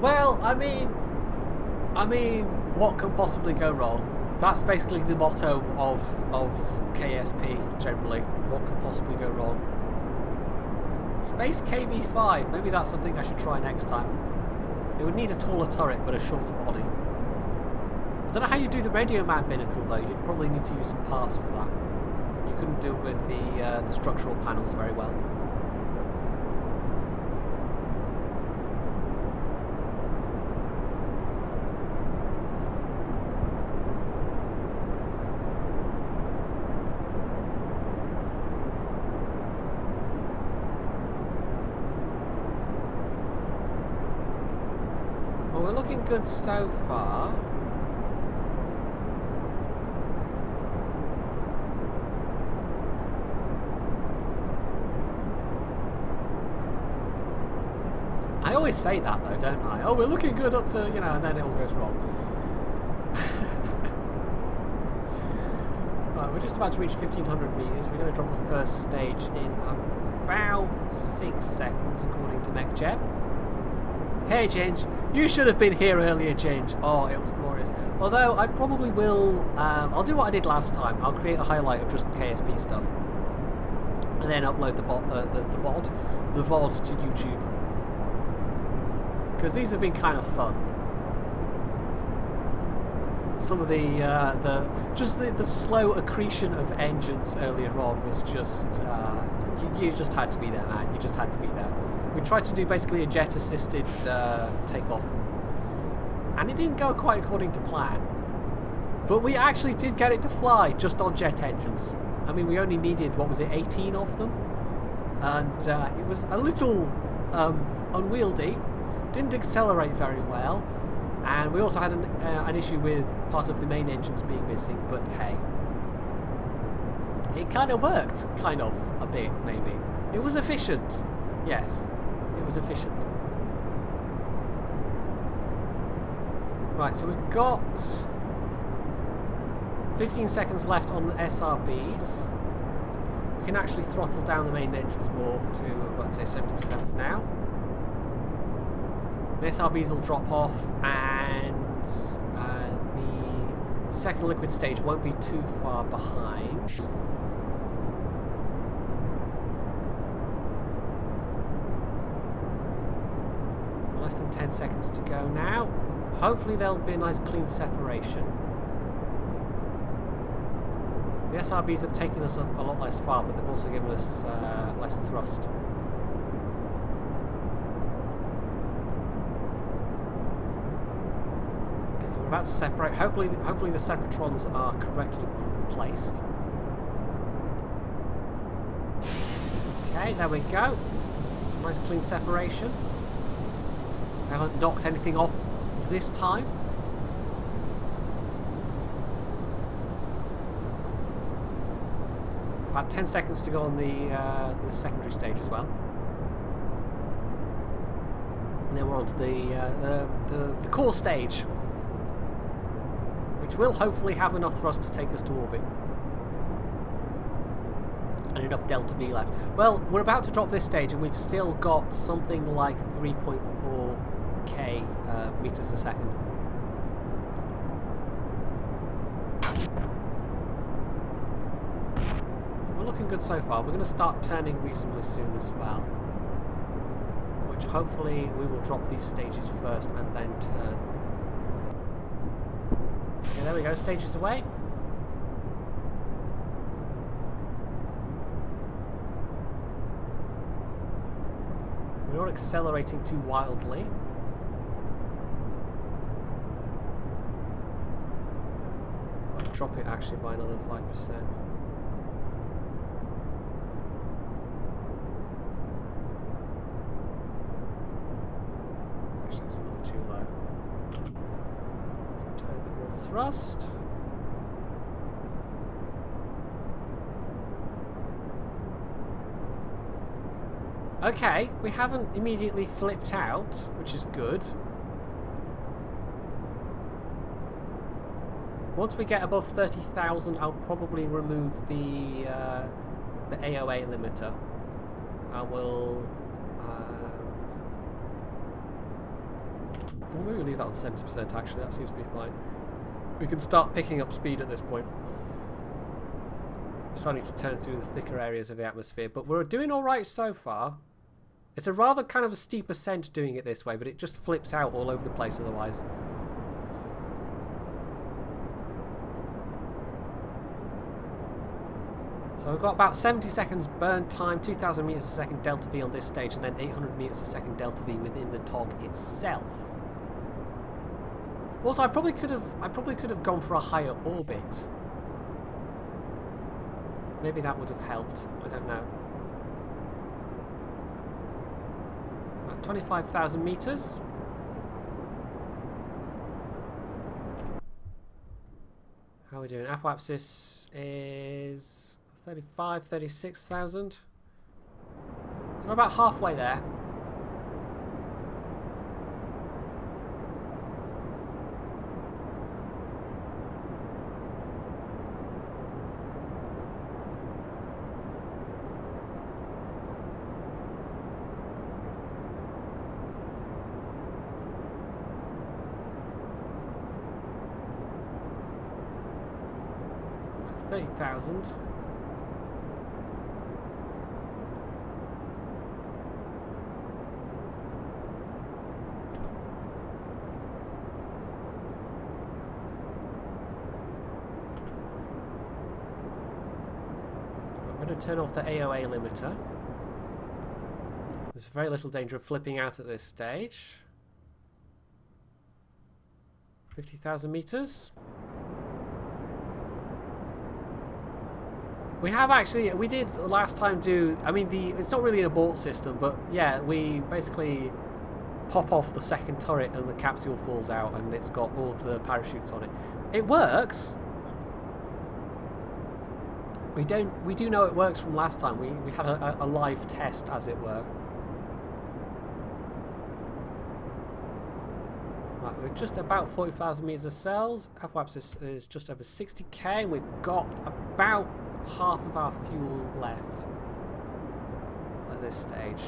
Well, I mean, what can possibly go wrong? That's basically the motto of KSP generally. What can possibly go wrong? Space KV5. Maybe that's something I should try next time. It would need a taller turret, but a shorter body. I don't know how you do the radio man binnacle though. You'd probably need to use some parts for that. You couldn't do it with the structural panels very well. Well, we're looking good so far. I always say that though, don't I? Oh, we're looking good up to, you know, and then it all goes wrong. Right, we're just about to reach 1500 meters. We're going to drop the first stage in about 6 seconds, according to MechJeb. Hey, Ginge, you should have been here earlier, Ginge. Oh, it was glorious. Although, I probably will, I'll do what I did last time. I'll create a highlight of just the KSP stuff. And then upload the VOD to YouTube. Because these have been kind of fun. Some of the slow accretion of engines earlier on was just, you just had to be there, man. You just had to be there. We tried to do basically a jet-assisted takeoff, and it didn't go quite according to plan. But we actually did get it to fly just on jet engines. I mean, we only needed, what was it, 18 of them? And it was a little unwieldy. Didn't accelerate very well, and we also had an issue with part of the main engines being missing, but hey, it kind of worked, kind of, a bit, maybe. It was efficient, yes, it was efficient. Right, so we've got 15 seconds left on the SRBs. We can actually throttle down the main engines more to, let's say, 70% for now. The SRBs will drop off, and the second liquid stage won't be too far behind. So less than 10 seconds to go now. Hopefully there'll be a nice clean separation. The SRBs have taken us up a lot less far, but they've also given us less thrust. Okay, we're about to separate. Hopefully the separatrons are correctly placed. Okay, there we go. Nice clean separation. I haven't knocked anything off this time. About 10 seconds to go on the secondary stage as well. And then we're on to the core stage, which will hopefully have enough thrust to take us to orbit. And enough delta V left. Well, we're about to drop this stage and we've still got something like 3.4k meters a second. So we're looking good so far. We're going to start turning reasonably soon as well, which hopefully we will drop these stages first and then turn. Okay, there we go, stages away. We're not accelerating too wildly. I'll drop it actually by another 5%. Actually, that's a little too low. Tiny bit more thrust. Okay, we haven't immediately flipped out, which is good. Once we get above 30,000, I'll probably remove the AOA limiter. And we'll maybe leave that on 70% actually, that seems to be fine. We can start picking up speed at this point. We're starting to turn through the thicker areas of the atmosphere, but we're doing alright so far. It's a rather kind of a steep ascent doing it this way, but it just flips out all over the place otherwise. So we've got about 70 seconds burn time, 2,000 meters a second delta V on this stage, and then 800 meters a second delta V within the TOG itself. Also, I probably could have gone for a higher orbit. Maybe that would have helped. I don't know. 25,000 meters. How are we doing? Apoapsis is 35, 36,000. So we're about halfway there. Right, 30,000. I'm going to turn off the AOA limiter. There's very little danger of flipping out at this stage. 50,000 meters. We have actually, we did last time do, I mean, it's not really an abort system, but yeah, we basically pop off the second turret and the capsule falls out and it's got all of the parachutes on it. It works! We do know it works from last time. We had a live test, as it were. Right, we're just about 40,000 meters of cells. Apoapsis is just over 60k, and we've got about half of our fuel left at this stage.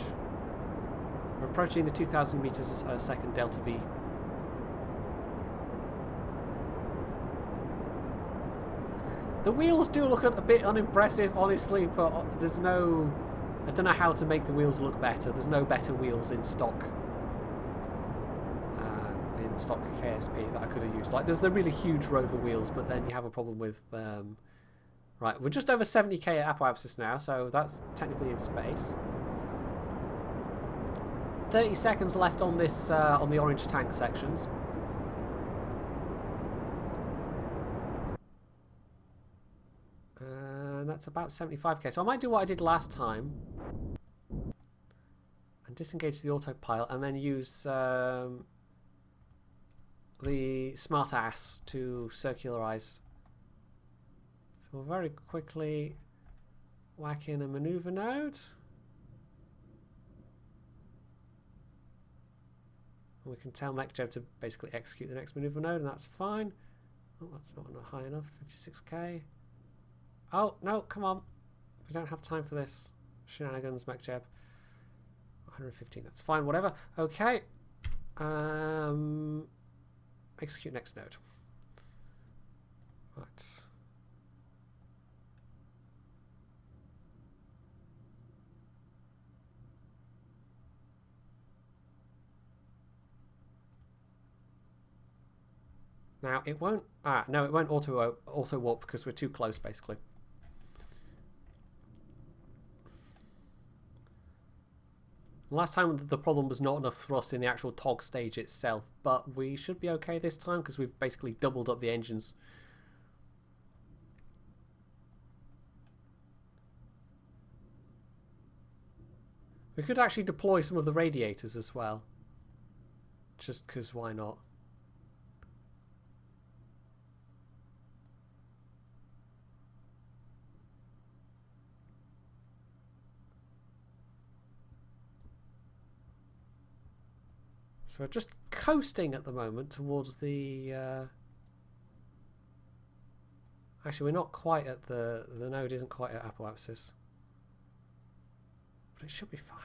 We're approaching the 2,000 meters a second delta V. The wheels do look a bit unimpressive, honestly, but there's no... I don't know how to make the wheels look better. There's no better wheels in stock KSP that I could have used. Like, there's the really huge rover wheels, but then you have a problem with Right, we're just over 70k at apoapsis now, so that's technically in space. 30 seconds left on this, on the orange tank sections. And that's about 75k. So I might do what I did last time. And disengage the autopilot and then use the smart ass to circularize. So we'll very quickly whack in a maneuver node. And we can tell MechJeb to basically execute the next maneuver node, and that's fine. Oh, that's not high enough. 56k. Oh, no, come on. We don't have time for this. Shenanigans, MechJeb. 115, that's fine, whatever. Okay. Execute next node. Right. Now it won't. No, it won't auto warp because we're too close, basically. Last time the problem was not enough thrust in the actual TOG stage itself, but we should be okay this time because we've basically doubled up the engines. We could actually deploy some of the radiators as well, just because why not? So we're just coasting at the moment towards the... Actually, we're not quite at the node isn't quite at apoapsis. But it should be fine.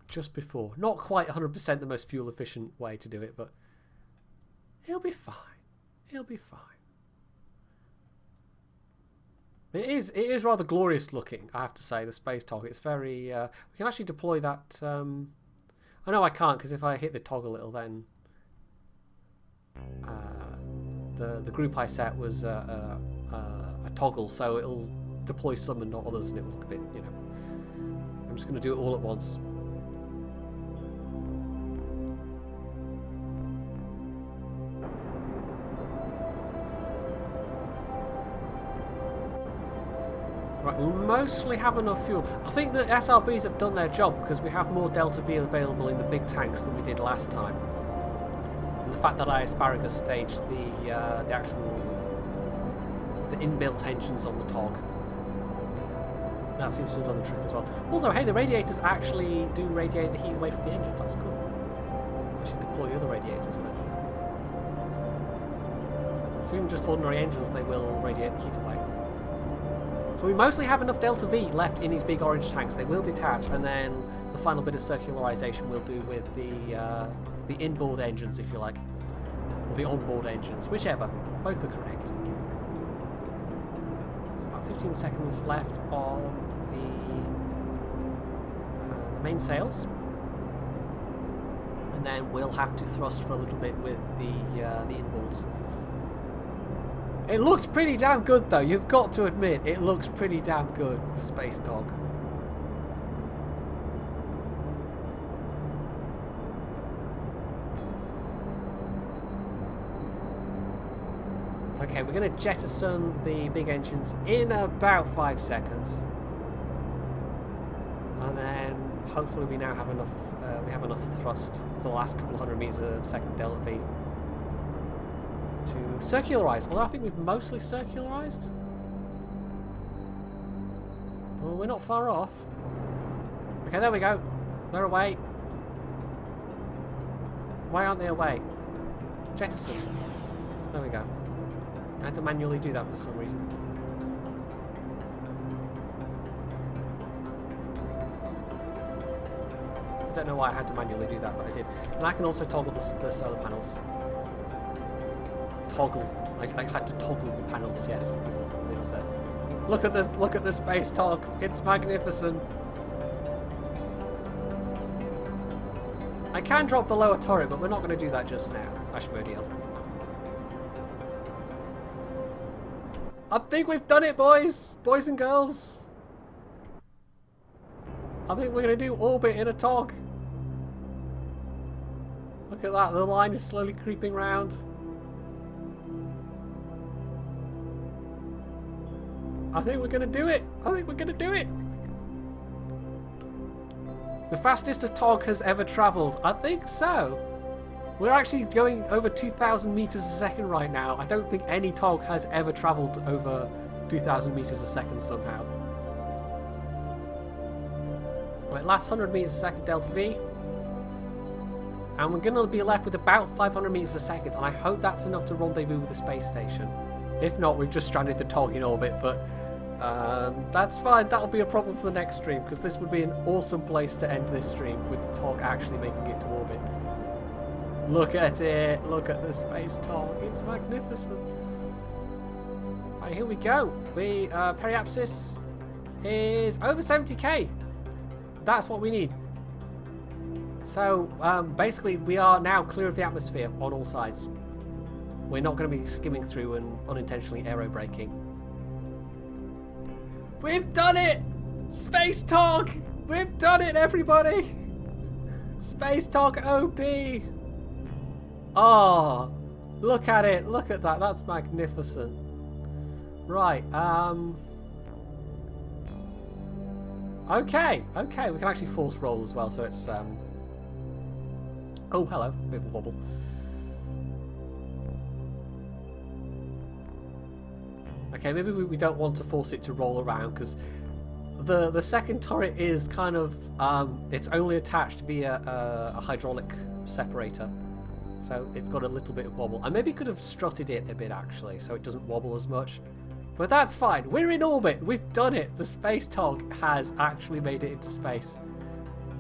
Just before. Not quite 100% the most fuel efficient way to do it, but it'll be fine. It'll be fine. It is rather glorious looking, I have to say, the Space TOG. It's very... we can actually deploy that... oh no, I can't, because if I hit the toggle, it'll then... the group I set was a toggle, so it'll deploy some and not others, and it'll look a bit, you know... I'm just going to do it all at once. Right, we mostly have enough fuel. I think the SRBs have done their job because we have more Delta V available in the big tanks than we did last time. And the fact that I asparagus staged the inbuilt engines on the TOG. That seems to have done the trick as well. Also, hey, the radiators actually do radiate the heat away from the engines. That's cool. I should deploy the other radiators then. So even just ordinary engines, they will radiate the heat away. So we mostly have enough Delta V left in these big orange tanks. They will detach, and then the final bit of circularization we'll do with the inboard engines, if you like, or the onboard engines, whichever. Both are correct. So about 15 seconds left on the main sails, and then we'll have to thrust for a little bit with the inboards. It looks pretty damn good, though. You've got to admit, it looks pretty damn good, the Space TOG. Okay, we're going to jettison the big engines in about 5 seconds. And then, hopefully, we now have enough. We have enough thrust for the last couple of 100 meters a second Delta V to circularize, although I think we've mostly circularized. Well, we're not far off. Okay, there we go. They're away. Why aren't they away? Jettison. There we go. I had to manually do that for some reason. I don't know why I had to manually do that, but I did. And I can also toggle the solar panels. Toggle. I had to toggle the panels. Yes, it's look at the Space TOG. It's magnificent. I can drop the lower turret, but we're not going to do that just now. Ashmodial. I think we've done it, boys and girls. I think we're going to do orbit in a TOG. Look at that, the line is slowly creeping round. I think we're going to do it. I think we're going to do it. The fastest a TOG has ever travelled. I think so. We're actually going over 2,000 meters a second right now. I don't think any TOG has ever travelled over 2,000 meters a second somehow. Right, last 100 meters a second delta V. And we're going to be left with about 500 meters a second. And I hope that's enough to rendezvous with the space station. If not, we've just stranded the TOG in orbit. But that's fine. That'll be a problem for the next stream. Because this would be an awesome place to end this stream. With the TOG actually making it to orbit. Look at it. Look at the space TOG. It's magnificent. Right, here we go. Periapsis is over 70k. That's what we need. So, basically, we are now clear of the atmosphere on all sides. We're not going to be skimming through and unintentionally aero braking. We've done it! Space TOG! We've done it, everybody! Space TOG OP! Oh, look at it. Look at that. That's magnificent. Right, okay, we can actually force roll as well, so it's, oh, hello, bit of a wobble. Okay, maybe we don't want to force it to roll around, because the second turret is kind of, it's only attached via a hydraulic separator, so it's got a little bit of wobble. I maybe could have strutted it a bit, actually, so it doesn't wobble as much. But that's fine. We're in orbit. We've done it. The Space TOG has actually made it into space.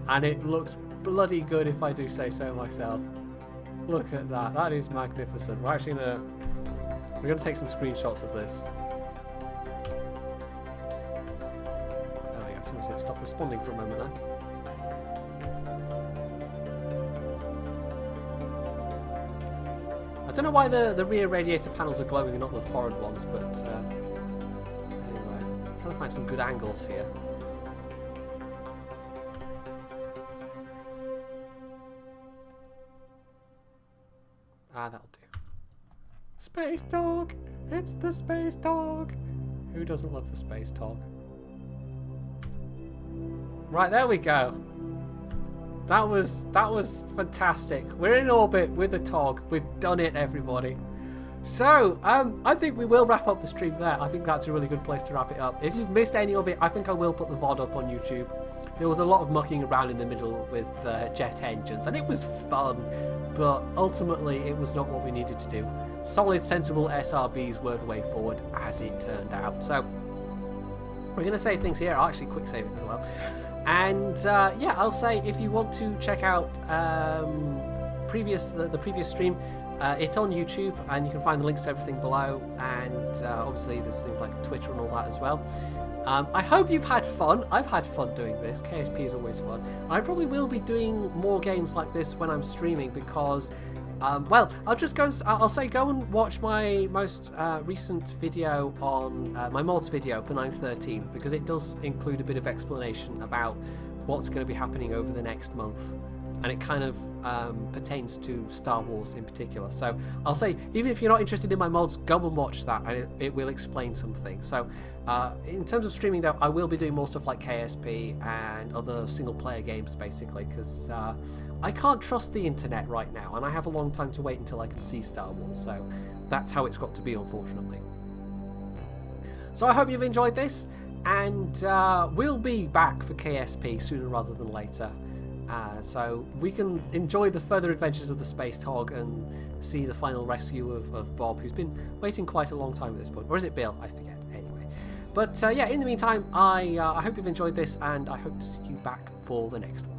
And it looks bloody good if I do say so myself. Look at that. That is magnificent. We're actually we're gonna take some screenshots of this. Oh yeah, someone's gonna stop responding for a moment there. I don't know why the rear radiator panels are glowing and not the forward ones, but anyway, I'm trying to find some good angles here. Ah, that'll do. Space TOG! It's the Space TOG! Who doesn't love the Space TOG? Right, there we go. That was fantastic. We're in orbit with the TOG. We've done it, everybody. So, I think we will wrap up the stream there. I think that's a really good place to wrap it up. If you've missed any of it, I think I will put the VOD up on YouTube. There was a lot of mucking around in the middle with jet engines, and it was fun, but ultimately it was not what we needed to do. Solid, sensible SRBs were the way forward, as it turned out. So, we're going to save things here. I'll actually quick save it as well. And yeah, I'll say if you want to check out the previous stream, it's on YouTube, and you can find the links to everything below. And obviously, there's things like Twitter and all that as well. I hope you've had fun. I've had fun doing this. KSP is always fun. I probably will be doing more games like this when I'm streaming because, well, I'll say go and watch my most recent video on my mods video for 9.13 because it does include a bit of explanation about what's going to be happening over the next month, and it kind of pertains to Star Wars in particular. So I'll say, even if you're not interested in my mods, go and watch that, and it will explain some things. So in terms of streaming though, I will be doing more stuff like KSP and other single player games basically, because I can't trust the internet right now, and I have a long time to wait until I can see Star Wars, so that's how it's got to be, unfortunately. So I hope you've enjoyed this, and we'll be back for KSP sooner rather than later. So we can enjoy the further adventures of the Space TOG and see the final rescue of Bob, who's been waiting quite a long time at this point. Or is it Bill? I forget. Anyway. But yeah, in the meantime, I hope you've enjoyed this, and I hope to see you back for the next one.